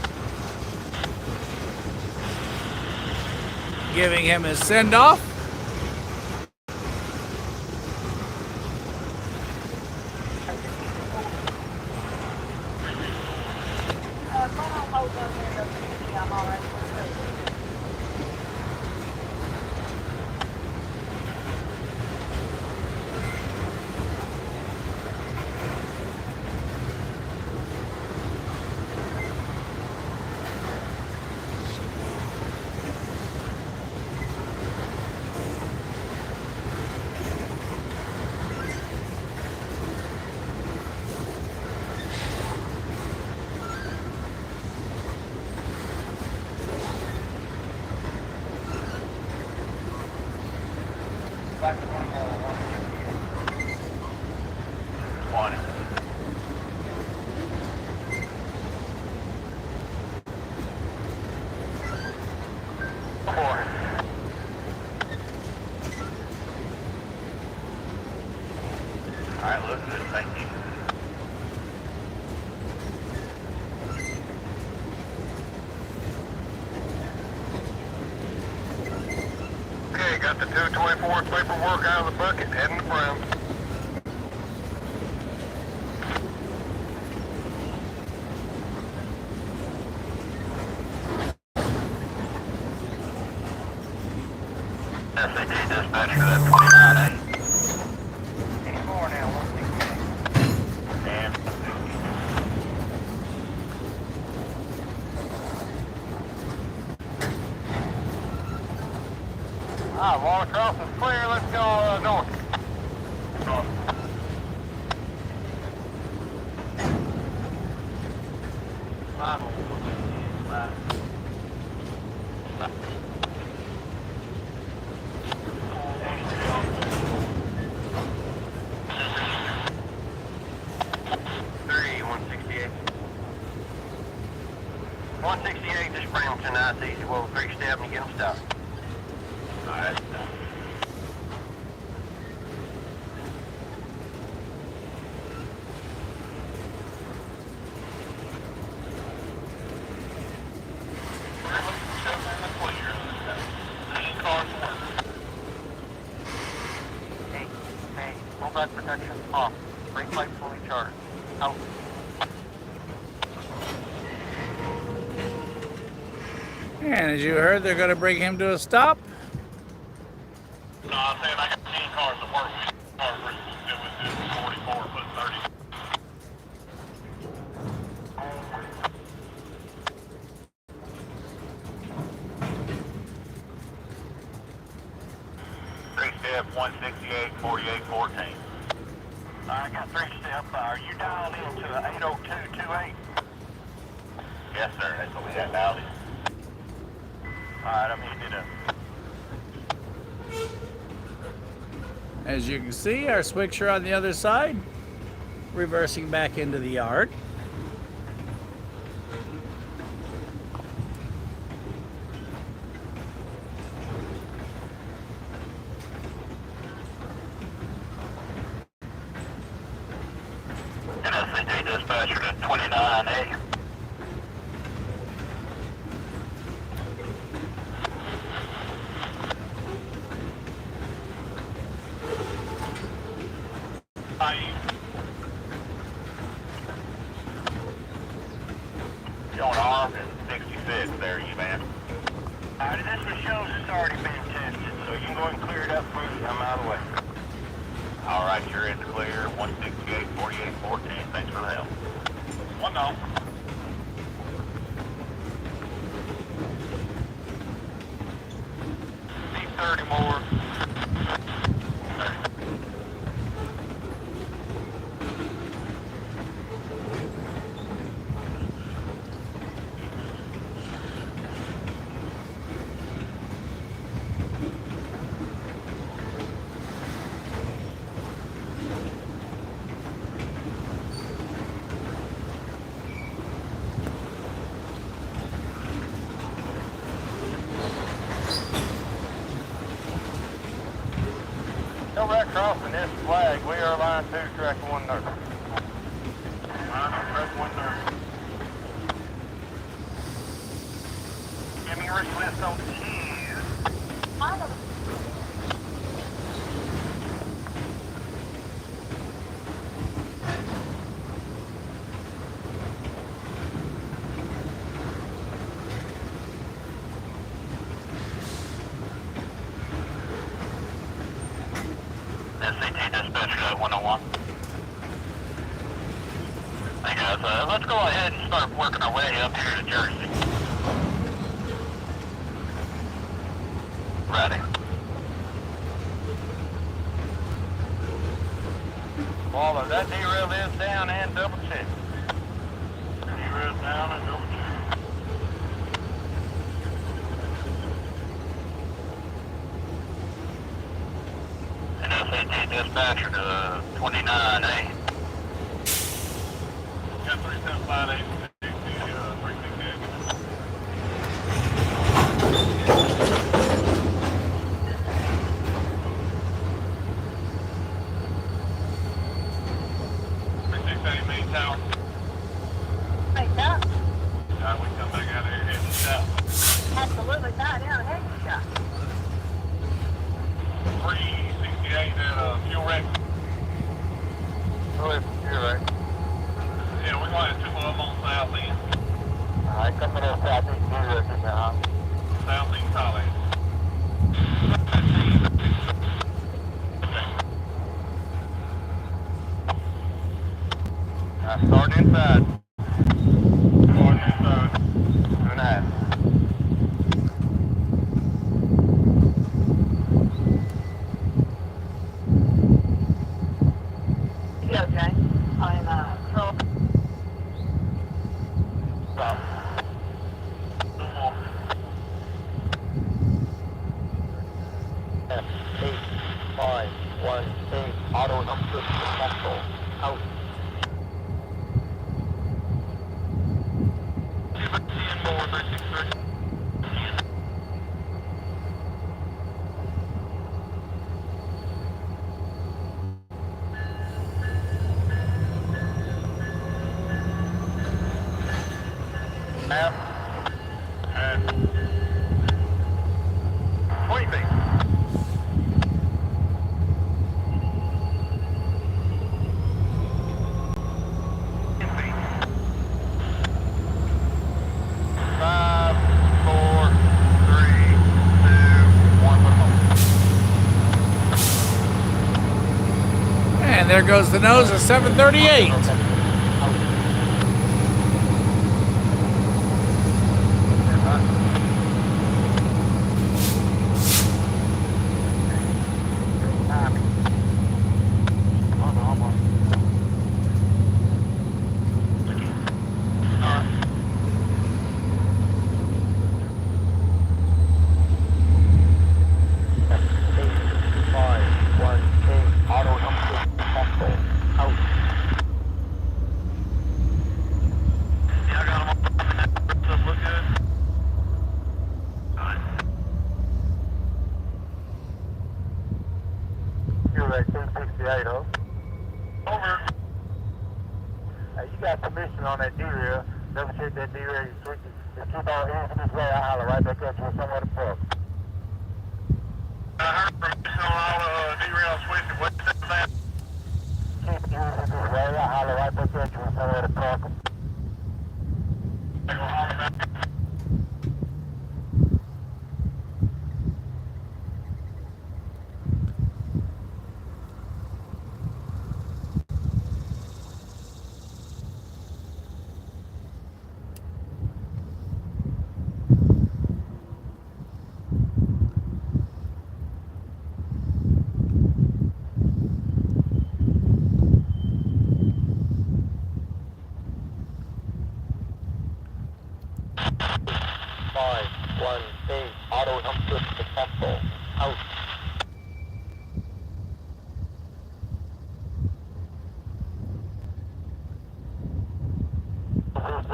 Giving him his send-off. I'm all right. One. Four. Alright, look good, thank you. Okay, got the 224 paperwork out of the bucket, heading to Brown. SAT dispatcher, that's 29A. 84 now, 168. And 150. Alright, water cross is clear, let's go north. North. Three, 168. 168, just bring them to nice, easy, well, 3-step and you get them stopped. Alright. Hey, rollback protection off. Brake light fully charged. Out. And as you heard, they're going to bring him to a stop. No, I'm saying I got 10 cars to work with. Cars it was 44, but 30. Three-step, 168, 48, 14. I got 3-step. Are you dialed into 80228? Yes, sir. That's what we got dialed in. Alright, I'm hitting it up. As you can see, our switcher on the other side, reversing back into the yard. And SAT dispatcher to 29A. I'm out of the way. All right, you're in the clear. 168, 48, 14. Thanks for the help. 1-0. Need 30 more. Over that crossing this flag, we are line 2, track 1 north. Line 2, track 1 north. Give me your list on the keys. SCT dispatcher at 101. Hey guys, let's go ahead and start working our way up here to Jersey. Ready. Waller, that derail is down and double check. Derail down and double check. And SAT dispatcher to 29A. Got 3758, 368. Main tower. Hey, Chuck. We come back out of here heading south. Absolutely not. Down ahead, Chuck. 368 at fuel wreck. Oh, you're right. Yeah, we're going to two of them on south end. Alright, coming up southeast derail now. South end Thailand. Starting inside. Starting inside. 2.5. Yeah, okay. I'm, control. Stop. F8518, auto number successful. Out. And 20 feet. Five, four, three, two, one. And there goes the nose of 738. Auto number successful. Out. Yeah, I got them all. Does look good? You're at 268, huh? Over. Hey, you got permission on that derail. Double check that derail. You switch it. Just keep on easing this way. I'll holler right back at you with somewhere to park. I heard permission on all derail switching. What's that about? Keep easing this way. I'll holler right back at you with somewhere to park. They gonna holler back.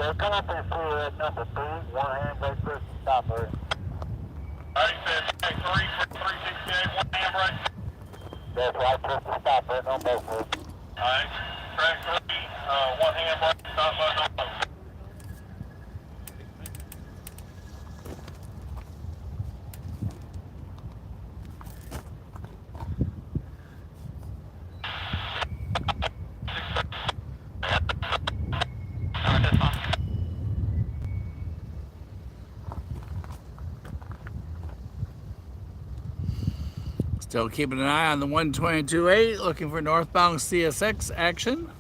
Yeah, come up and see that number 3, one handbrake push to stop her. Alright, said track 3 for 368, one hand brake. That's right, push to stop her on both of them. Alright, track 3, one hand brake, stop button on both. Still keeping an eye on the 122.8, looking for northbound CSX action.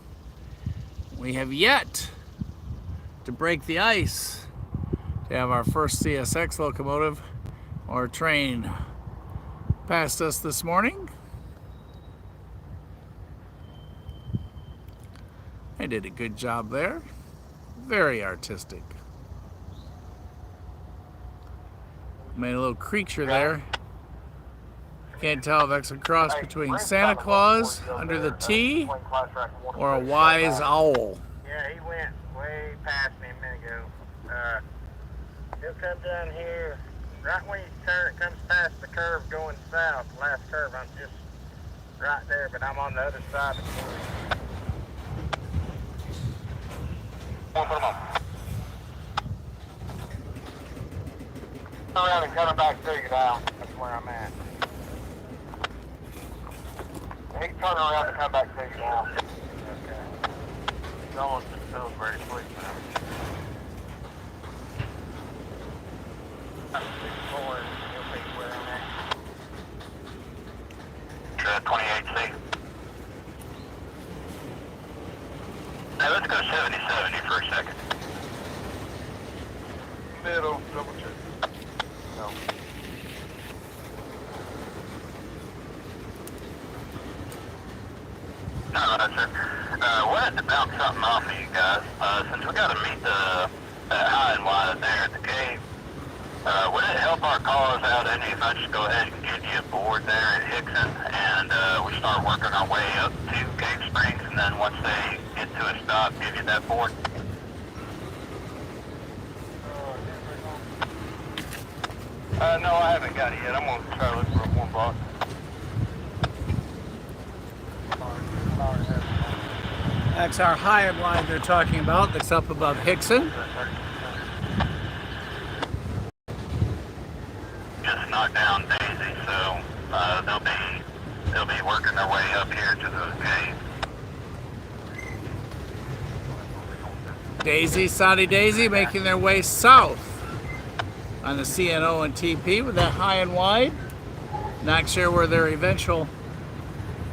We have yet to break the ice to have our first CSX locomotive or train past us this morning. I did a good job there. Very artistic. Made a little creature there. Can't tell if that's a cross between Santa Claus under the T or a wise owl. Yeah, he went way past me a minute ago. He'll come down here. Right when you turn, it comes past the curve going south. The last curve, I'm just right there, but I'm on the other side of the corner. Turn around and coming back to you now. That's where I'm at. He's turning around and come back to you now. Okay. It's almost just feels very sweet now. 6-4, he'll be where I'm at. 28C. Hey, let's go 70-70 for a second. Middle, double check. No. Alright, sir. Wanted to bounce something off of you guys. Since we got to meet that high and wide there at the cave, would it help our cause out any if I just go ahead and get you a board there at Hickson and we start working our way up to Cave Springs, and then once they get to a stop, give you that board? No, I haven't got it yet. I'm going to try to look for a 1 block. That's our high line they're talking about that's up above Hickson. Just knocked down Daisy, so they'll be working their way up here to the cave. Daisy, Saudi Daisy making their way south on the CNO and TP with that high and wide. Not sure where their eventual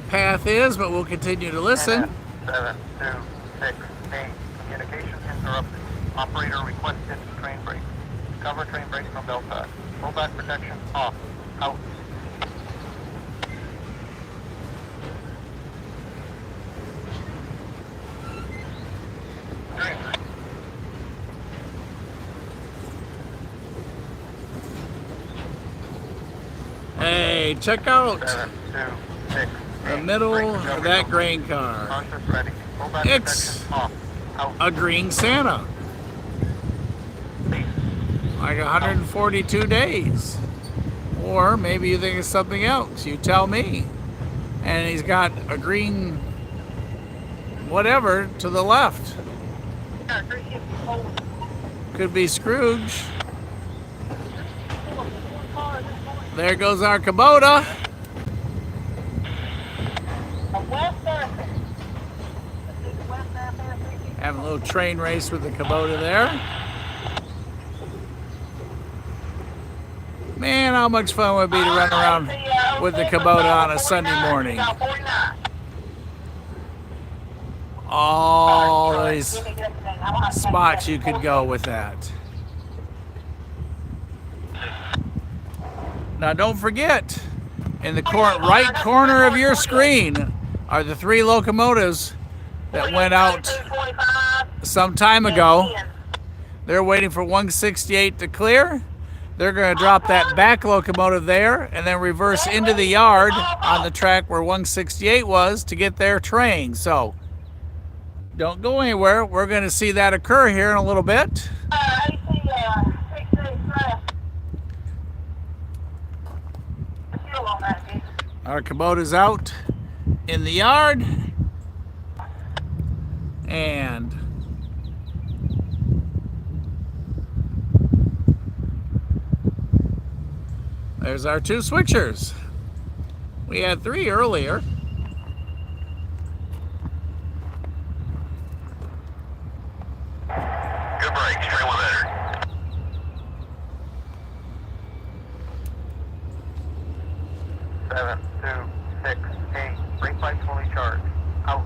path is, but we'll continue to listen. 7, 2, 6, 8. Communication interrupted. Operator requested train brake. Cover train brake from belt side. Rollback protection off. Out. Hey, check out 7, 2, 6, the middle of that grain car. Conscious ready. Rollback It's protection off. Out. a green Santa. Like 142 days. Or maybe you think it's something else. You tell me. And he's got a green whatever to the left. Could be Scrooge. There goes our Kubota. Having a little train race with the Kubota there. Man, how much fun would it be to run around with the Kubota on a Sunday morning. All these spots you could go with that. Now don't forget, in the right corner of your screen are the 3 locomotives that went out some time ago. They're waiting for 168 to clear. They're going to drop that back locomotive there and then reverse into the yard on the track where 168 was to get their train. So Don't go anywhere. We're going to see that occur here in a little bit. AC 16 fast. Fuel on that, dude. Our Kubota's out in the yard. And there's our two switchers. We had 3 earlier. Good break, straight with better. 7, 2, 6, 8. Brake light fully charged. Out.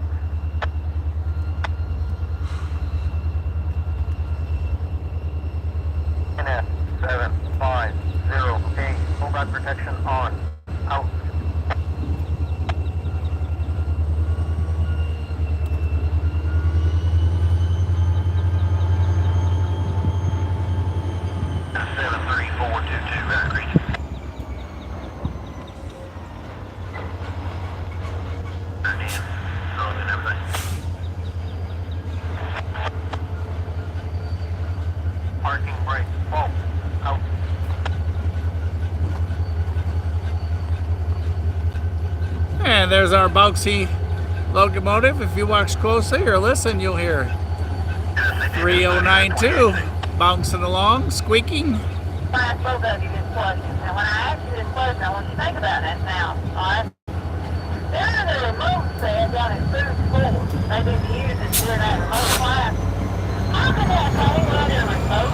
NF 7, 5, 0, 8. Full back protection on. Out. Parking brake. Full. Out. And there's our bouncy locomotive. If you watch closely or listen, you'll hear 3092 bouncing along, squeaking. I spoke of you this question. And when I asked you this question, I want you to think about that now. Alright? There's a remote set down in Food School. They've been using during that remote class. How can that thing run a remote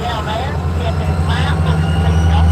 down there? Get this map of the signal.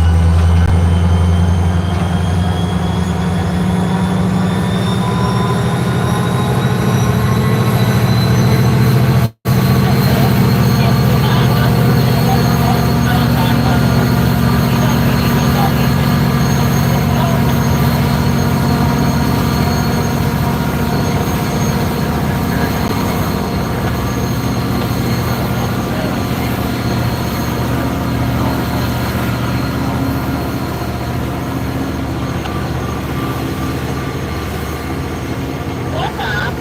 One time,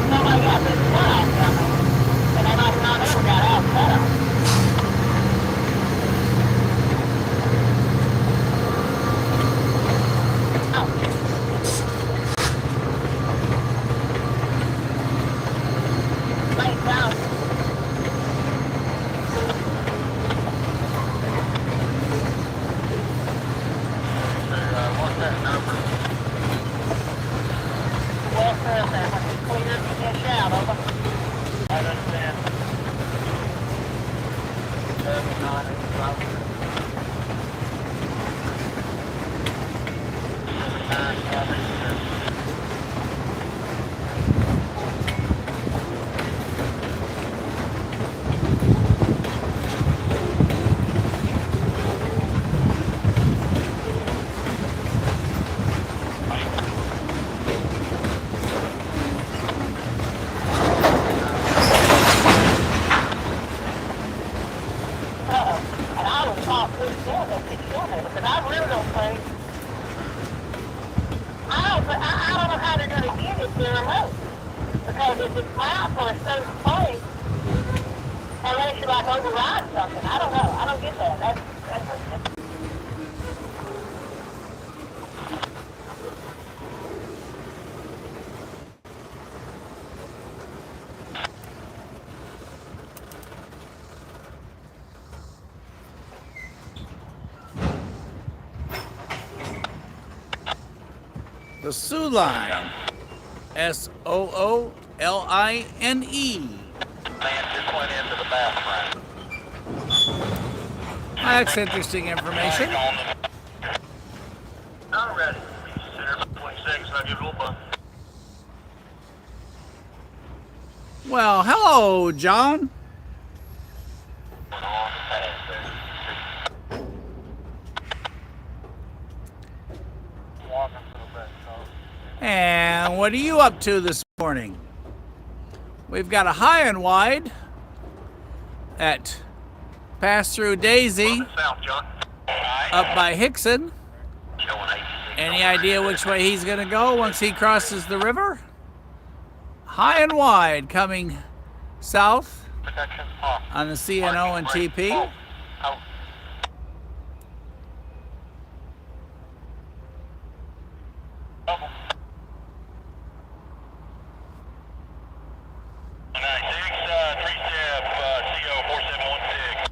somebody got this flag coming, and they might not ever got out set up. Late down. What's that number? Well, first, when it's clear, you can shout over. I understand. 7, 9, 8, 5. 9, 7, 6. And I was taught pretty good that it's doing it, because I really don't think, I don't know how they're going to get it to remote. Because if it's out for a certain place, unless you like override something, I don't know. I don't get that. That's The Sioux Line. SOOLINE. Man just went into the bathroom. That's interesting information. I'm ready. Center 26, I'll give it a little bump. Well, hello, John. On the pass there. Walking to the back, so. And what are you up to this morning? We've got a high and wide at pass through Daisy South, John. up by Hickson. Showing 86. Any idea which way he's going to go once he crosses the river? high and wide coming south Protection off. on the CNO and TP. Out. Double. 96, 3-step, CO 4716.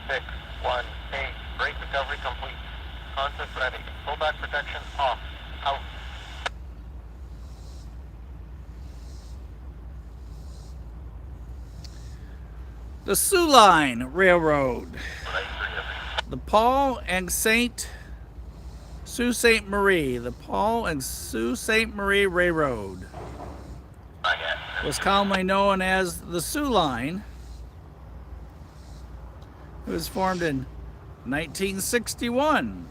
618. Brake recovery complete. Contact ready. Pull back protection off. Out. The Sioux Line Railroad. The Paul and Sault Ste. Marie. The Paul and Sault Ste. Marie Railroad was commonly known as the Sioux Line. It was formed in 1961.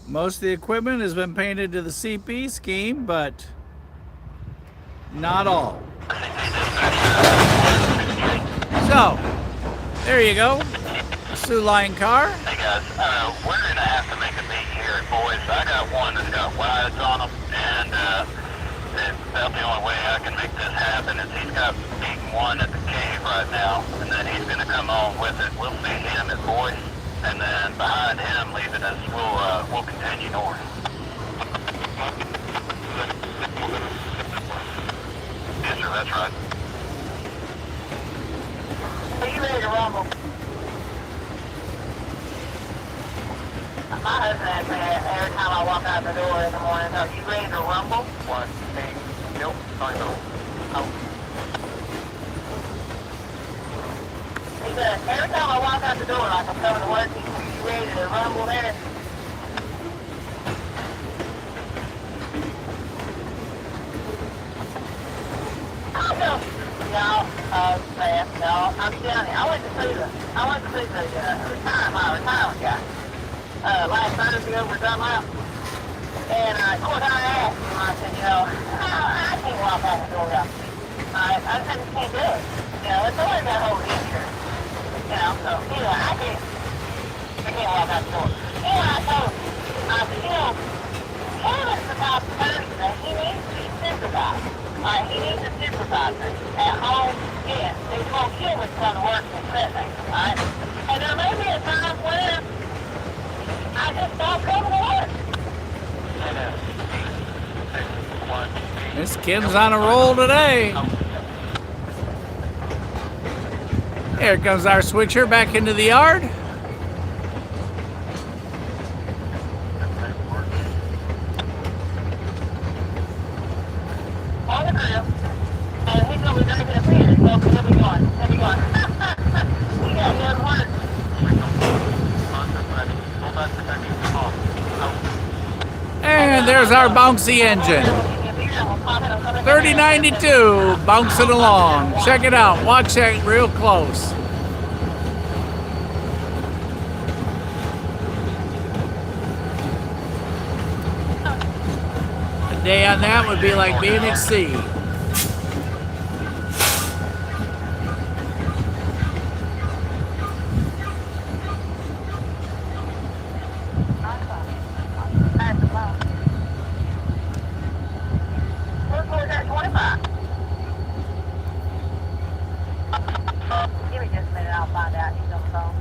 Most of the equipment has been painted to the CP scheme, but not all. So, there you go. Sioux Line car. Hey guys, we're gonna have to make a beat here, boys. I got one that's got wides on them, and that's about the only way I can make this happen. Is he's got beat one at the cave right now, and then he's gonna come on with it. We'll see him at Boyce, and then behind him, leaving us, we'll continue north. Yes, sir, that's right. Are you ready to rumble? My husband asks me every time I walk out the door in the morning, are you ready to rumble? 1-8, nope, I know. Out. He said, every time I walk out the door, like I'm coming to work, are you ready to rumble there? No, I'm telling you, I went to see the retirement guy. Last Thursday over at Dunlap. And, of course, I asked him, I said, I can't walk out the door without you. I said, you can't do it. It's always that whole insurance. So, anyway, I can't walk out the door. Anyway, I told him, I said, Kevin's about 30 today. He needs to be supervised. He needs a supervisor at home. Yeah, he's going to kill his son to work and setting. And there may be a time when I just stop coming to work. Miss Kim's on a roll today. Here comes our switcher back into the yard. On the grill. And he's going to be drinking a beer. So he'll be going. He got young work. And there's our bouncy engine. 3092 bouncing along. Check it out. Watch it real close. A day on that would be like being at sea. Give me just a minute, I'll find out. He's on the phone.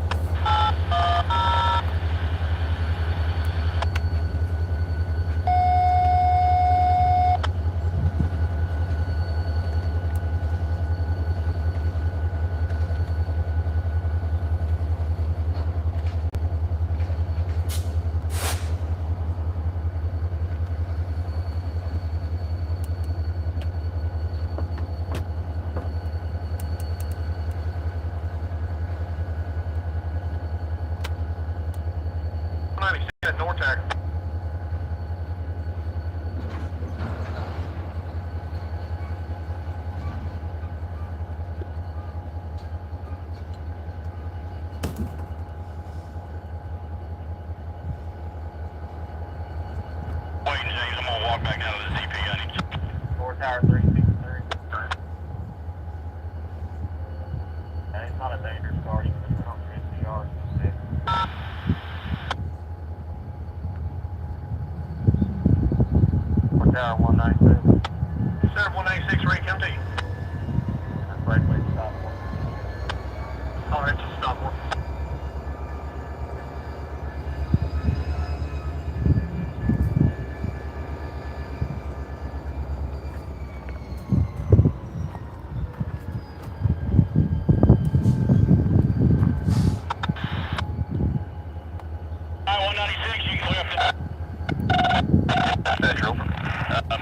Tower 196. Center 196, ready to come to you. That's right, wait, stop. All right, just stop one.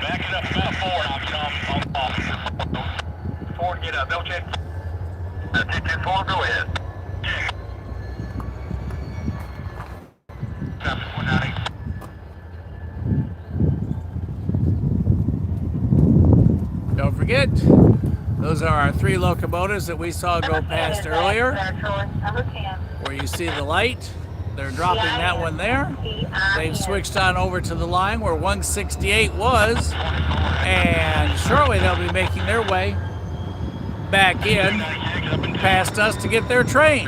Back it up about 4 and I'll get on 4 to get up. Don't check. 224, go ahead. Check. Stop at 190. Don't forget, those are our 3 locomotives that we saw go past earlier. Number 10. Where you see the light, they're dropping that one there. They've switched on over to the line where 168 was, and shortly they'll be making their way back in past us to get their train.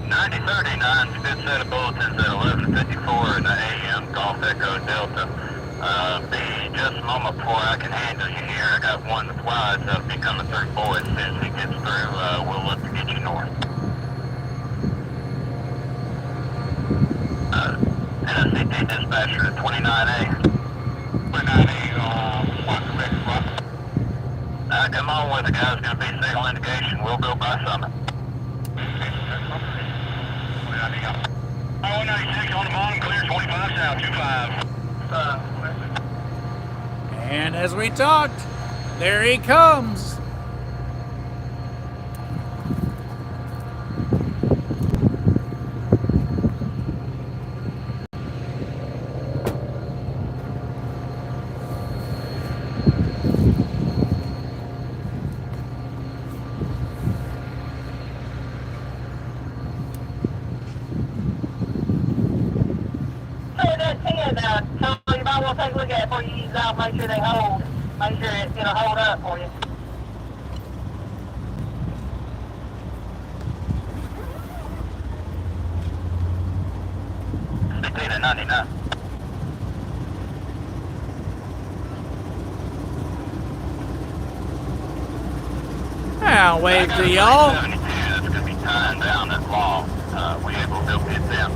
9039, good set of bulletins at 11:54 in the AM, Golf Echo Delta. Be just a moment before I can handle you here. I got one that's wide, so if he coming through, boy, as soon as he gets through, we'll look to get you north. NSCT dispatcher at 29A. 29A, what, correct, what? Come on with it, guys. Gonna be signal indication. We'll go by Summit. 196 on the bottom, clear 25 south, 25. And as we talked, there he comes. You might want to take a look at it before you use it out. Make sure they hold. Make sure it's going to hold up for you. CT 99. I'll wave to y'all. 72, that's going to be tying down that long. We able to go get them.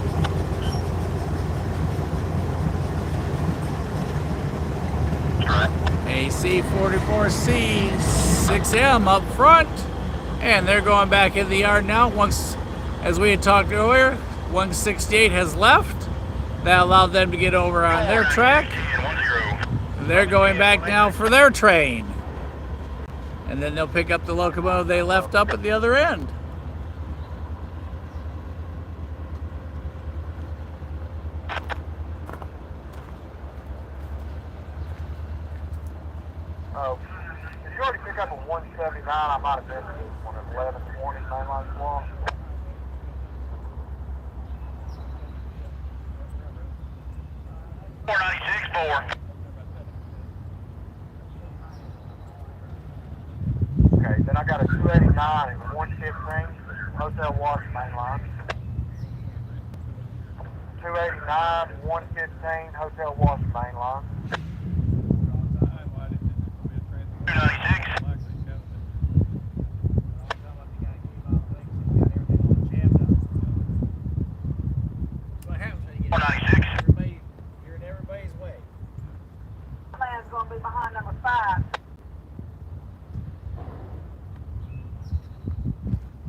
Right. AC-44C 6M up front, and they're going back in the yard now. Once, as we had talked earlier, 168 has left. That allowed them to get over on their track. They're going back now for their train, and then they'll pick up the locomotive they left up at the other end. Oh, did you already pick up a 179? I might have missed this one at 1120 mainline squawk. Okay, then I got a 289 and 115 Hotel Wash mainline. 289, 115 Hotel Wash mainline. 296. What happens when you get 496. you're in everybody's way. Man's going to be behind number 5.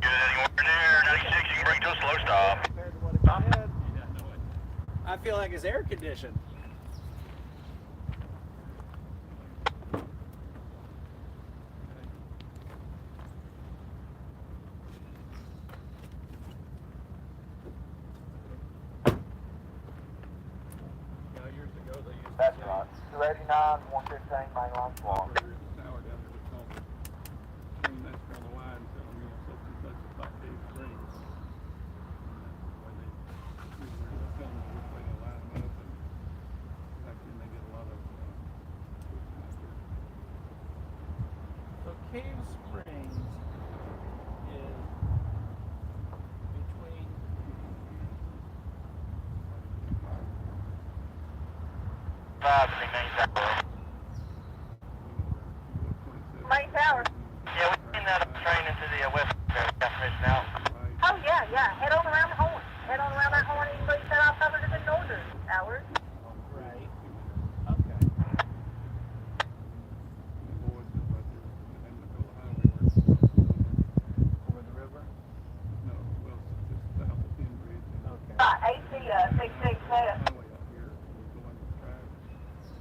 Good, anywhere near 96, you can bring to a slow stop. Compared to what it had. I feel like it's air conditioned. That's right. 289, 115 mainline squawk. So Cave Springs is between 5 to the main tower. Main tower. Yeah, we send that train into the west destination out. Oh, yeah, yeah. Head on around the horn. Head on around that horn and leave that off over to the northern towers. Right. Okay. Over the river? Okay. AC 667.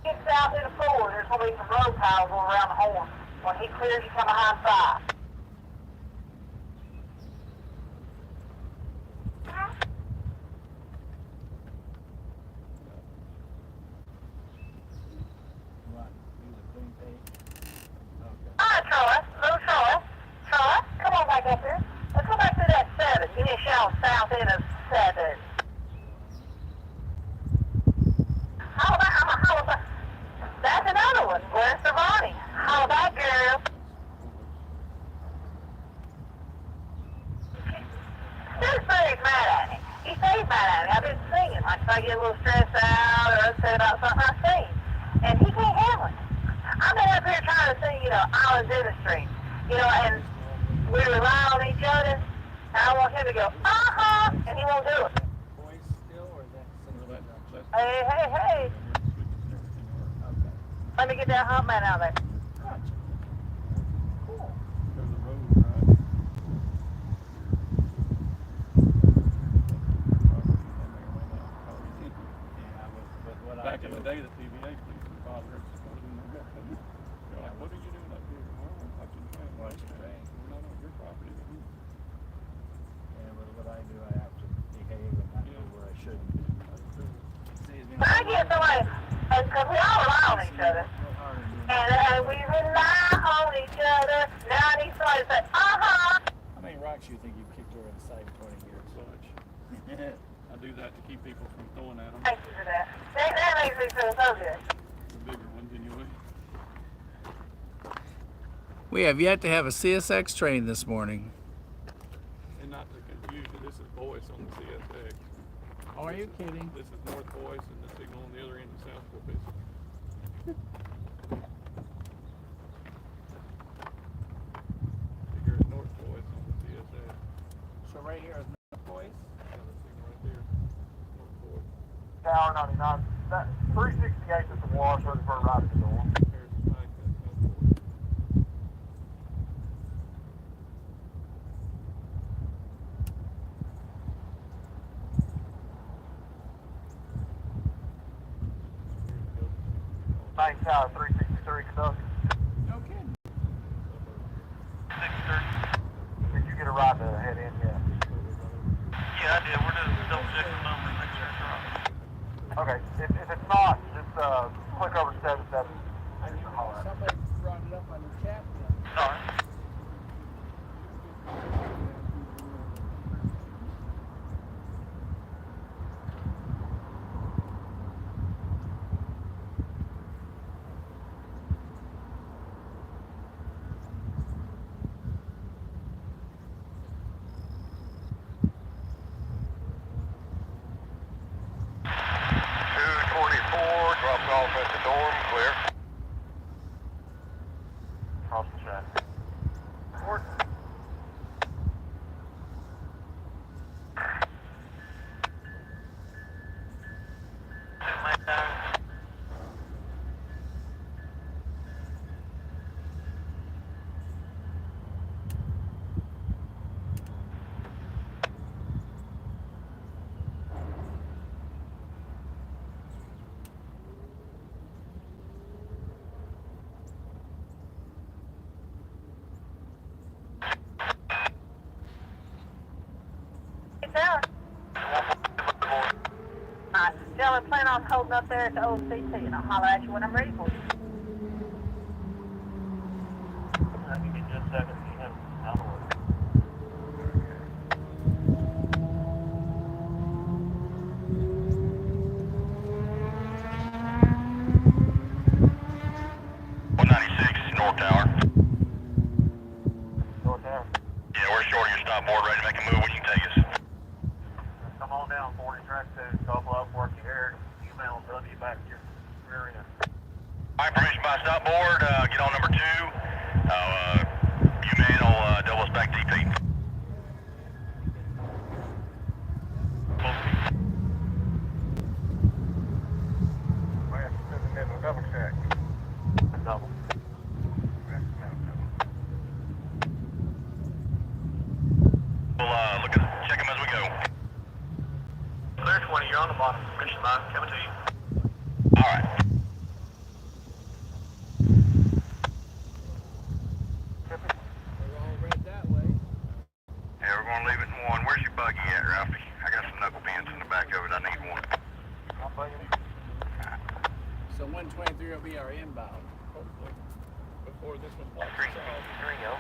Get south in the forward. There's going to be some road piles going around the horn. When he clears, you come behind 5. Right. Use a clean page. Okay. All right, Troy. Little Troy. Troy, come on back up here. Let's go back to that 7. Give me a shout south end of 7. How about, that's another one. Where's Savani? How about, girl? This thing's mad at me. He stays mad at me. I've been singing. Like if I get a little stressed out or upset about something, I sing. And he can't handle it. I've been up here trying to sing, Islands in the Stream. And we rely on each other. And I want him to go, uh-huh, and he won't do it. Voice still, or is that single production? Hey, hey, hey. Okay. Let me get that hump man out of there. Gotcha. Cool. Yeah, with what I Back do. in the day, the TVA police would bother us. They're like, what are you doing up here? Well, I'm watching the train. Watching the train. We're not on your property. And with what I do, I have to behave and not go where I shouldn't. But I get somebody, because we all rely on each other. And we rely on each other. Now I need somebody to say, uh-huh. How many rocks do you think you've kicked over the side in 20 years? Bunch. I do that to keep people from throwing at them. Thank you for that. That makes me feel so good. The bigger ones, anyway. We have yet to have a CSX train this morning. And not to confuse you, this is Boyce on the CSX. Oh, are you kidding? This is North Boyce, and the signal on the other end is South Boyce. You're at North Boyce on the CSX. So right here is North Voice. Yeah, the signal right there. North Boyce. Tower 99. That 368 is the wash over for right at the door. There's the Pike, that's South Boyce. Main tower 363 Kentucky. No kidding. 630. Did you get a ride to head in yet? Yeah, I did. We're just double checking the numbers, make sure it's right. Okay. If it's not, just click over 77. Somebody brought it up on the chat. Sorry. Off at the dorm, clear. Cross the track. Forward. Gentlemen, plan on holding up there at the old CT, and I'll holler at you when I'm ready for you. Give me just a second. Out of the way. North Tower. North Tower. Yeah, we're short of your stop board, ready to make a move. When you can take us. Come on down, 40 track 2, couple up, work your hair, you mount W back to your rear end. on the bottom. Finish the line. Coming to you. All right. We're all red that way. Yeah, we're going to leave it in one. Where's your buggy at, Ralphie? I got some knuckle pins in the back of it. I need one. So 123 will be our inbound. Hopefully, before this one blocks Three, us out.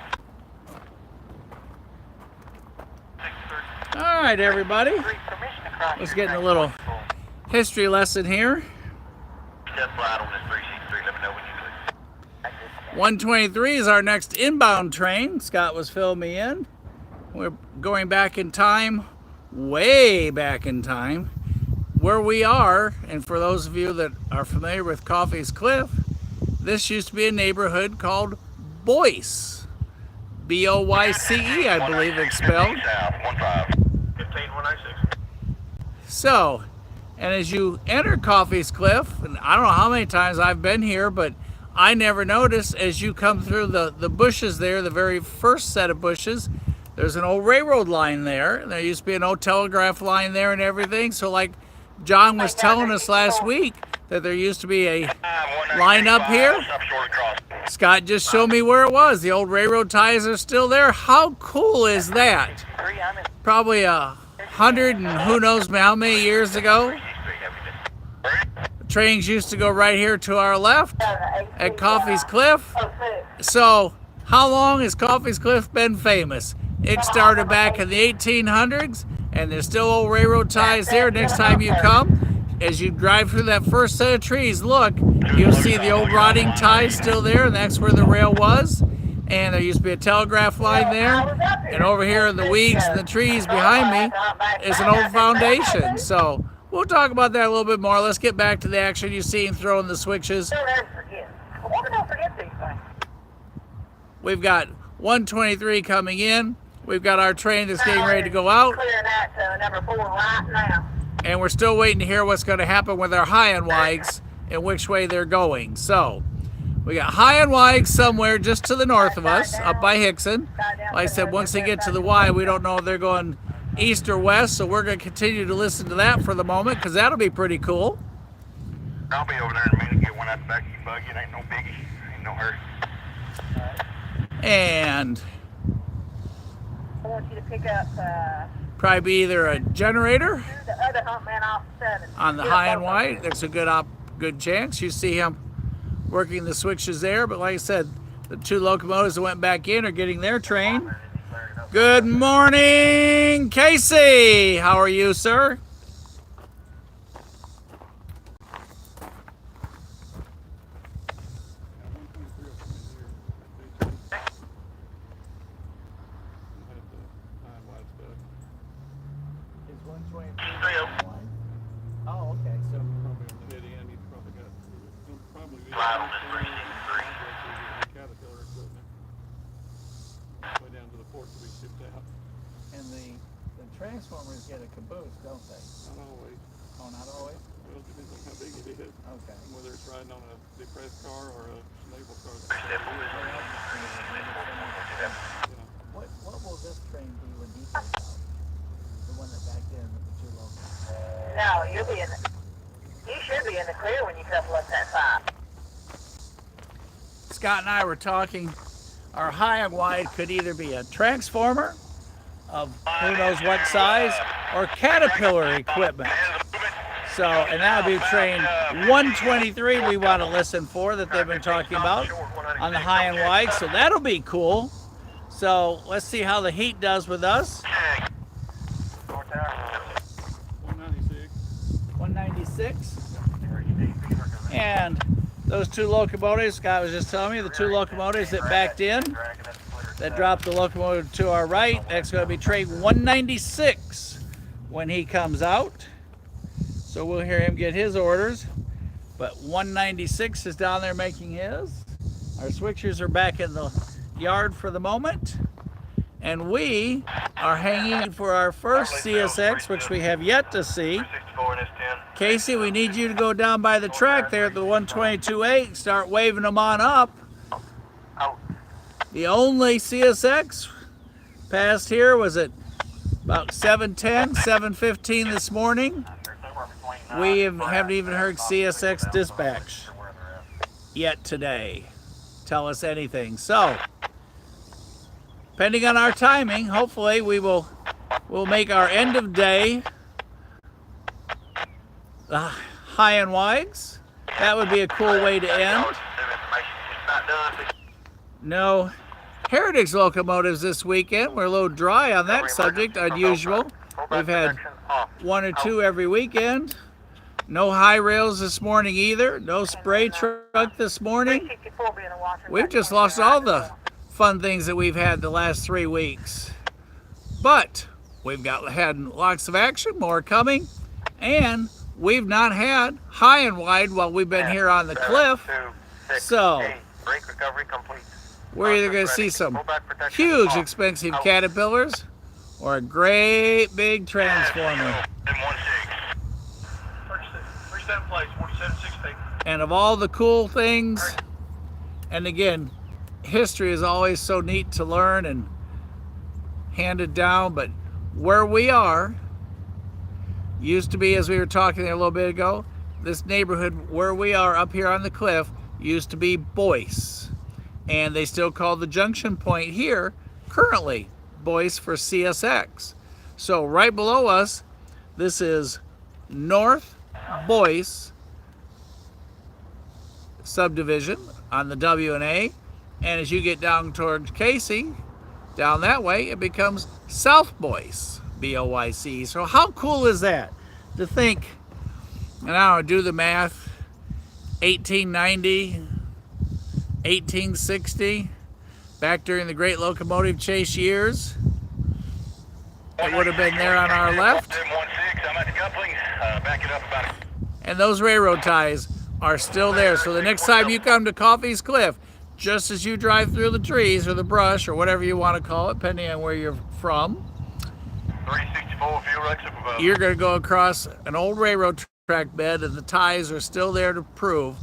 All right, everybody. Let's get in a little history lesson here. Step right on this 363. Let me know when you do it. 123 is our next inbound train. Scott was filling me in. We're going back in time, way back in time, where we are. And for those of you that are familiar with Coffey's Cliff, this used to be a neighborhood called Boyce. B-O-Y-C-E, I believe it's spelled. South, 15, 196. So, and as you enter Coffey's Cliff, and I don't know how many times I've been here, but I never noticed as you come through the bushes there, the very first set of bushes, there's an old railroad line there. There used to be an old telegraph line there and everything. So like John was telling us last week that there used to be a line up here. Scott just showed me where it was. The old railroad ties are still there. How cool is that? Probably 100 and who knows how many years ago. The trains used to go right here to our left at Coffey's Cliff. So how long has Coffey's Cliff been famous? It started back in the 1800s, and there's still old railroad ties there. Next time you come, as you drive through that first set of trees, look, you'll see the old rotting ties still there, and that's where the rail was. And there used to be a telegraph line there. And over here in the weeds and the trees behind me is an old foundation. So we'll talk about that a little bit more. Let's get back to the action. You see him throwing the switches. Don't forget these things. We've got 123 coming in. We've got our train that's getting ready to go out. Clearing that to number 4 right now. And we're still waiting to hear what's going to happen with our high and wides and which way they're going. So we got high and wide somewhere just to the north of us, up by Hickson. Like I said, once they get to the Y, we don't know if they're going east or west, so we're going to continue to listen to that for the moment, because that'll be pretty cool. I'll be over there in a minute. Get one out the back of your buggy. It ain't no biggie. Ain't no hurry. And I want you to pick up probably be either a generator the other hump man off 7. on the high and wide. There's a good chance. You see him working the switches there, but like I said, the two locomotives that went back in are getting their train. Good morning, Casey. How are you, sir? Oh, okay. So Right on this 363. Caterpillar equipment. Way down to the port to be shipped out. and the transformers get a caboose, don't they? Not always. Oh, not always. Well, it depends on how big it is. Okay. Whether it's riding on a depressed car or a naval car. What will this train be when he goes out? The one that backed in with the two locomotives. No, you'll be in the, you should be in the clear when you couple up that 5. Scott and I were talking, our high and wide could either be a transformer of who knows what size or Caterpillar equipment. So, and that would be train 123 we want to listen for that they've been talking about on the high and wide. So that'll be cool. So let's see how the heat does with us. 196. 196. And those two locomotives, Scott was just telling me, the two locomotives that backed in, that dropped the locomotive to our right, that's going to be train 196 when he comes out. So we'll hear him get his orders. But 196 is down there making his. Our switchers are back in the yard for the moment. And we are hanging for our first CSX, which we have yet to see. Casey, we need you to go down by the track there at the 122.8 and start waving them on up. The only CSX passed here was at about 7:10, 7:15 this morning. We haven't even heard CSX dispatch yet today tell us anything. So, depending on our timing, hopefully we'll make our end of day high and wides. That would be a cool way to end. No Heritage locomotives this weekend. We're a little dry on that subject, unusual. We've had 1 or 2 every weekend. No high rails this morning either. No spray truck this morning. We've just lost all the fun things that we've had the last 3 weeks. But we've had lots of action, more coming, and we've not had high and wide while we've been here on the cliff. So we're either going to see some huge expensive Caterpillars or a great big transformer. And of all the cool things, and again, history is always so neat to learn and handed down, but where we are used to be, as we were talking there a little bit ago, this neighborhood where we are up here on the cliff used to be Boyce. And they still call the junction point here currently Boyce for CSX. So right below us, this is North Boyce subdivision on the W&A. And as you get down towards Casey, down that way, it becomes South Boyce, B-O-Y-C. So how cool is that to think, and I don't know, do the math, 1890, 1860, back during the great locomotive chase years, it would have been there on our left. And those railroad ties are still there. So the next time you come to Coffey's Cliff, just as you drive through the trees or the brush or whatever you want to call it, depending on where you're from, you're going to go across an old railroad track bed, and the ties are still there to prove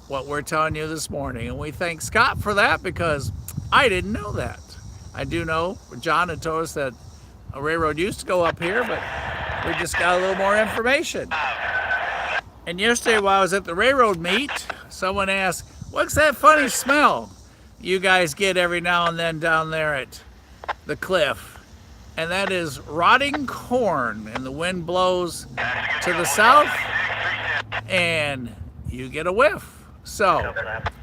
what we're telling you this morning. And we thank Scott for that, because I didn't know that. I do know John had told us that a railroad used to go up here, but we just got a little more information. And yesterday while I was at the railroad meet, someone asked, what's that funny smell you guys get every now and then down there at the cliff? And that is rotting corn, and the wind blows to the south and you get a whiff. So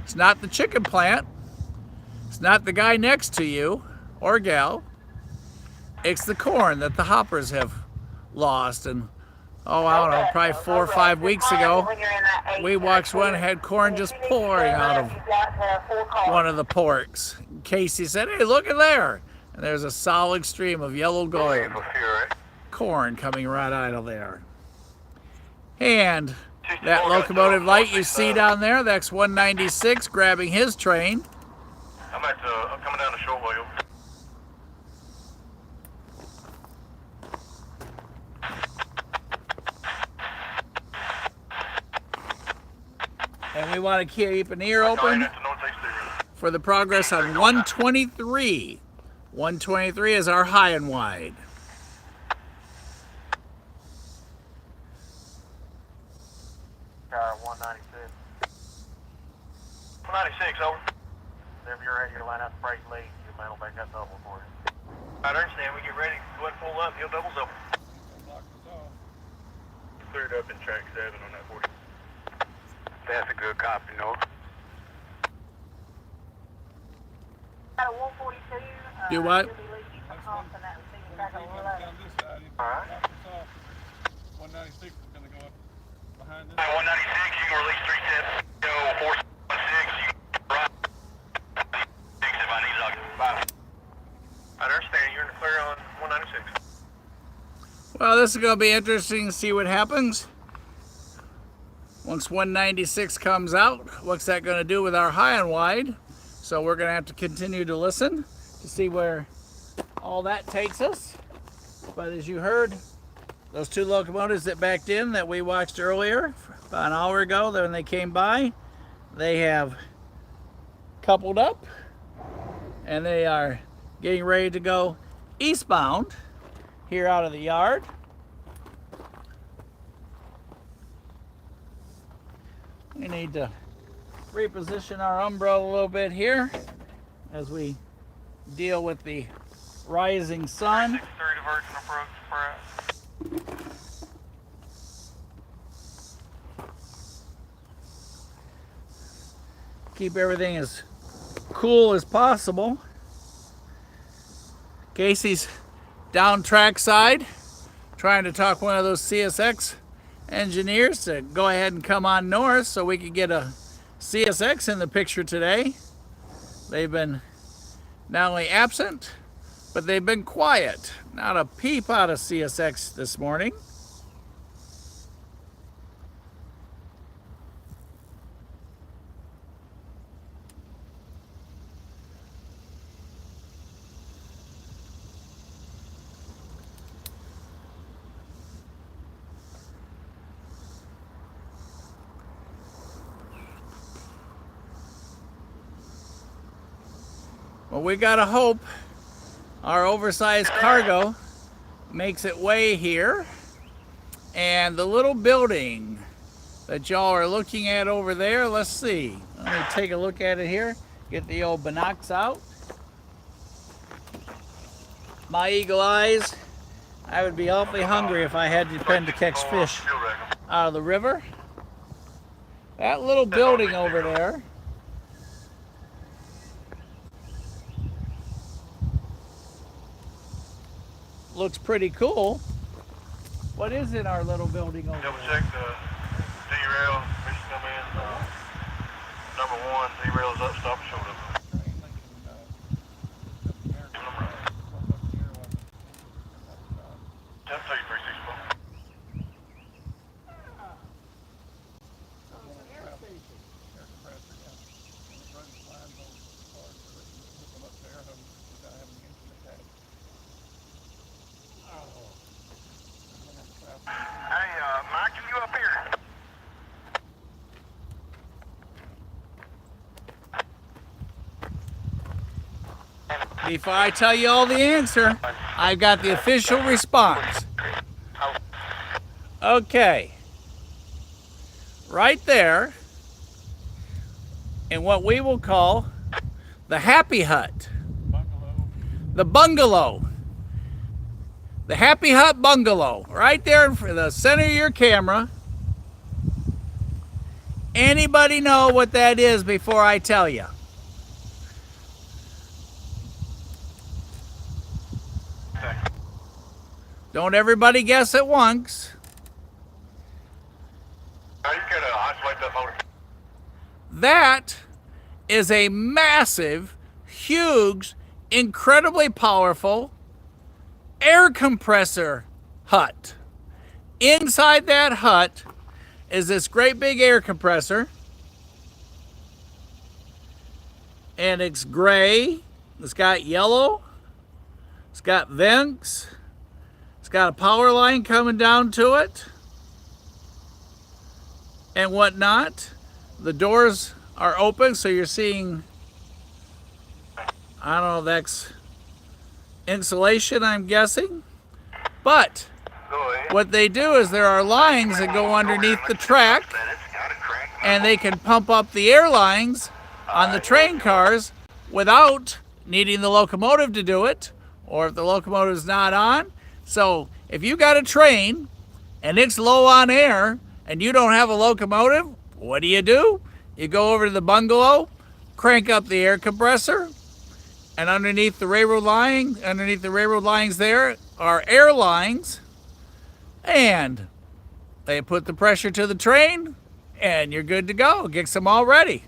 it's not the chicken plant, it's not the guy next to you or gal, it's the corn that the hoppers have lost. And oh, I don't know, probably 4 or 5 weeks ago, we watched one that had corn just pouring out of one of the porks. Casey said, hey, look at there. And there's a solid stream of yellow gold corn coming right out of there. And that locomotive light you see down there, that's 196 grabbing his train. I'm coming down the short wheel. And we want to keep an ear open for the progress on 123. 123 is our high and wide. 196. 196, over. Whenever you're ready to line up the freight lead, your man will back up double for you. I understand. We get ready. Go ahead and pull up. He'll double up. Cleared up in track 7 on that 40. That's a good copy, no? At a 142. Do what? Alright. 196 is going to go up behind this. 196, you can release 3 steps. Go 416, you can right. 6 if I need like 5. I understand. You're in the clear on 196. Well, this is going to be interesting to see what happens. Once 196 comes out, what's that going to do with our high and wide? So we're going to have to continue to listen to see where all that takes us. But as you heard, those 2 locomotives that backed in that we watched earlier, about an hour ago, when they came by, they have coupled up and they are getting ready to go eastbound here out of the yard. We need to reposition our umbrella a little bit here as we deal with the rising sun. 363 diversion approach, Pratt. Keep everything as cool as possible. Casey's down trackside trying to talk one of those CSX engineers to go ahead and come on north so we could get a CSX in the picture today. They've been not only absent, but they've been quiet. Not a peep out of CSX this morning. Well, we gotta hope our oversized cargo makes its way here. And the little building that y'all are looking at over there, let's see. Let me take a look at it here. Get the old binocs out. My eagle eyes. I would be awfully hungry if I had to depend to catch fish out of the river. That little building over there looks pretty cool. What is in our little building over Double there? check the derail. Fish come in. Number 1, derail's up, stop, shoulder. 10-3-3-6-4. Hey, Mike, are you up here? Before I tell you all the answer, I've got the official response. Okay. Right there, in what we will call the Happy Hut. The bungalow. The Happy Hut bungalow. Right there in the center of your camera. Anybody know what that is before I tell you? Don't everybody guess at once. Now you can isolate that motor. That is a massive, huge, incredibly powerful air compressor hut. Inside that hut is this great big air compressor. And it's gray. It's got yellow. It's got vents. It's got a power line coming down to it and whatnot. The doors are open, so you're seeing, I don't know, that's insulation, I'm guessing. But what they do is there are lines that go underneath the track, and they can pump up the air lines on the train cars without needing the locomotive to do it, or if the locomotive is not on. So if you got a train and it's low on air and you don't have a locomotive, what do? You go over to the bungalow, crank up the air compressor, and underneath the railroad lines there are air lines, and they put the pressure to the train, and you're good to go. Get them all ready.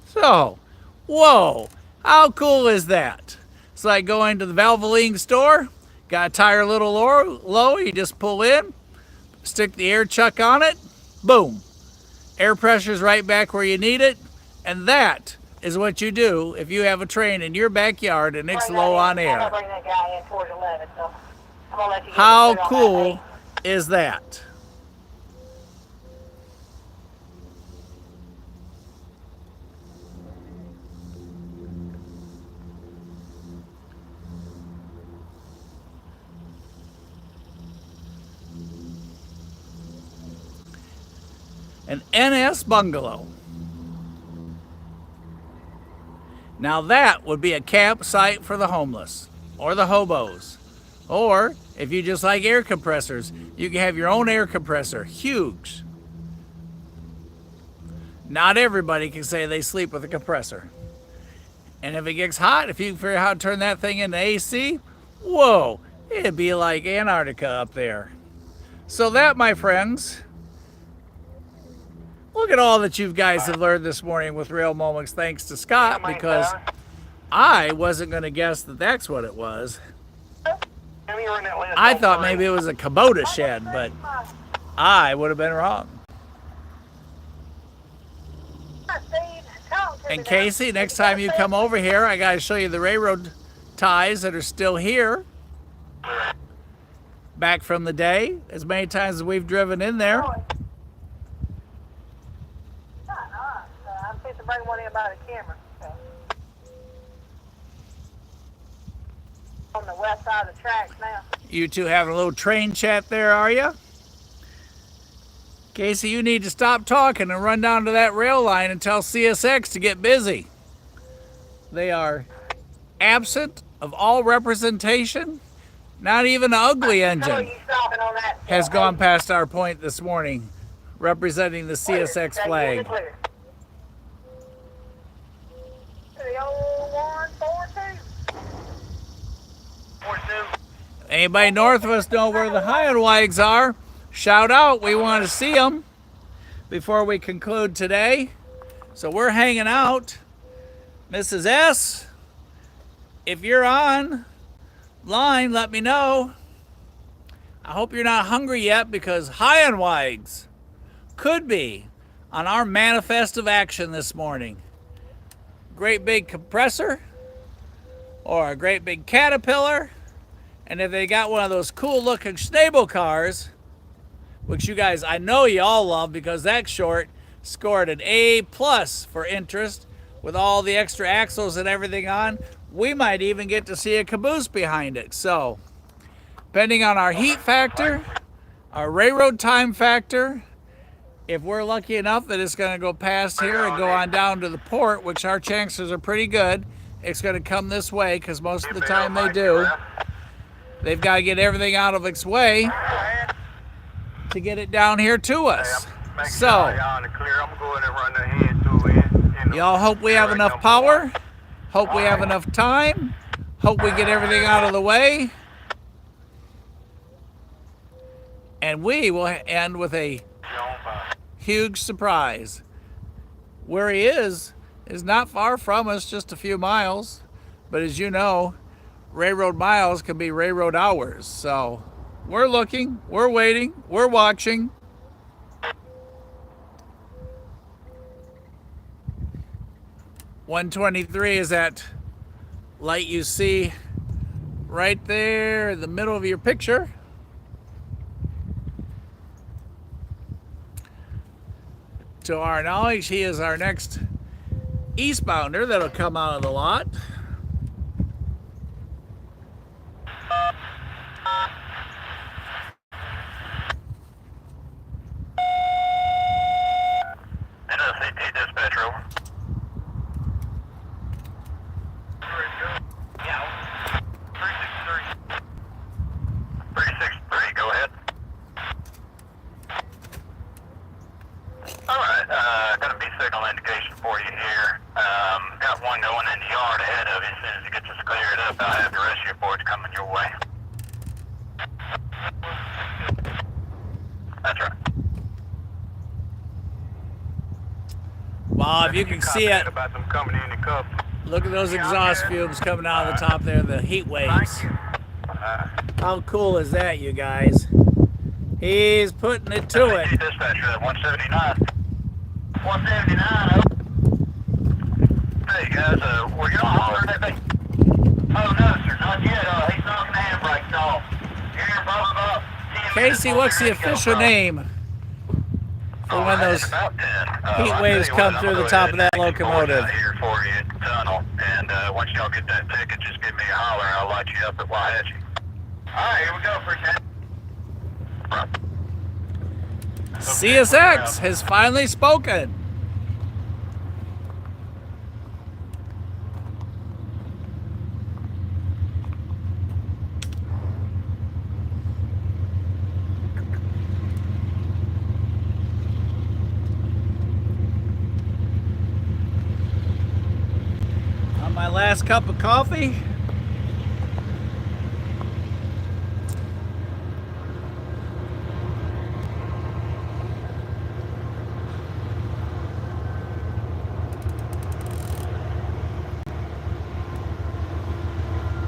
So, whoa, how cool is that? It's like going to the Valvoline store, got a tire a little low, you just pull in, stick the air chuck on it, boom. Air pressure's right back where you need it, and that is what you do if you have a train in your backyard and it's low on air. How cool is that? An NS bungalow. Now that would be a campsite for the homeless or the hobos. Or if you just like air compressors, you can have your own air compressor. Huge. Not everybody can say they sleep with a compressor. And if it gets hot, if you can figure out how to turn that thing into AC, whoa, it'd be like Antarctica up there. So that, my friends, look at all that you guys have learned this morning with Real Moments, thanks to Scott, because I wasn't going to guess that that's what it was. I thought maybe it was a Kubota shed, but I would have been wrong. And Casey, next time you come over here, I got to show you the railroad ties that are still here. Back from the day, as many times as we've driven in there. I'm supposed to bring one in by the camera. So. On the west side of the tracks now. You two having a little train chat there, are you? Casey, you need to stop talking and run down to that rail line and tell CSX to get busy. They are absent of all representation. Not even an ugly engine has gone past our point this morning, representing the CSX flag. Anybody north of us know where the Highenwigs are? Shout out, we want to see them before we conclude today. So we're hanging out. Mrs. S, if you're on line, let me know. I hope you're not hungry yet, because Highenwigs could be on our manifest of action this morning. Great big compressor or a great big Caterpillar. And if they got one of those cool looking stable cars, which you guys, I know you all love, because that short scored an A+ for interest with all the extra axles and everything on. We might even get to see a caboose behind it. So, depending on our heat factor, our railroad time factor, if we're lucky enough that it's going to go past here and go on down to the port, which our chances are pretty good, it's going to come this way, because most of the time they do. They've got to get everything out of its way to get it down here to us. So, y'all hope we have enough power, hope we have enough time, hope we get everything out of the way, and we will end with a huge surprise. Where he is not far from us, just a few miles, but as you know, railroad miles can be railroad hours. So we're looking, we're waiting, we're watching. $123 is that light you see right there in the middle of your picture. To our knowledge, he is our next eastbounder that'll come out of the lot. NSCT dispatch, over. Yeah. 363. 363, go ahead. Alright, got a B signal indication for you here. Got one going in the yard ahead of you. As soon as it gets us cleared up, I'll have the rest of your boards coming your way. That's right. Wow, if you can see it, about them coming in the cup. look at those exhaust fumes coming out of the top there, the heat waves. How cool is that, you guys? He's putting it to it. Dispatcher at 179. 179, Hey guys, were you all hollering at me? Oh no, sir, not yet. He's knocking the handbrakes off. You're about 10 Casey, what's the official name for when those heat waves come through the top of that locomotive? Here for you at the tunnel, and once y'all get that ticket, just give me a holler. I'll light you up at Waihatchee. All right, here we go, appreciate it. CSX has finally spoken. On my last cup of coffee.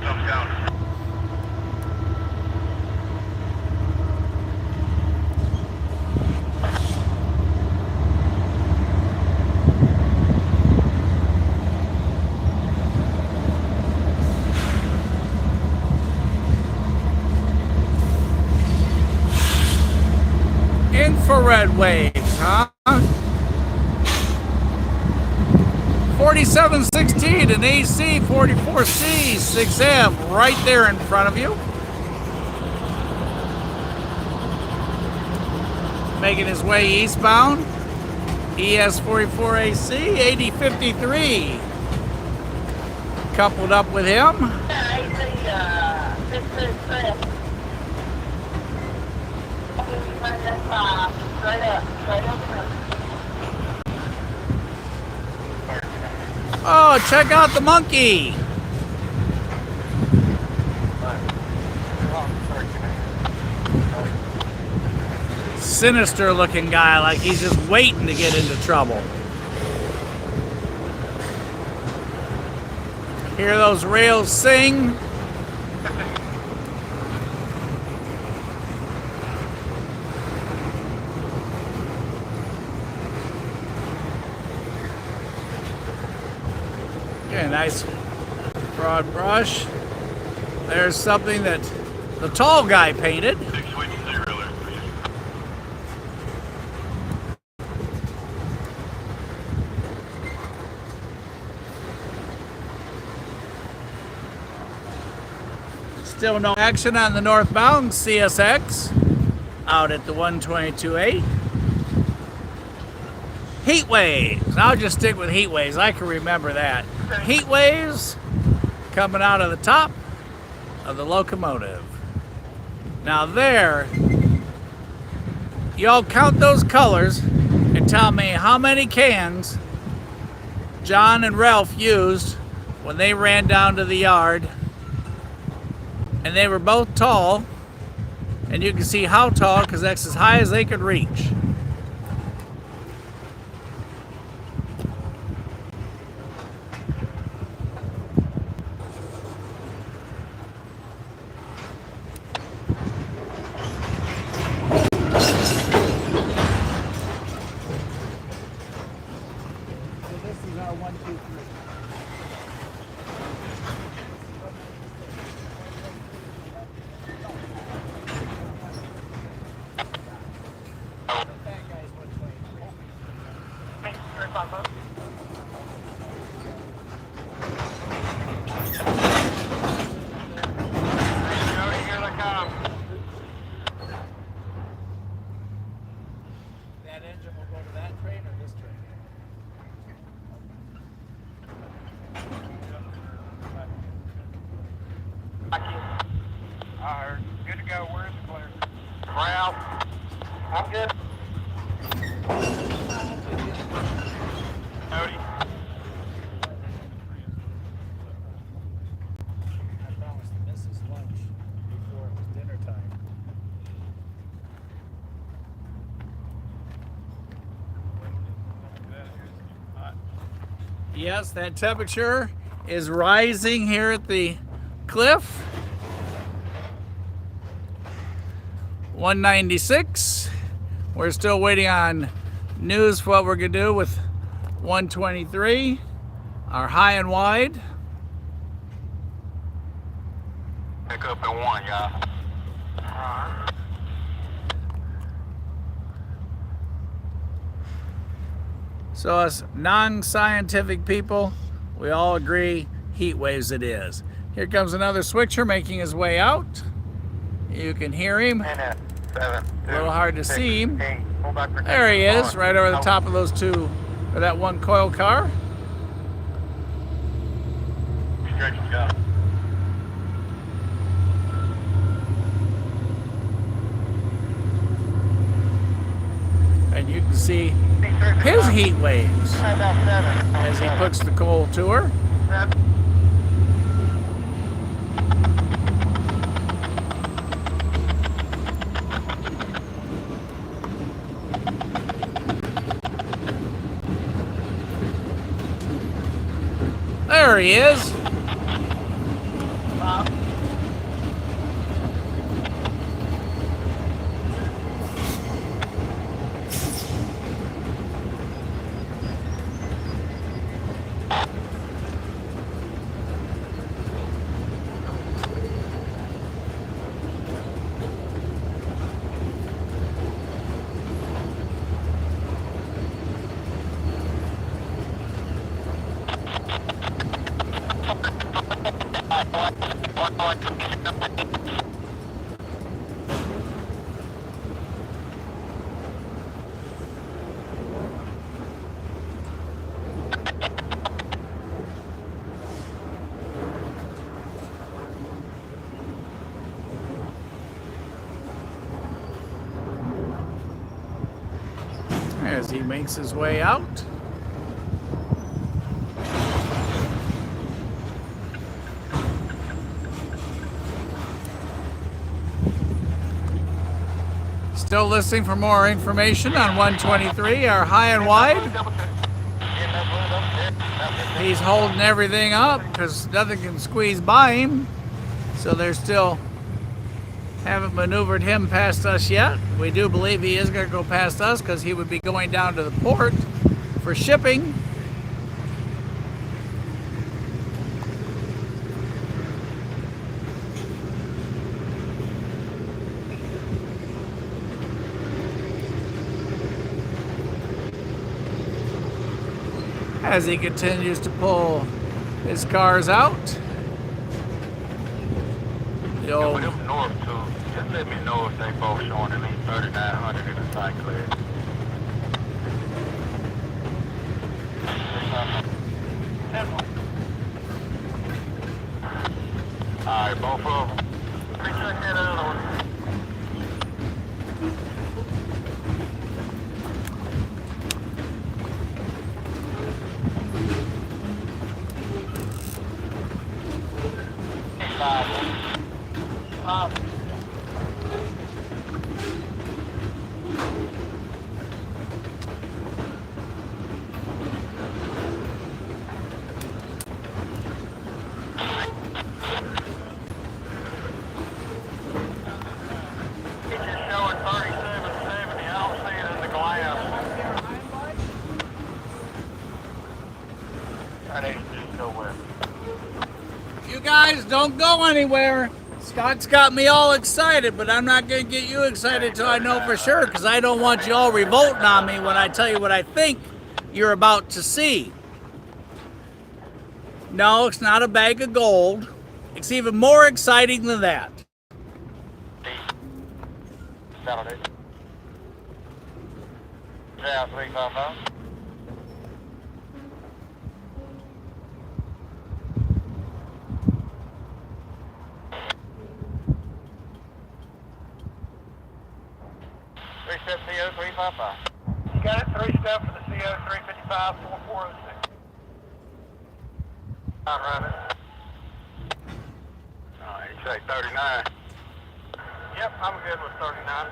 Thumbs down. Infrared waves, huh? 4716 and AC 44C 6M right there in front of you. Making his way eastbound. ES 44AC 8053 coupled up with him. Oh, check out the monkey. Sinister looking guy, like he's just waiting to get into trouble. Hear those rails sing? Okay, nice broad brush. There's something that the tall guy painted. Big switch zero there. Still no action on the northbound CSX out at the 122.8. Heat waves. I'll just stick with heat waves. I can remember that. Heat waves coming out of the top of the locomotive. Now there, y'all count those colors and tell me how many cans John and Ralph used when they ran down to the yard. And they were both tall, and you can see how tall because that's as high as they could reach. So this is our 1, 2, 3. That engine will go to that train or this train? I heard. Good to go. Where's the clear? Ralph. I'm good. Howdy. I promised the missus lunch before it was dinner time. Yes, that temperature is rising here at the cliff. 196. We're still waiting on news for what we're gonna do with 123, our high and wide. Pick up at 1, y'all. So us non-scientific people, we all agree heat waves it is. Here comes another switcher making his way out. You can hear him. And 7, 2, A little hard to 6, see him. 8. Pull back for There he is, car. right over the Out. top of those two, or that one coil car. Restrictions go. And you can see his heat waves as he puts the coal to her. There he is. As he makes his way out. Still listening for more information on 123, our high and wide. He's holding everything up because nothing can squeeze by him. So they're still haven't maneuvered him past us yet. We do believe he is going to go past us because he would be going down to the port for shipping. As he continues to pull his cars out. The old North too. Just let me know if they both showing at least 3,900 in the site clear. Alright, both of them. Recheck that other one. You guys don't go anywhere. Scott's got me all excited, but I'm not going to get you excited till I know for sure, because I don't want you all revolting on me when I tell you what I think you're about to see. No, it's not a bag of gold. It's even more exciting than that. Saturday. Yeah, 355. Three-step CO 355. You got it, 3-step for the CO 355 4406. I'm running. You say 39. Yep, I'm good with 39.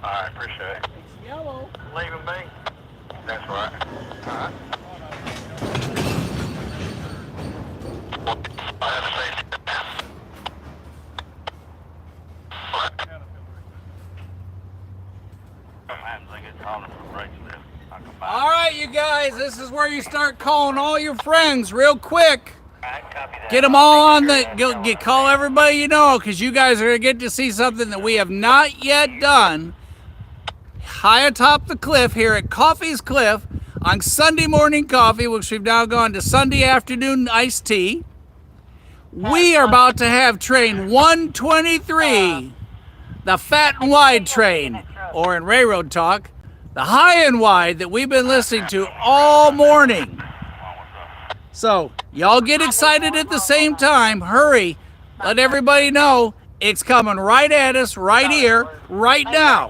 Alright, appreciate it. It's yellow. Leave him be. That's right. Alright. I have a safety. All right, you guys, this is where you start calling all your friends real quick. Get them all on the, call everybody you know, because you guys are going to get to see something that we have not yet done high atop the cliff here at Coffey's Cliff on Sunday morning coffee, which we've now gone to Sunday afternoon iced tea. We are about to have train 123, the fat and wide train, or in railroad talk, the high and wide that we've been listening to all morning. So, y'all get excited at the same time. Hurry. Let everybody know it's coming right at us, right here, right now.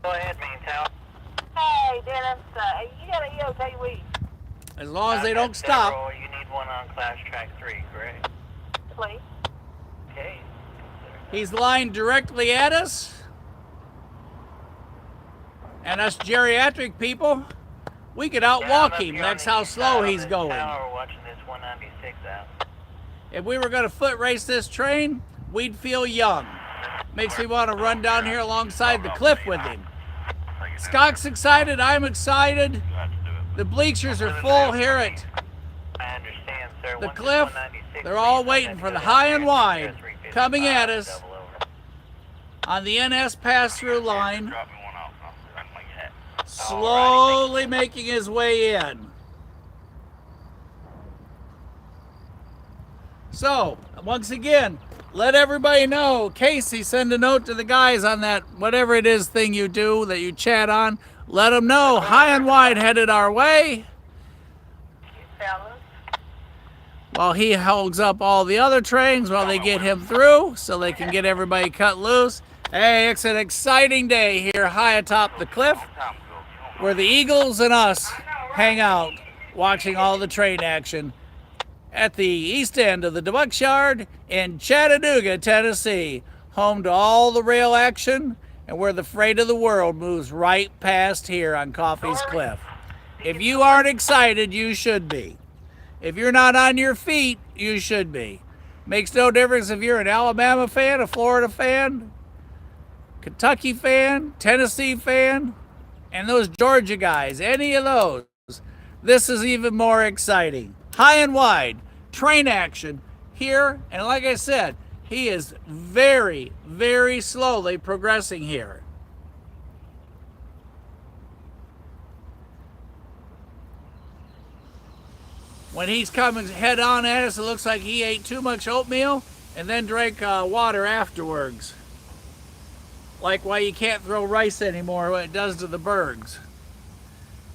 Go ahead, Mean Town. Hey, Dennis, you got a EOK week, As long as they don't stop. You need one on Class Track 3, correct? please. Okay. He's lying directly at us. And us geriatric people, we could outwalk him. That's how slow he's going. We're watching this 196 out. If we were going to foot race this train, we'd feel young. Makes me want to run down here alongside the cliff with him. Scott's excited. I'm excited. The bleachers are full here at I understand, sir. the cliff. They're all waiting for the high and wide coming at us on the NS pass-through line, slowly making his way in. So, once again, let everybody know. Casey, send a note to the guys on that whatever it is thing you do that you chat on. Let them know high and wide headed our way. While he holds up all the other trains while they get him through so they can get everybody cut loose. Hey, it's an exciting day here high atop the cliff where the Eagles and us hang out watching all the train action at the east end of the DeButts yard in Chattanooga, Tennessee, home to all the rail action and where the freight of the world moves right past here on Coffey's Cliff. If you aren't excited, you should be. If you're not on your feet, you should be. Makes no difference if you're an Alabama fan, a Florida fan, Kentucky fan, Tennessee fan, and those Georgia guys, any of those. This is even more exciting. High and wide, train action here, and like I said, he is very, very slowly progressing here. When he's coming head on at us, it looks like he ate too much oatmeal and then drank water afterwards. Like why you can't throw rice anymore, what it does to the bergs.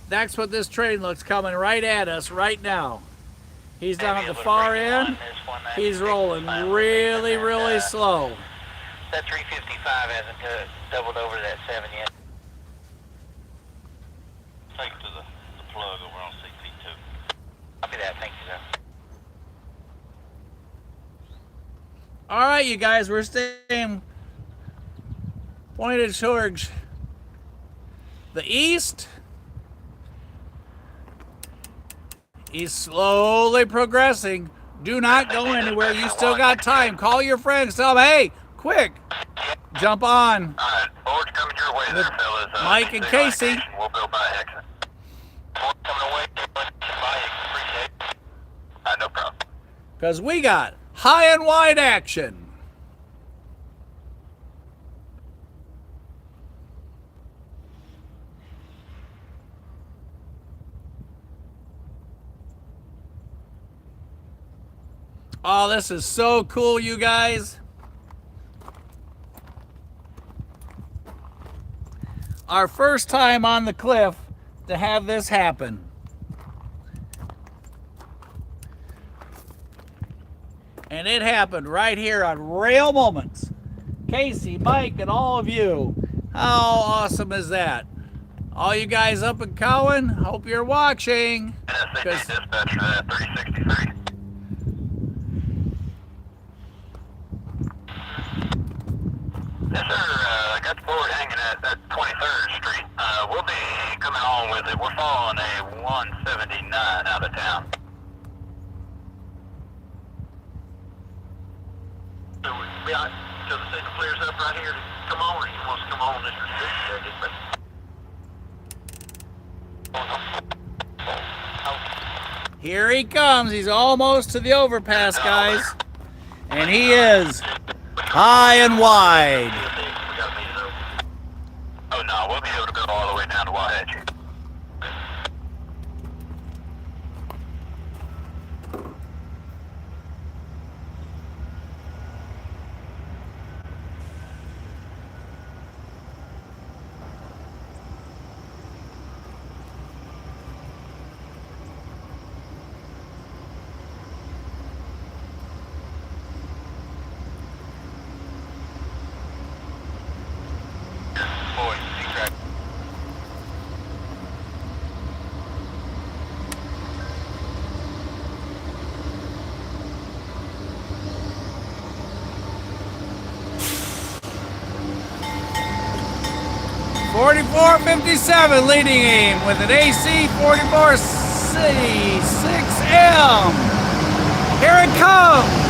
That's what this train looks coming right at us right now. He's down at the far end. He's rolling really, really slow. That 355 hasn't doubled over to that 7 yet. Take it to the plug over on CP2. Copy that, thank you, sir. All right, you guys, we're staying pointed towards the east. He's slowly progressing. Do not go anywhere. You still got time. Call your friends. Tell them, hey, quick, jump on. All right, forward coming your way there, fellas. Mike and Casey. We'll go by exit. Forward coming away. Appreciate it. No problem. Because we got high and wide action. Oh, this is so cool, you guys. Our first time on the cliff to have this happen. And it happened right here on Rail Moments. Casey, Mike, and all of you. How awesome is that? All you guys up in Cowan, hope you're watching. NSCP dispatch for that 363. Yes, sir. I got the board hanging at 23rd Street. We'll be coming on with it. We're following a 179 out of town. So we got till the signal clears up right here to come on, or he wants to come on this restriction. Here he comes. He's almost to the overpass, guys. And he is high and wide. Oh no, we'll be able to go all the way down to Wauhatchie. 4457 leading him with an AC 44C6M. Here it comes.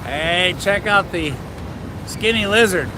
Hey, check out the skinny lizard.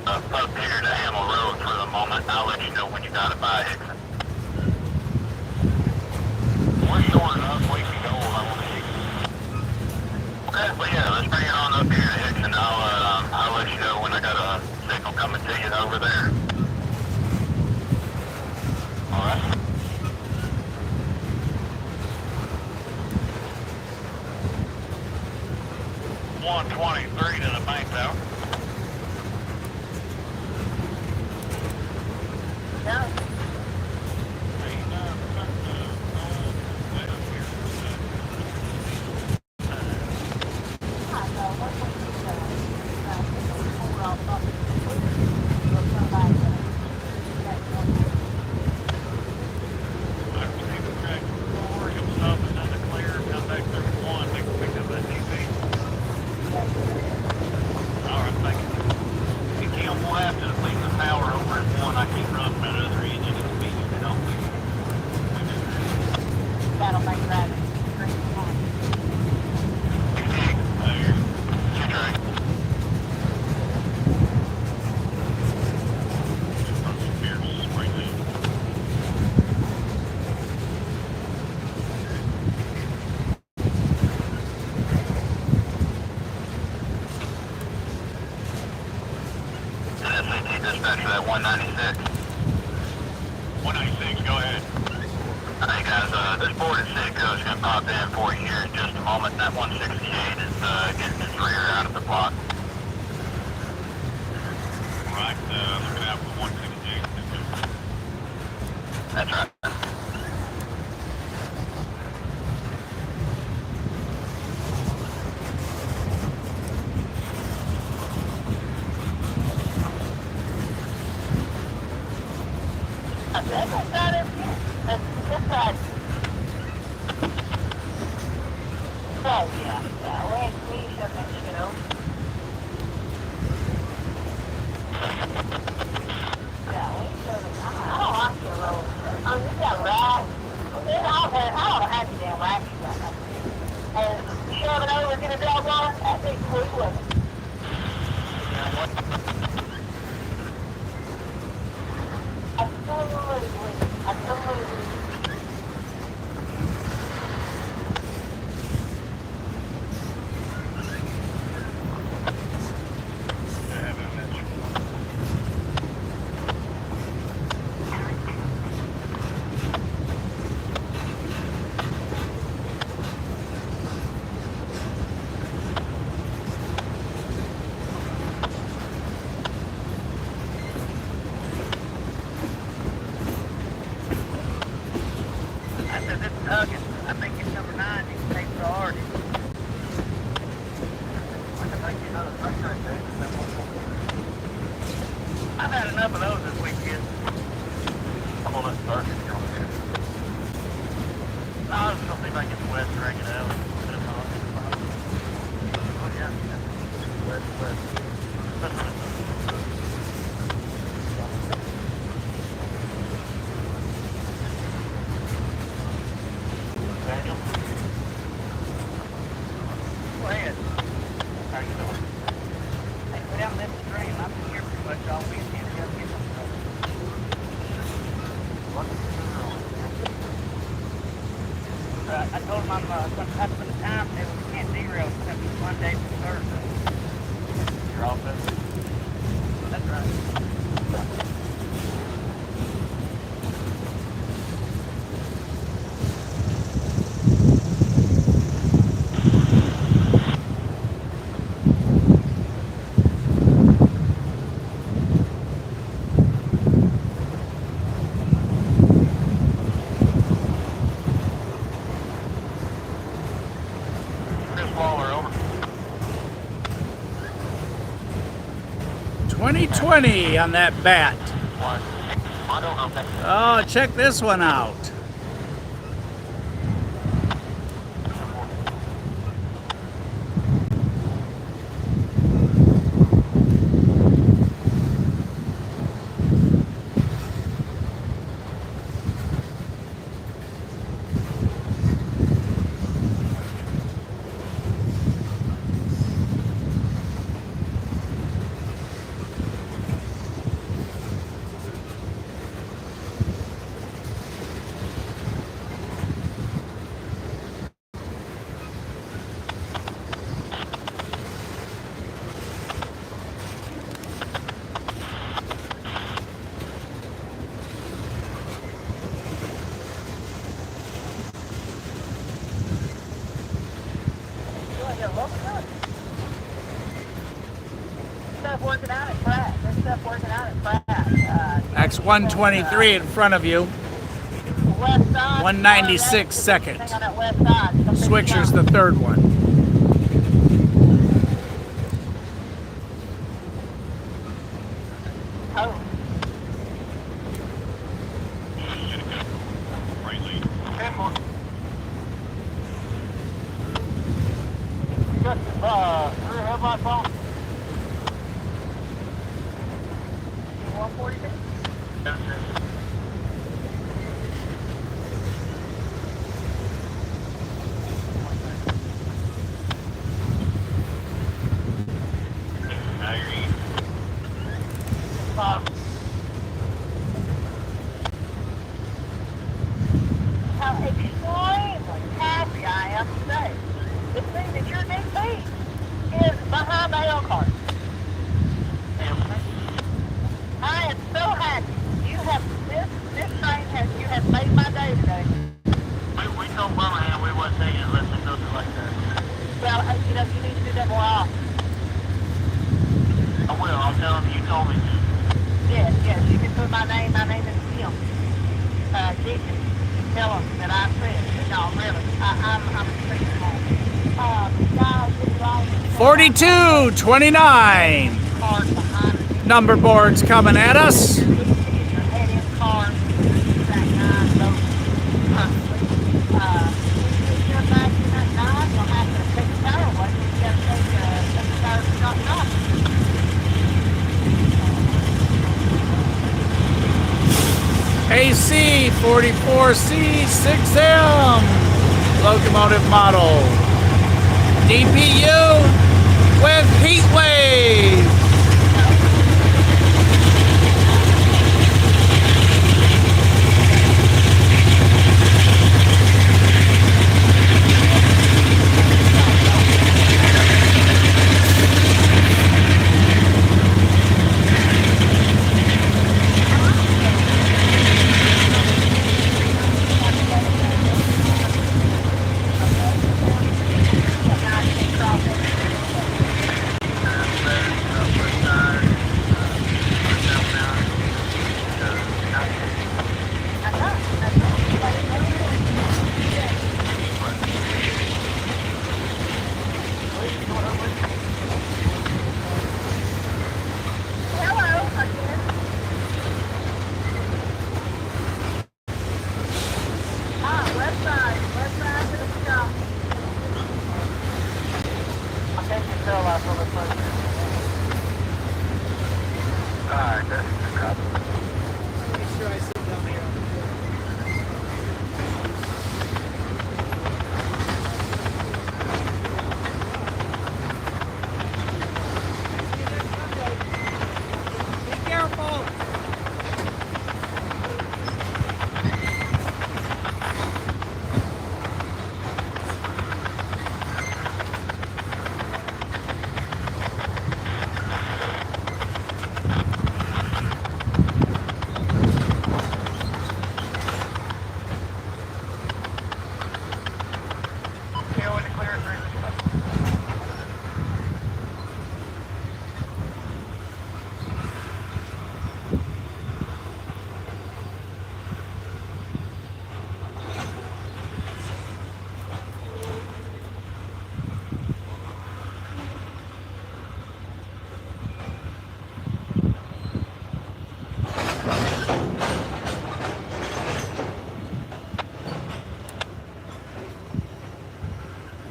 Up here to Hamel Road for the moment. I'll let you know when you got it by Hickson. We're short enough. We can go along the Okay, well yeah, let's bring it on up here to Hickson. I'll let you know when I got a signal coming to you over there. Alright. $123 to the bank tower. Dispatcher, that 196. 196, go ahead. Hey guys, this board at Citgo is going to pop in for you here in just a moment. That 168 is getting its rear out of the block. That's inside of you. That's inside. Oh, yeah. Yeah, we shut that shit off. Yeah, we shut it. I don't like your road. Oh, you got racks. I don't have you damn racks you got. And shove it over, get a dog on it, that'd be cool, wouldn't it? I totally agree. I totally agree. I think it's number 9. You can take priority. I've had enough of those this weekend. I'm gonna let Stark get on here. I was gonna see if I can get the west to drag it out. Oh yeah. West. Daniel? Go ahead. How you doing? Hey, go down this stream. I've been here pretty much all weekend. Just get some stuff. I told him I'm going to have to put the time table. We can't derail except it's Monday through Thursday. You're all set? That's right. Chris Waller, over. 2020 on that bat. What? I don't know. Oh, check this one out. Stuff working out at Pratt. There's stuff working out at Pratt. X123 in front of you. West side. 196 second. On that west side. Switcher's the third one. Oh. Right lead. 10 more. Got rear headlights on? 142. Now you're easy. How extremely happy I am today. It seems that your DP is behind the L cart. I am so happy. You have this train has you have made my day today. We told Birmingham we wasn't taking it unless they does it like that. Well, you know, you need to do that more often. I will. I'll tell them you told me to. Yes, you can put my name is Tim. Get you. Tell them that I said. No, really. I'm speaking home. Guys, it's right. 42-29. Cars behind us. Number boards coming at us. Head in cars. AC 44C6M locomotive model. DPU with heat wave.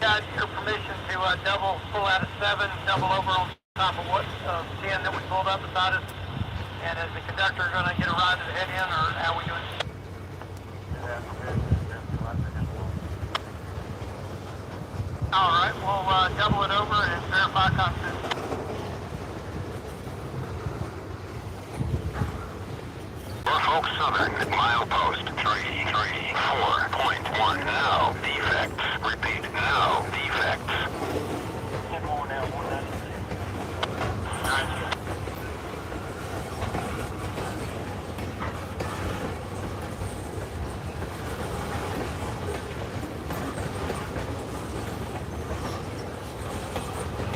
Got your permission to double, pull out of 7, double over on top of what 10 that we pulled up beside us. And is the conductor going to get a ride to the head end, or how are we doing? All right, we'll double it over and verify contact. Norfolk Southern, milepost 334.1. Now defects. Repeat, now defects. 10 more now, 196.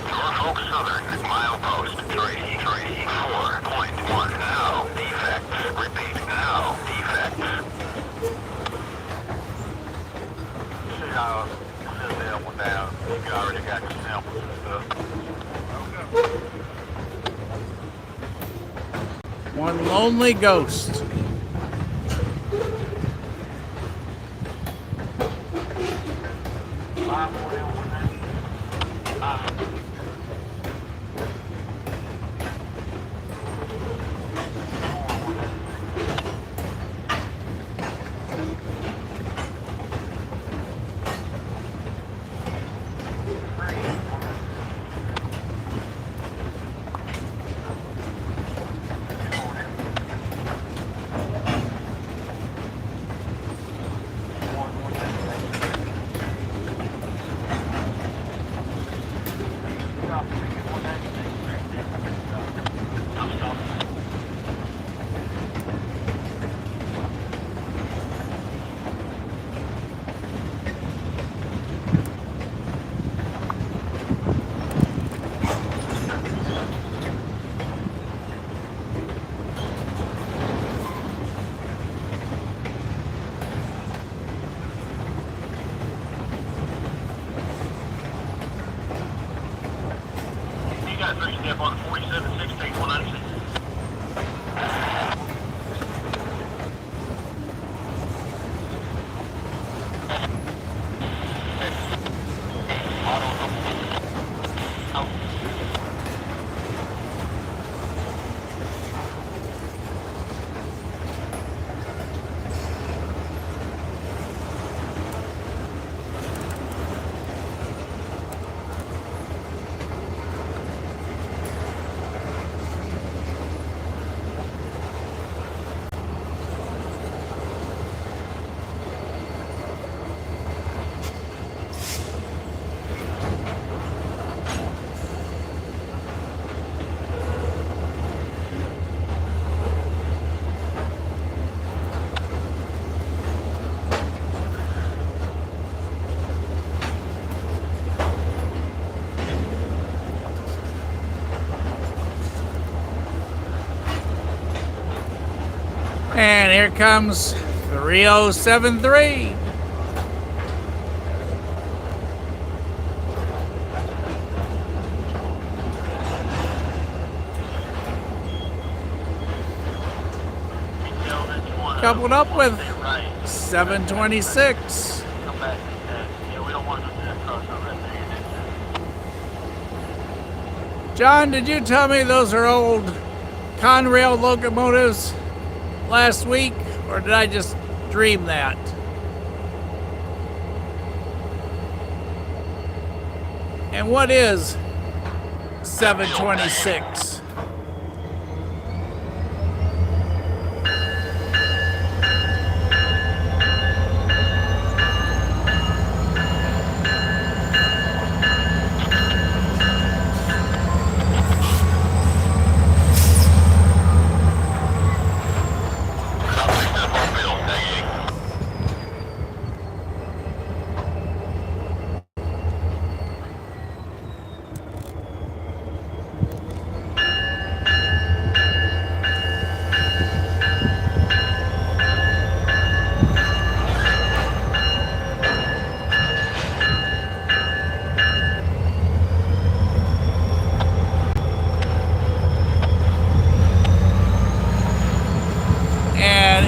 Norfolk Southern, milepost 334.1. Now defects. Repeat, now defects. See how sit that one down. You already got your samples and stuff. One lonely ghost. got 3 step on 4716, 196. And here comes 3073. Coupled up with 726. Come back. Yeah, we don't want to cross over that thing. John, did you tell me those are old Conrail locomotives last week, or did I just dream that? And what is 726?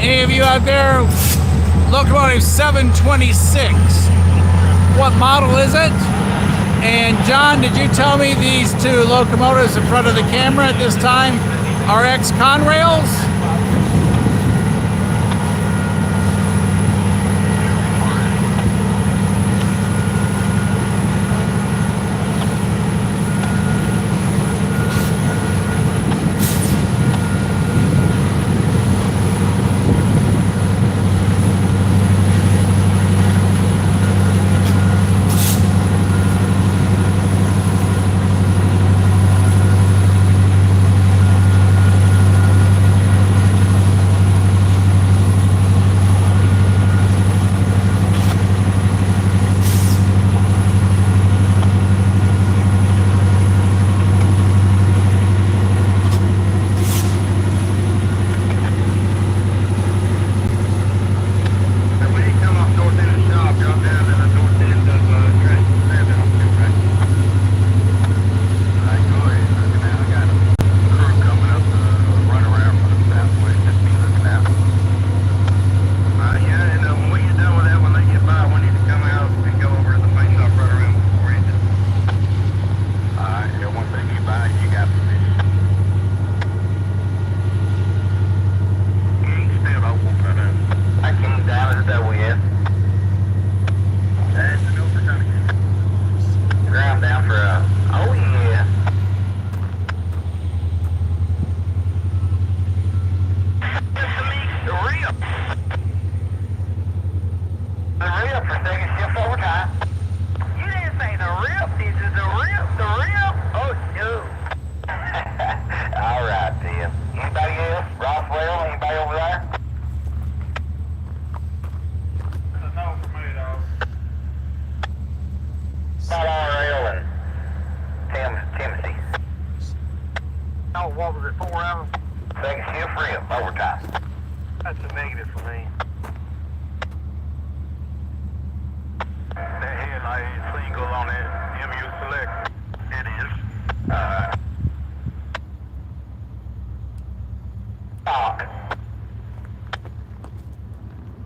Any of you out there, locomotive 726, what model is it? And John, did you tell me these two locomotives in front of the camera at this time are ex-Conrails? What was it, 4 hours? Second shift rip, overtime. That's a negative for me. That headlight is single on that MU Select. It is. Talk.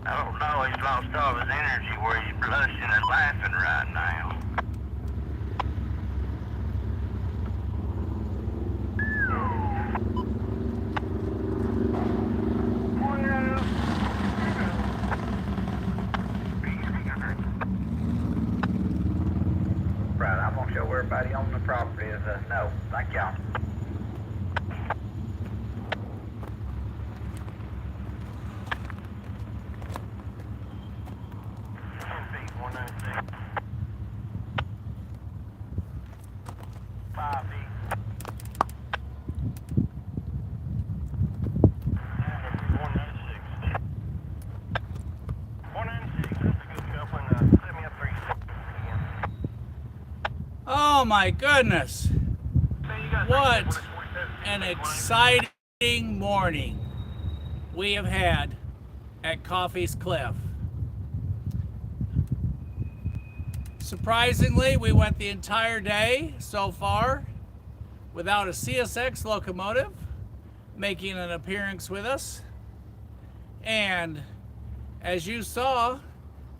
I don't know, he's lost all his energy where he's blushing and laughing right now. Right, I'm gonna show everybody on the property is a no. Thank y'all. Oh my goodness. What an exciting morning. we have had at Coffey's Cliff. Surprisingly, we went the entire day so far without a CSX locomotive making an appearance with us. And as you saw,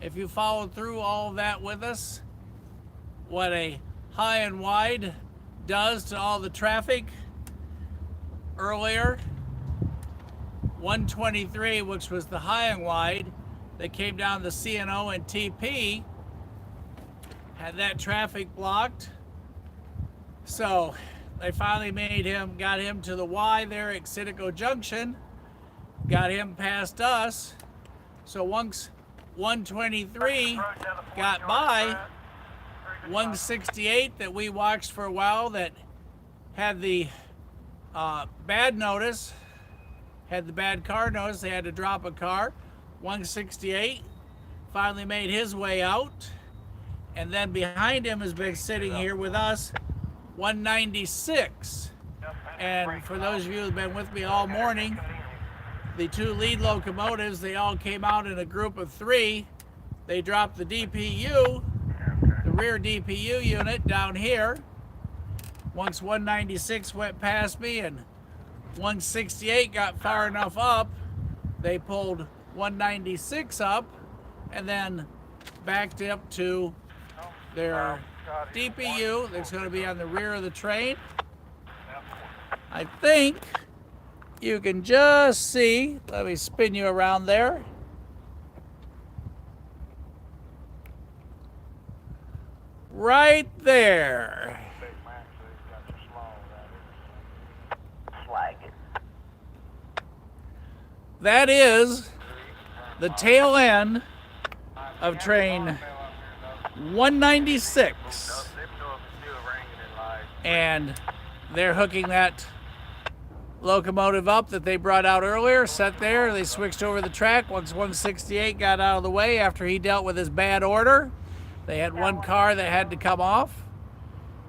if you followed through all of that with us, what a high and wide does to all the traffic earlier. 123, which was the high and wide that came down the CNO and TP, had that traffic blocked. So they finally got him to the Y there at Citico Junction, got him past us. So once 123 got by, 168 that we watched for a while that had the bad notice, had the bad car notice, they had to drop a car. 168 finally made his way out. And then behind him has been sitting here with us, 196. And for those of you who've been with me all morning, the two lead locomotives, they all came out in a group of 3. They dropped the DPU, the rear DPU unit down here. Once 196 went past me and 168 got far enough up, they pulled 196 up and then backed up to their DPU that's going to be on the rear of the train. I think you can just see, let me spin you around there. Right there. That is the tail end of train 196. And they're hooking that locomotive up that they brought out earlier, set there. They switched over the track once 168 got out of the way after he dealt with his bad order. They had one car that had to come off.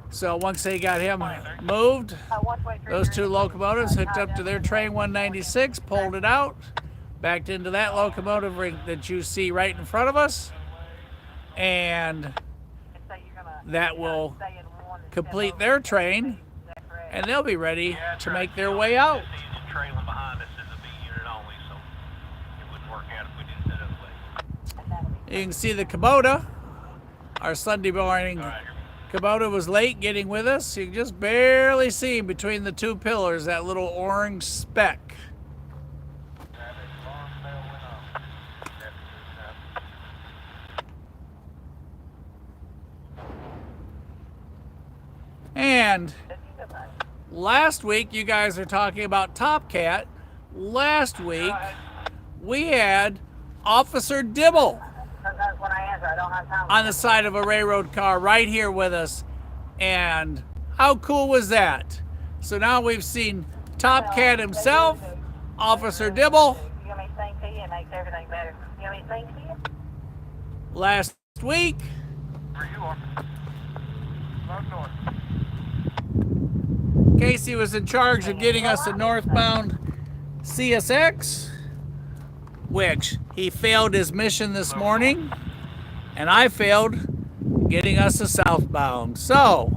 So once they got him moved, those two locomotives hooked up to their train 196, pulled it out, backed into that locomotive that you see right in front of us, and that will complete their train, and they'll be ready to make their way out. Trailing behind us is a B unit only, so it wouldn't work out if we didn't set up late. You can see the Kubota, our Sunday morning Kubota was late getting with us. You can just barely see between the two pillars that little orange speck. And last week, you guys are talking about Top Cat. Last week, we had Officer Dibble on the side of a railroad car right here with us. And how cool was that? So now we've seen Top Cat himself, Officer Dibble. Last week, Casey was in charge of getting us a northbound CSX, which he failed his mission this morning, and I failed getting us a southbound. So,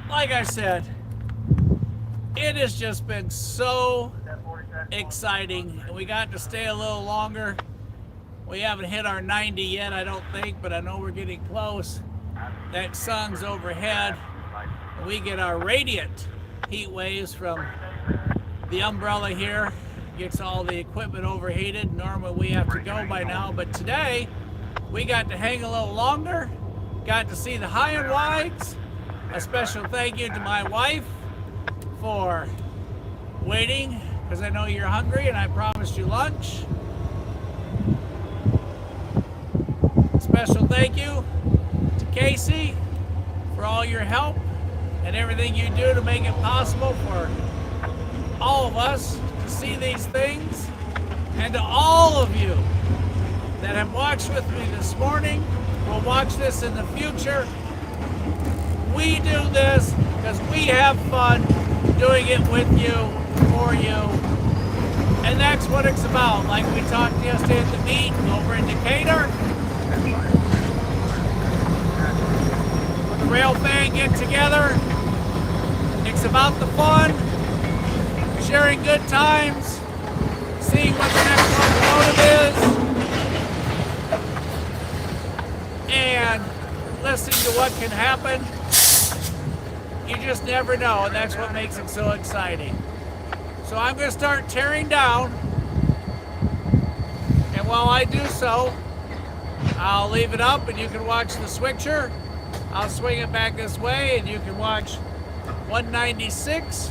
like I said, it has just been so exciting, and we got to stay a little longer. We haven't hit our 90 yet, I don't think, but I know we're getting close. That sun's overhead, and we get our radiant heat waves from the umbrella here. Gets all the equipment overheated. Normally we have to go by now, but today we got to hang a little longer, got to see the high and wides. A special thank you to my wife for waiting, because I know you're hungry and I promised you lunch. special thank you to Casey for all your help and everything you do to make it possible for all of us to see these things, and to all of you that have watched with me this morning, will watch this in the future. We do this because we have fun doing it with you, for you, and that's what it's about. Like we talked yesterday at the meet over in Decatur, when the rail fan get together, it's about the fun, sharing good times, seeing what the next locomotive is, and listening to what can happen. You just never know, and that's what makes it so exciting. So I'm going to start tearing down, and while I do so, I'll leave it up and you can watch the switcher. I'll swing it back this way and you can watch 196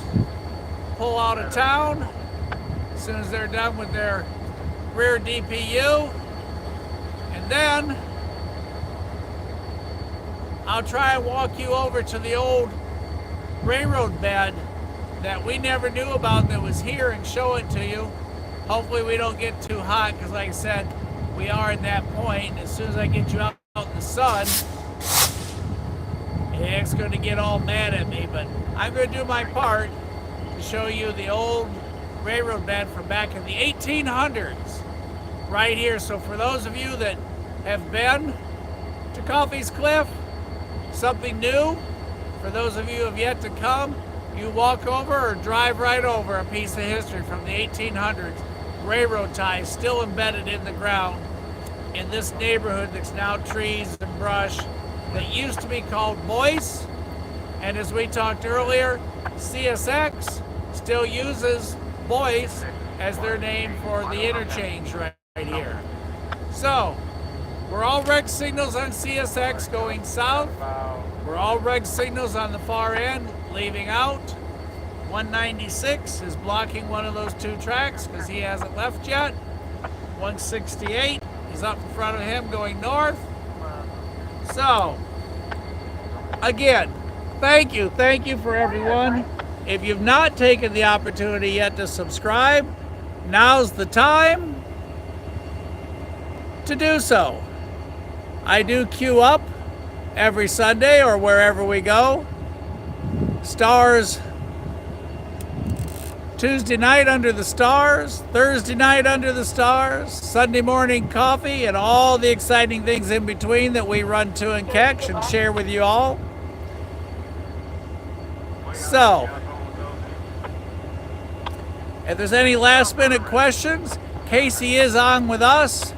pull out of town as soon as they're done with their rear DPU. And then I'll try and walk you over to the old railroad bed that we never knew about that was here and show it to you. Hopefully we don't get too hot because like I said, we are at that point. As soon as I get you out in the sun, it's going to get all mad at me, but I'm going to do my part to show you the old railroad bed from back in the 1800s right here. So for those of you that have been to Coffey's Cliff, something new. For those of you who have yet to come, you walk over or drive right over a piece of history from the 1800s. Railroad ties still embedded in the ground in this neighborhood that's now trees and brush that used to be called Boyce. And as we talked earlier, CSX still uses Boyce as their name for the interchange right here. So, we're all red signals on CSX going south. We're all red signals on the far end leaving out. 196 is blocking one of those two tracks because he hasn't left yet. 168 is up in front of him going north. So, again, thank you for everyone. If you've not taken the opportunity yet to subscribe, now's the time to do so. I do queue up every Sunday or wherever we go. Stars Tuesday night under the stars, Thursday night under the stars, Sunday morning coffee, and all the exciting things in between that we run to and catch and share with you all. So, if there's any last minute questions, Casey is on with us.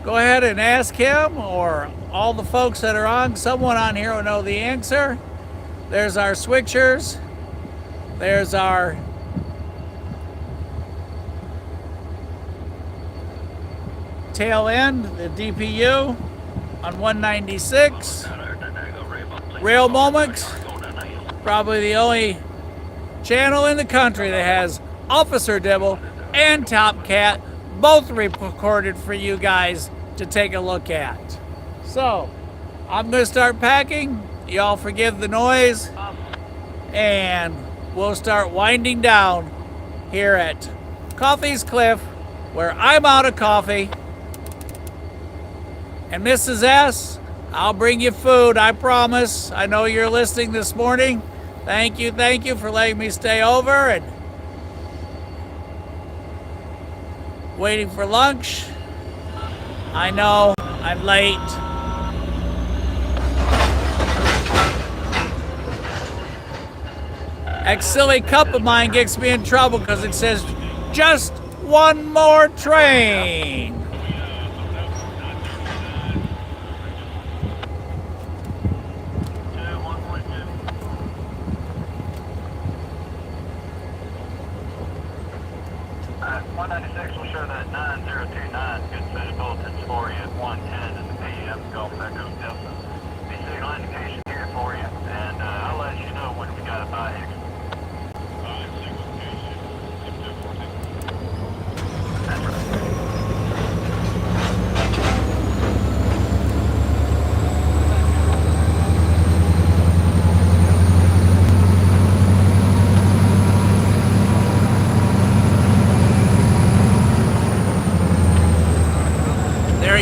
Go ahead and ask him or all the folks that are on. Someone on here will know the answer. There's our switchers. There's our tail end, the DPU on 196. Rail Moments, probably the only channel in the country that has Officer Dibble and Top Cat both recorded for you guys to take a look at. So, I'm going to start packing. Y'all forgive the noise. And we'll start winding down here at Coffey's Cliff, where I'm out of coffee. And Mrs. S, I'll bring you food, I promise. I know you're listening this morning. Thank you for letting me stay over and waiting for lunch. I know I'm late. That silly cup of mine gets me in trouble because it says, just one more train.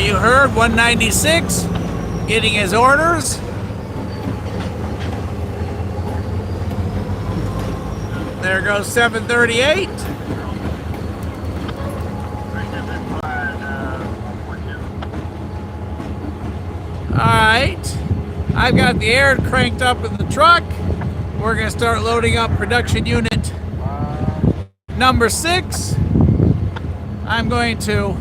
you heard 196 getting his orders. There goes 738. Alright, I've got the air cranked up in the truck. We're going to start loading up production unit number 6. I'm going to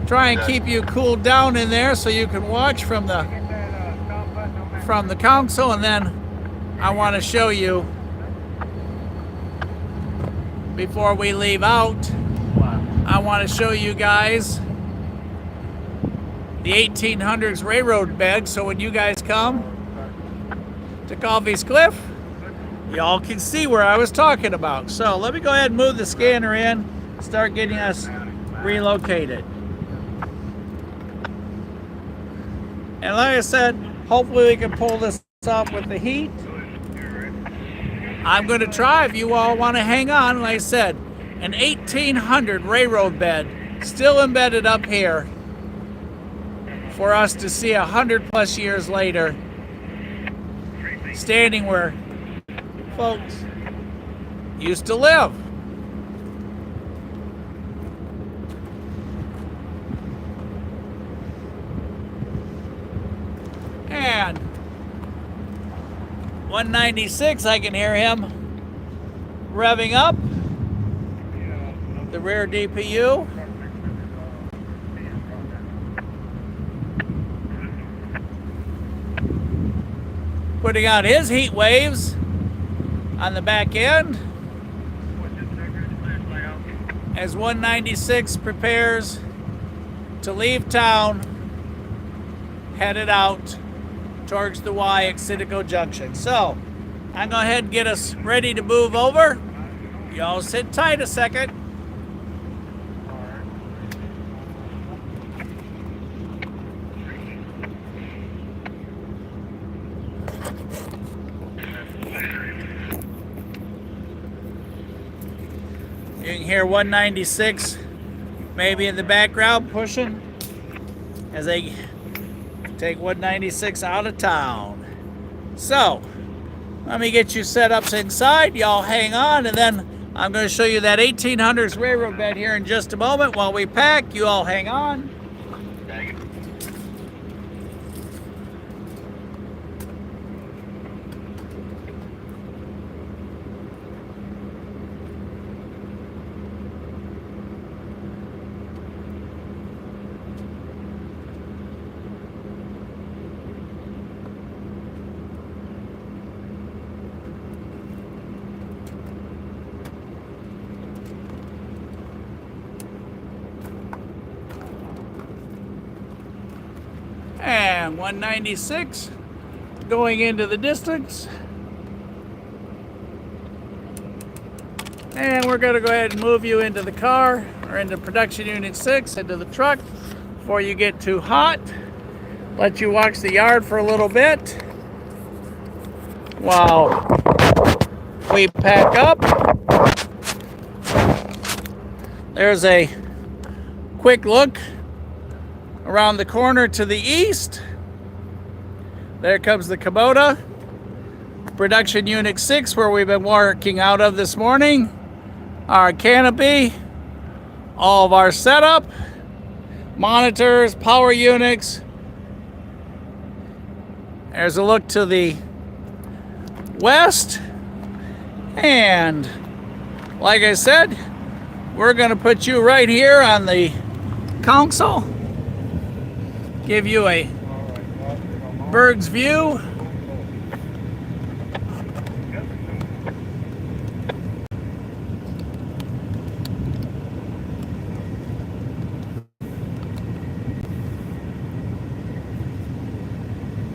try and keep you cooled down in there so you can watch from the console, and then I want to show you before we leave out. I want to show you guys the 1800s railroad bed, so when you guys come to Coffey's Cliff, y'all can see where I was talking about. So let me go ahead and move the scanner in, start getting us relocated. And like I said, hopefully we can pull this off with the heat. I'm going to try. If you all want to hang on, like I said, an 1800 railroad bed still embedded up here for us to see 100+ years later, standing where folks used to live. And 196, I can hear him revving up the rear DPU. Putting out his heat waves on the back end as 196 prepares to leave town, headed out towards the Y at Citico Junction. So I'm going to go ahead and get us ready to move over. Y'all sit tight a second. You can hear 196 maybe in the background pushing as they take 196 out of town. So let me get you set up inside. Y'all hang on, and then I'm going to show you that 1800s railroad bed here in just a moment while we pack. You all hang on. And 196 going into the distance. And we're going to go ahead and move you into the car, or into production unit 6, into the truck before you get too hot. Let you watch the yard for a little bit while we pack up. There's a quick look around the corner to the east. There comes the Kubota, production unit 6, where we've been working out of this morning. Our canopy, all of our setup, monitors, power units. There's a look to the west. And like I said, we're going to put you right here on the console. Give you a bird's view.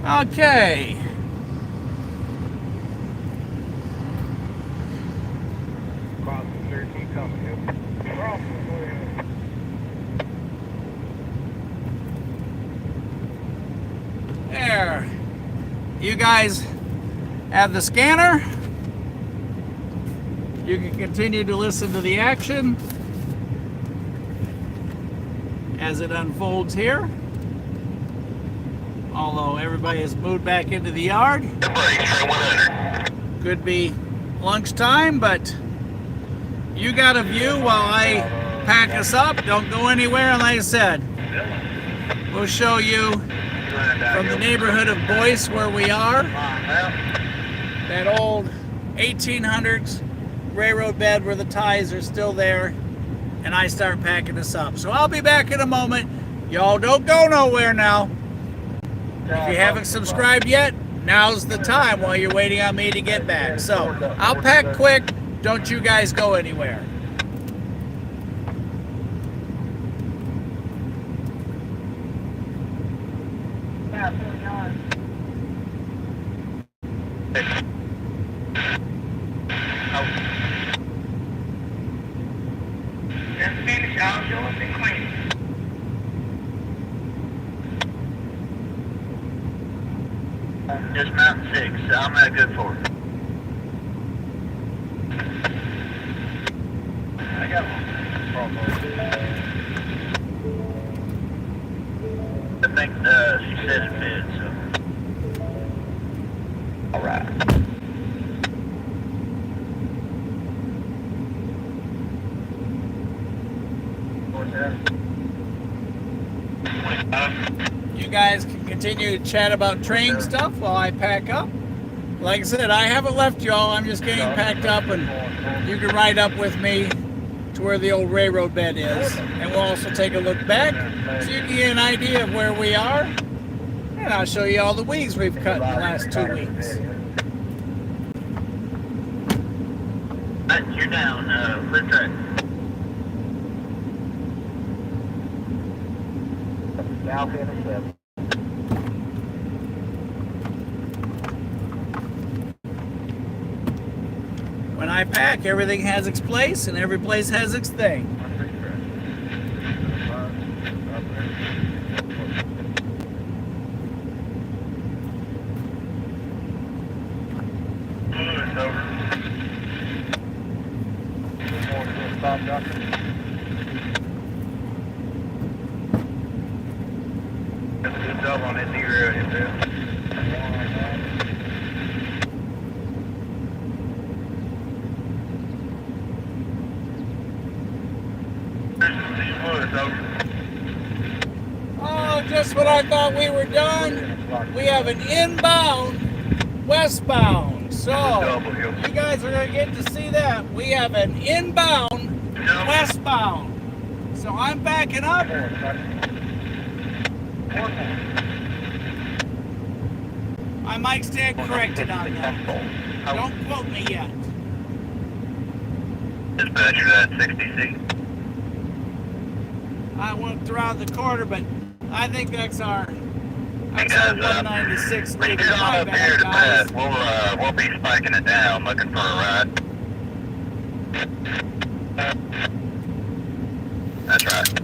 Okay. There. You guys have the scanner. You can continue to listen to the action. as it unfolds here. Although everybody has moved back into the yard. Could be lunchtime, but you got a view while I pack us up. Don't go anywhere, and like I said, we'll show you from the neighborhood of Boyce where we are. That old 1800s railroad bed where the ties are still there, and I start packing us up. So I'll be back in a moment. Y'all don't go nowhere now. If you haven't subscribed yet, now's the time while you're waiting on me to get back. So I'll pack quick. Don't you guys go anywhere. Just finish all yours and clean. Dismount 6. I'm at good for it. I got one. I think she says it fits, so. Alright. You guys can continue to chat about train stuff while I pack up. Like I said, I haven't left y'all. I'm just getting packed up, and you can ride up with me to where the old railroad bed is. And we'll also take a look back so you can get an idea of where we are. And I'll show you all the weeds we've cut in the last 2 weeks. You're down, clear track. South intercept. When I pack, everything has its place, and every place has its thing. That's a good job on that derail you there. Oh, just when I thought we were done, we have an inbound westbound. So, you guys are going to get to see that. We have an inbound westbound. So I'm backing up. I might stand corrected on that. Don't quote me yet. Dispatcher at 60C. I went around the corner, but I think that's our 196 When you leaving get on my up here bag, to guys. Pat, we'll be spiking it down, looking for a ride. That's right.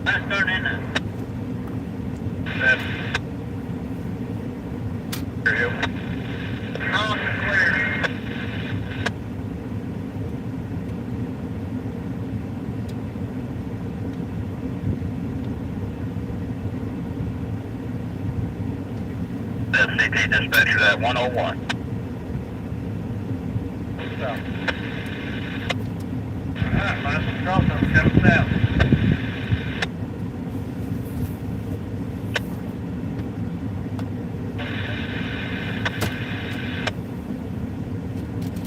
I'm starting in FCT dispatcher at 101. Alright, find some crossovers coming south.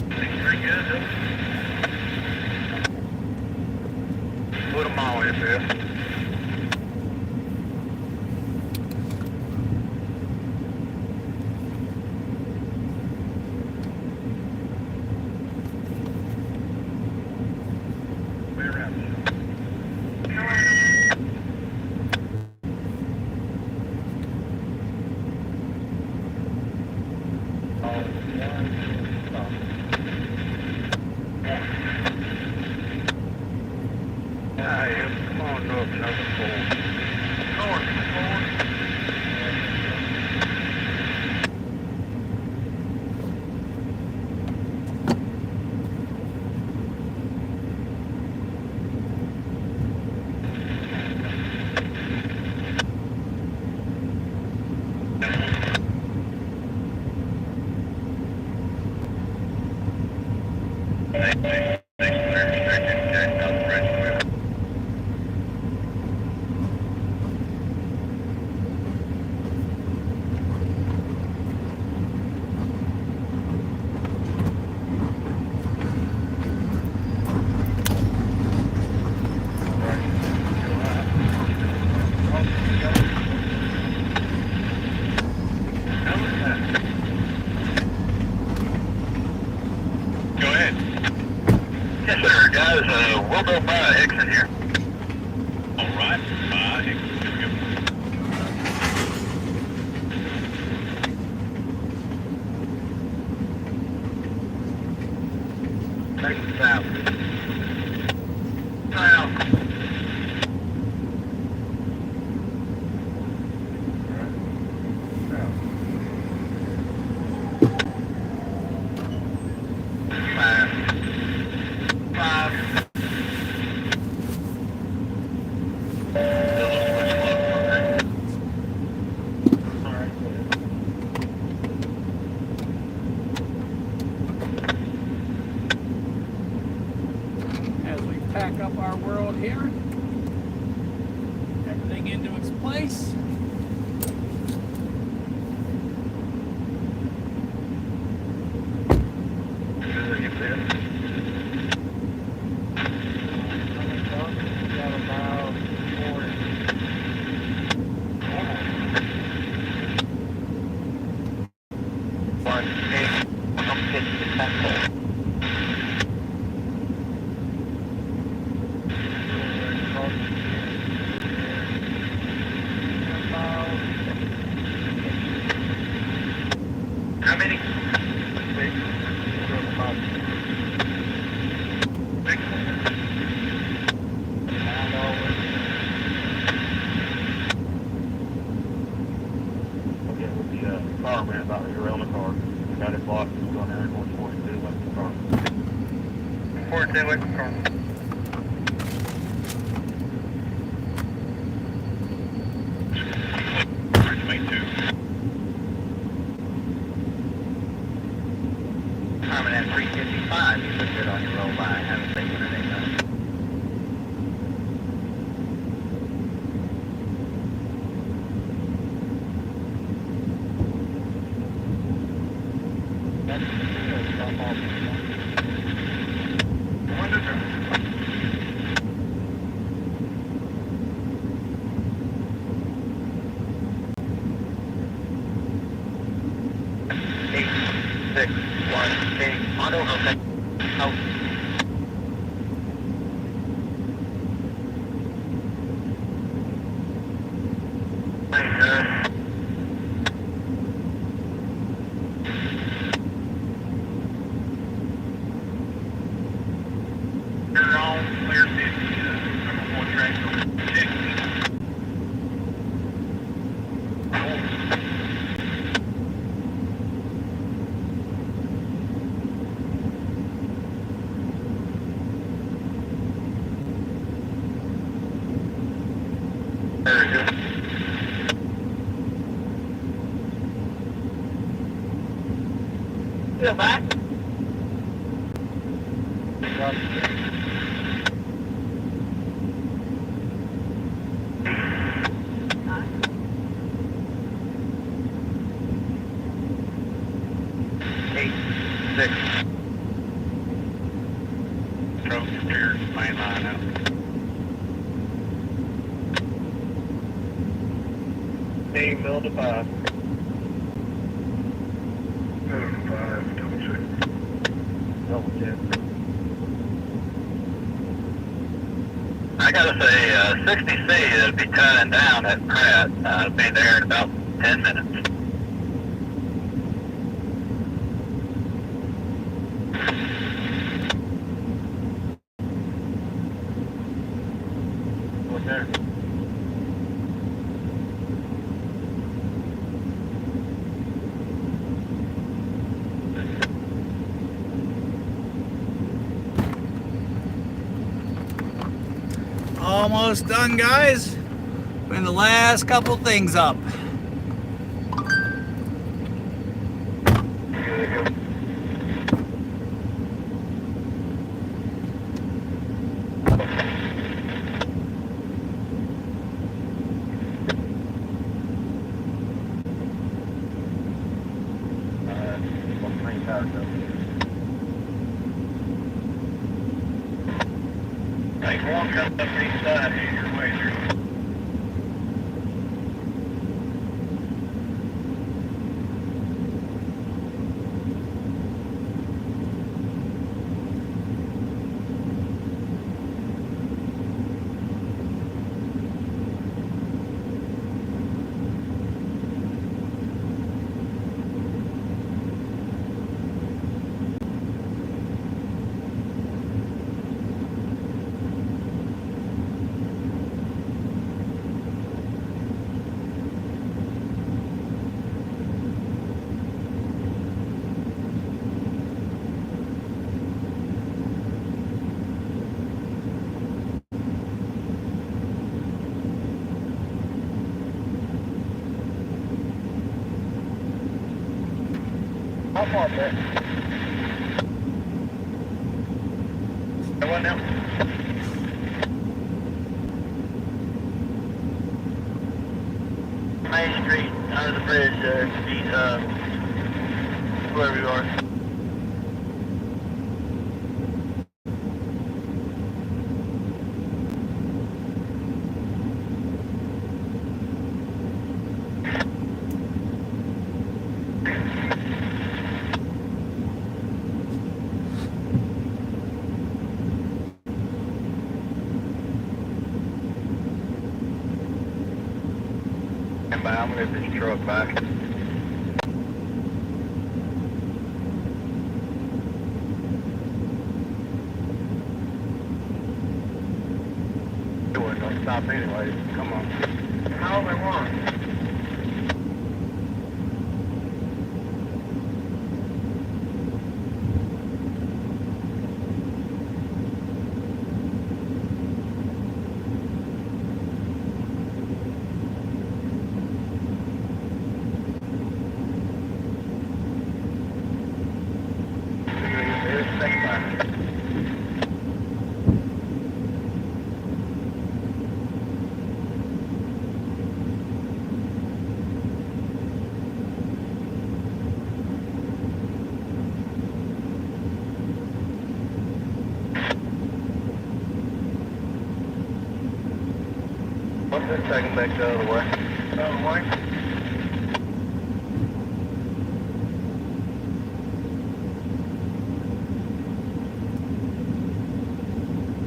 Pretty good, though. Put them all in there. Come on, North, number 4. North, 4. Go ahead. Yes, sir, guys. We'll go by exit here. All right. By exit. Here we go. Take it south. South. As we pack up our world here, everything into its place. How many? Car ran about to derail the car. Got it blocked. It's going down towards 42 west of the car. 42 west of the car. Timing at 3:55. You look good on your roll by. Have a safe one today, guys. Six, one, eight, auto, okay. Out. You're on clear 50, number 4 track. Check. Very good. Still back? Eight, six. Stroke stairs, main line out. Eight, middle to 5. Middle to 5, double check. Double check. I gotta say, 60C will be tying down at Pratt. Be there in about 10 minutes. What's there? Almost done, guys. Bring the last couple things up. Take one coming up each side here, your way through. How far back? What now? Main Street, under the bridge, wherever you are. And by, I'm gonna get this truck back. It wasn't gonna stop anyway. Come on. How they want? What's this taking back the other way? Other way?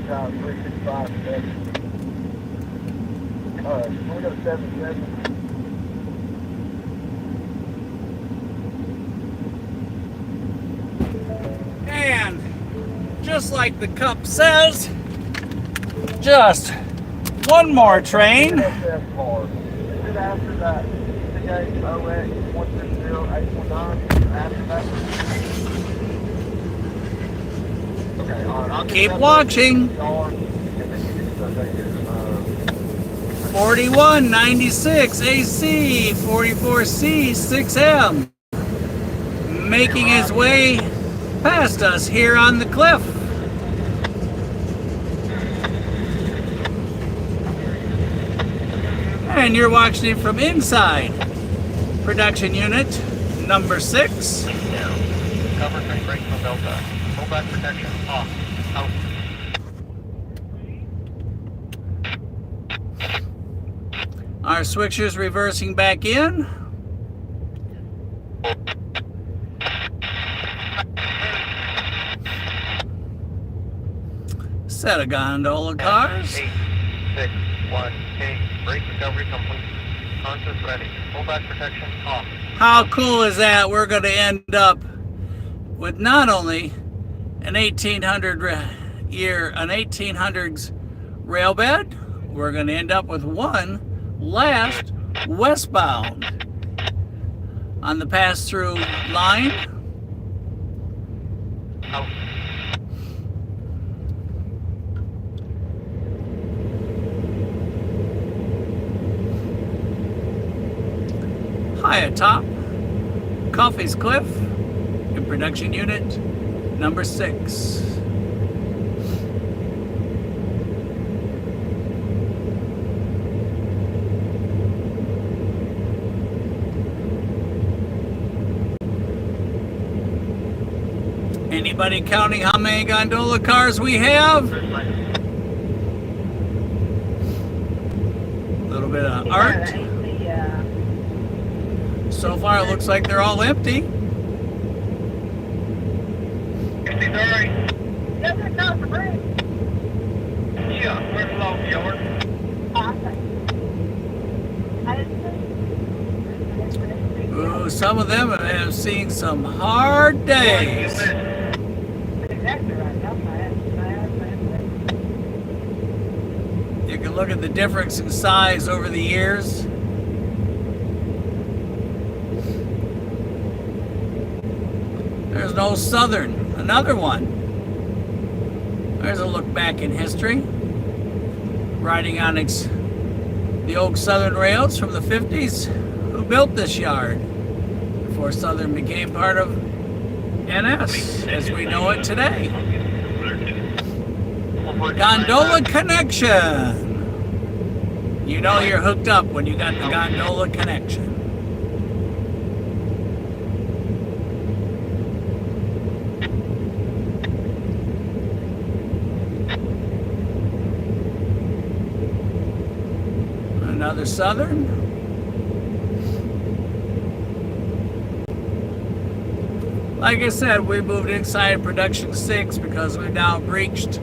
Tower 365 7. Alright, we'll go 77. And just like the cup says, just one more train. Is it after that CA-OX 160-819? After that? Okay, alright. I'll Keep watching. 4196 AC 44C 6M making his way past us here on the cliff. And you're watching it from inside production unit number 6. Cover train break from Delta. Pull back protection off. Out. Our switcher's reversing back in. Set of gondola cars. 8, 6, 1, K. Brake recovery complete. Conscious ready. Pull back protection off. How cool is that? We're going to end up with not only an 1800s railbed, we're going to end up with one last westbound on the pass-through line. Out. High atop Coffey's Cliff in production unit number 6. Anybody counting how many gondola cars we have? A little bit of art. So far, it looks like they're all empty. Yeah, we're along the yard. Ooh, some of them have seen some hard days. You can look at the difference in size over the years. There's no Southern, another one. There's a look back in history. Riding on the old Southern rails from the 50s. Who built this yard before Southern became part of NS as we know it today? Gondola connection. You know you're hooked up when you got the gondola connection. Another Southern. Like I said, we moved inside production 6 because we've now breached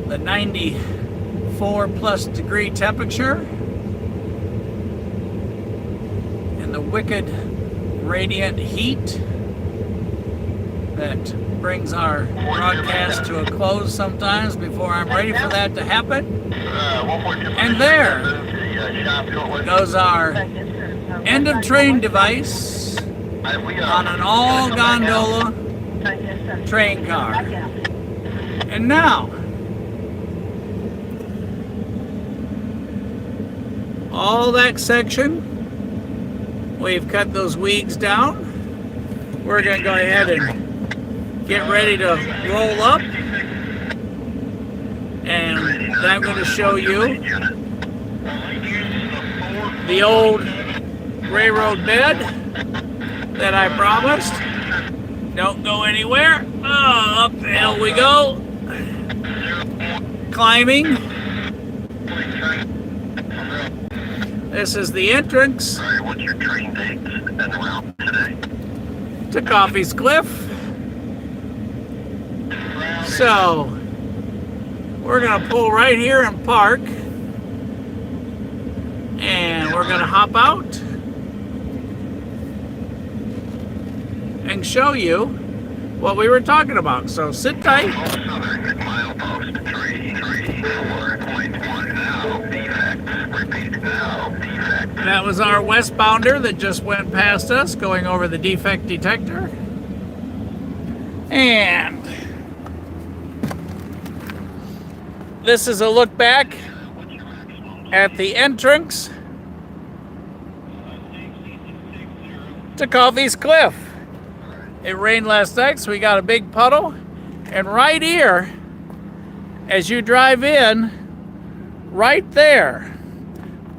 the 94 plus degree temperature and the wicked radiant heat that brings our broadcast to a close sometimes before I'm ready for that to happen. And there goes our end of train device on an all gondola train car. And now, all that section, we've cut those weeds down. We're going to go ahead and get ready to roll up. And I'm going to show you the old railroad bed that I promised. Don't go anywhere. Oh, up the hill we go. Climbing. This is the entrance What's your train date and route today? to Coffey's Cliff. So, we're going to pull right here and park. And we're going to hop out and show you what we were talking about. So sit tight. Milepost 334.1 now, defect. Repeat now, defect. That was our westbounder that just went past us, going over the defect detector. And this is a look back at the entrance to Coffey's Cliff. It rained last night, so we got a big puddle. And right here, as you drive in, right there,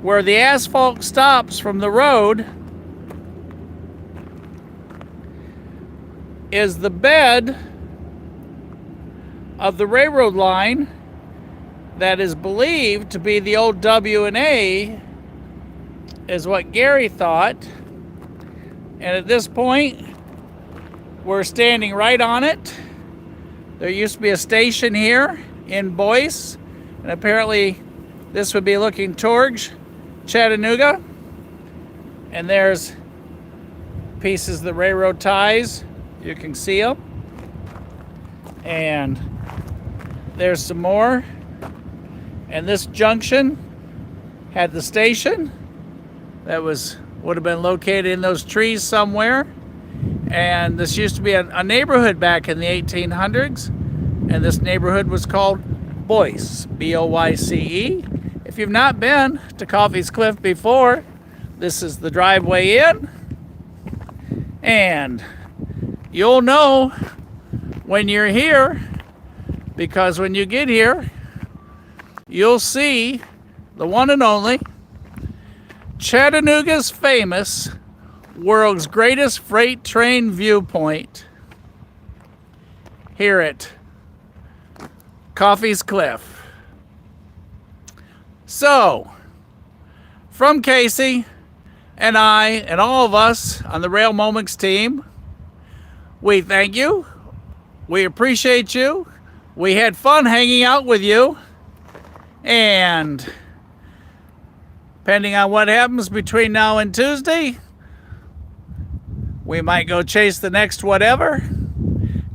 where the asphalt stops from the road, is the bed of the railroad line that is believed to be the old W&A, is what Gary thought. And at this point, we're standing right on it. There used to be a station here in Boyce, and apparently this would be looking towards Chattanooga. And there's pieces of the railroad ties. You can see them. And there's some more. And this junction had the station that would have been located in those trees somewhere. And this used to be a neighborhood back in the 1800s. And this neighborhood was called Boyce, B-O-Y-C-E. If you've not been to Coffey's Cliff before, this is the driveway in. And you'll know when you're here, because when you get here, you'll see the one and only Chattanooga's famous world's greatest freight train viewpoint. here at Coffey's Cliff. So, from Casey and I and all of us on the Rail Moments team, we thank you. We appreciate you. We had fun hanging out with you. And depending on what happens between now and Tuesday, we might go chase the next whatever.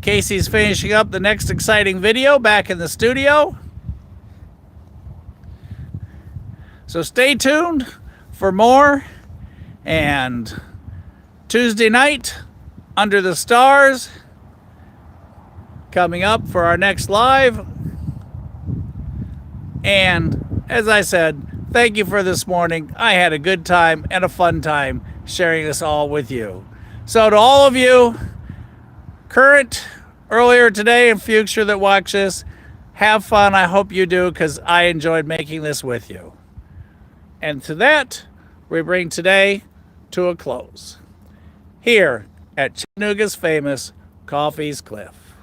Casey's finishing up the next exciting video back in the studio. So stay tuned for more. And Tuesday night, Under the Stars, coming up for our next live. And as I said, thank you for this morning. I had a good time and a fun time sharing this all with you. So to all of you, current, earlier today, and future that watch this, have fun. I hope you do, because I enjoyed making this with you. And to that, we bring today to a close here at Chattanooga's famous Coffey's Cliff,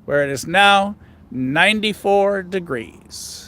where it is now 94 degrees.